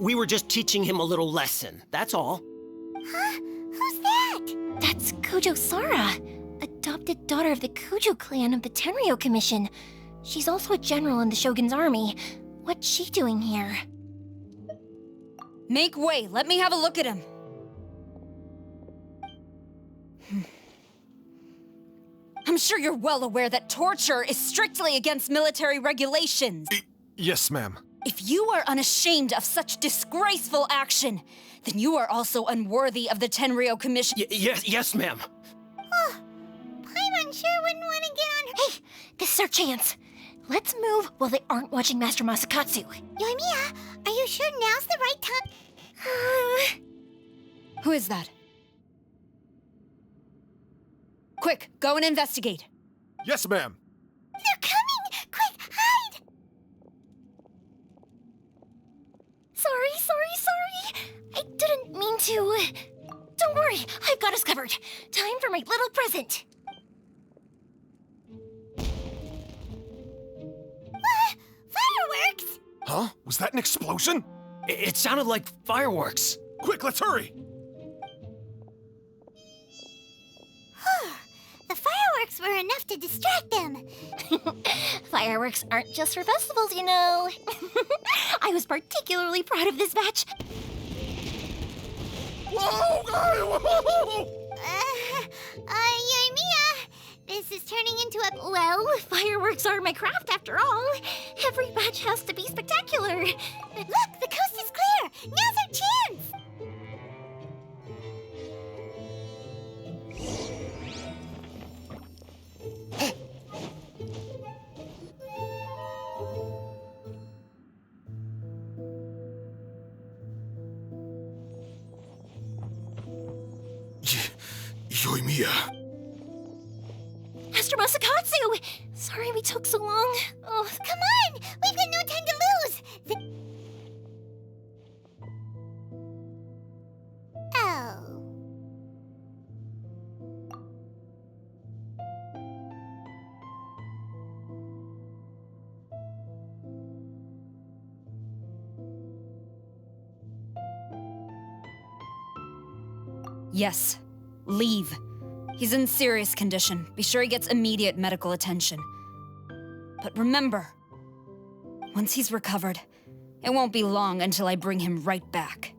We were just teaching him a little lesson, that's all. Huh? Who's that? That's Kujo Sara, adopted daughter of the Kujo clan of the Tenryou Commission. She's also a general in the Shogun's army. What's she doing here? Make way, let me have a look at him. I'm sure you're well aware that torture is strictly against military regulations. Yes, ma'am. If you are unashamed of such disgraceful action, then you are also unworthy of the Tenryou Commission. Yes, ma'am. Oh, Paimon sure wouldn't want to get on her. Hey, this is our chance. Let's move while they aren't watching Master Masakatsu. Yoimiya, are you sure now's the right time? Who is that? Quick, go and investigate. Yes, ma'am. They're coming! Quick, hide! Sorry. I didn't mean to. Don't worry, I've got us covered. Time for my little present. Fireworks! Huh? Was that an explosion? It sounded like fireworks. Quick, let's hurry! The fireworks were enough to distract them. Fireworks aren't just for festivals, you know. I was particularly proud of this batch. Whoa! Yoimiya, this is turning into a... Well, fireworks are my craft after all. Every batch has to be spectacular. Look, the coast is clear. Now's our chance. Yoimiya. Master Masakatsu! Sorry we took so long. Oh, come on! We've got no time to lose! Oh. Yes, leave. He's in serious condition. Be sure he gets immediate medical attention. But remember, once he's recovered, it won't be long until I bring him right back.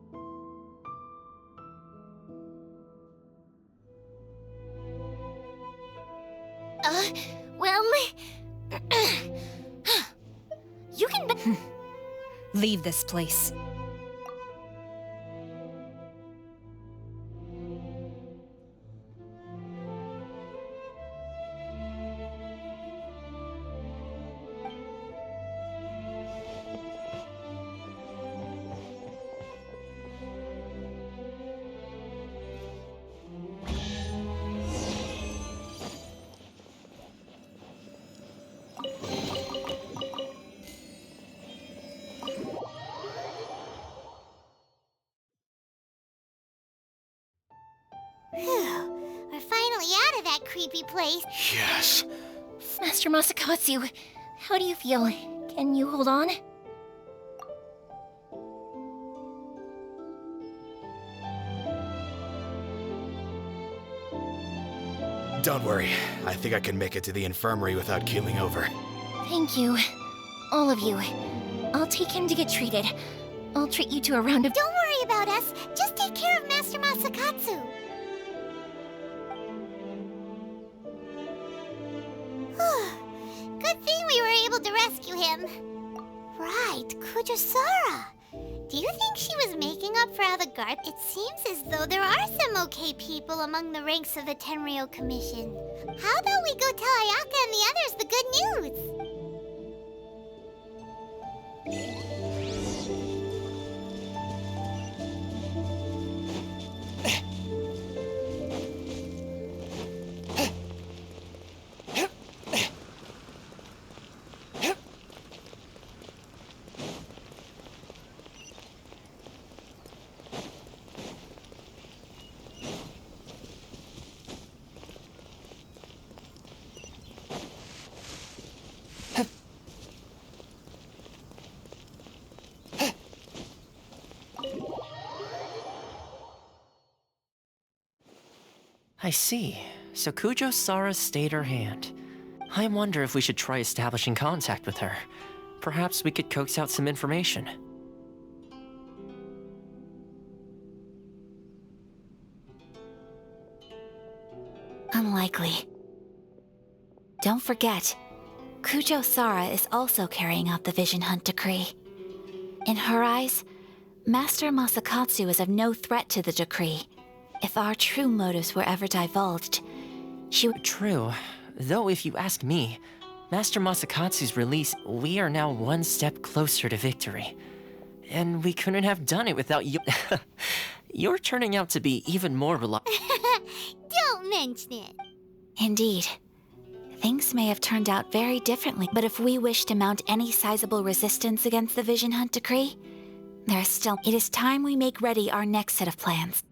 Well... you can... Leave this place. We're finally out of that creepy place. Yes. Master Masakatsu, how do you feel? Can you hold on? Don't worry. I think I can make it to the infirmary without keeling over. Thank you. All of you. I'll take him to get treated. I'll treat you to a round of... Don't worry about us. Just take care of Master Masakatsu. Good thing we were able to rescue him. Right, Kujosara. Do you think she was making up for all the garb? It seems as though there are some okay people among the ranks of the Tenryou Commission. How about we go tell Ayaka and the others the good news? I see. So Kujo-Sara stayed her hand. I wonder if we should try establishing contact with her. Perhaps we could coax out some information. Unlikely. Don't forget, Kujo-Sara is also carrying out the Vision Hunt decree. In her eyes, Master Masakatsu is of no threat to the decree. If our true motives were ever divulged, she would... True. Though if you ask me, Master Masakatsu's release, we are now one step closer to victory. And we couldn't have done it without you. You're turning out to be even more reliable. Don't mention it. Indeed. Things may have turned out very differently, but if we wish to mount any sizable resistance against the Vision Hunt decree, there is still... It is time we make ready our next set of plans.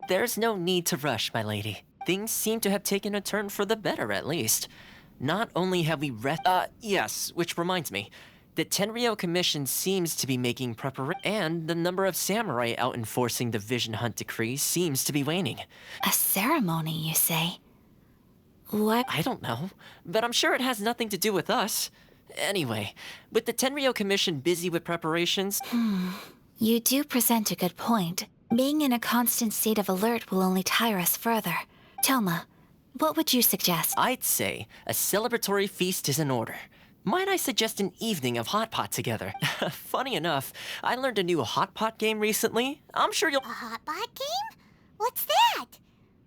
There's no need to rush, my lady. Things seem to have taken a turn for the better, at least. Not only have we yes, which reminds me. The Tenryou Commission seems to be making preparation, and the number of samurai out enforcing the Vision Hunt decree seems to be waning. A ceremony, you say? What? I don't know, but I'm sure it has nothing to do with us. Anyway, with the Tenryou Commission busy with preparations... You do present a good point. Being in a constant state of alert will only tire us further. Toma, what would you suggest? I'd say a celebratory feast is in order. Might I suggest an evening of hot pot together? Funny enough, I learned a new hot pot game recently. I'm sure you'll... A hot pot game? What's that?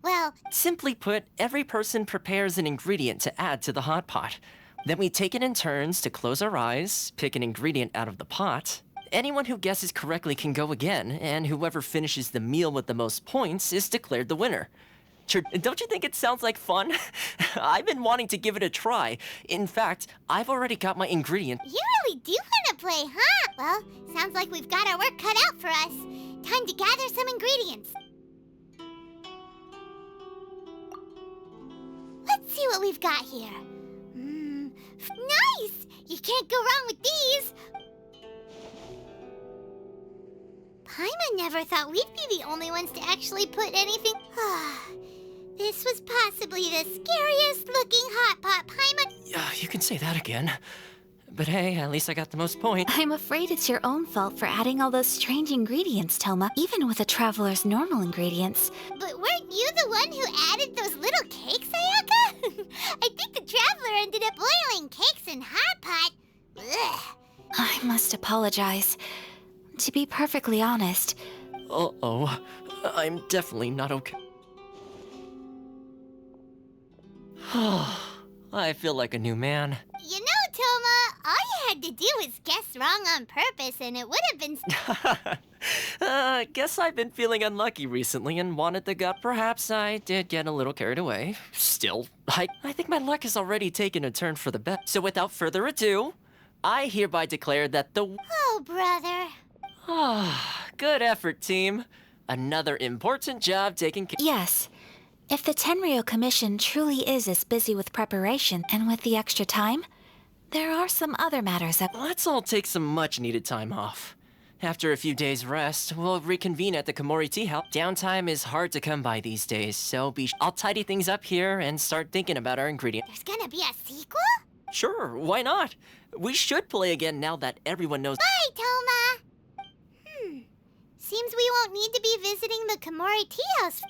Well... Simply put, every person prepares an ingredient to add to the hot pot. Then we take it in turns to close our eyes, pick an ingredient out of the pot. Anyone who guesses correctly can go again, and whoever finishes the meal with the most points is declared the winner. Don't you think it sounds like fun? I've been wanting to give it a try. In fact, I've already got my ingredient. You really do want to play, huh? Well, sounds like we've got our work cut out for us. Time to gather some ingredients. Let's see what we've got here. Nice! You can't go wrong with these. Paimon never thought we'd be the only ones to actually put anything... This was possibly the scariest looking hot pot, Paimon. You can say that again. But hey, at least I got the most points. I'm afraid it's your own fault for adding all those strange ingredients, Toma, even with a traveler's normal ingredients. But weren't you the one who added those little cakes, Ayaka? I think the traveler ended up boiling cakes in hot pot. Ugh. I must apologize. To be perfectly honest... Uh-oh. I'm definitely not okay. I feel like a new man. You know, Toma, all you had to do was guess wrong on purpose and it would have been... Guess I've been feeling unlucky recently and wanted the gut. Perhaps I did get a little carried away. Still, I think my luck has already taken a turn for the better. So without further ado, I hereby declare that the... Oh, brother. Good effort, team. Another important job taken care... Yes. If the Tenryou Commission truly is as busy with preparation and with the extra time, there are some other matters that... Let's all take some much-needed time off. After a few days' rest, we'll reconvene at the Komori Tea House. Downtime is hard to come by these days, so I'll tidy things up here and start thinking about our ingredients. There's gonna be a sequel? Sure, why not? We should play again now that everyone knows... Bye, Toma! Seems we won't need to be visiting the Komori Tea House.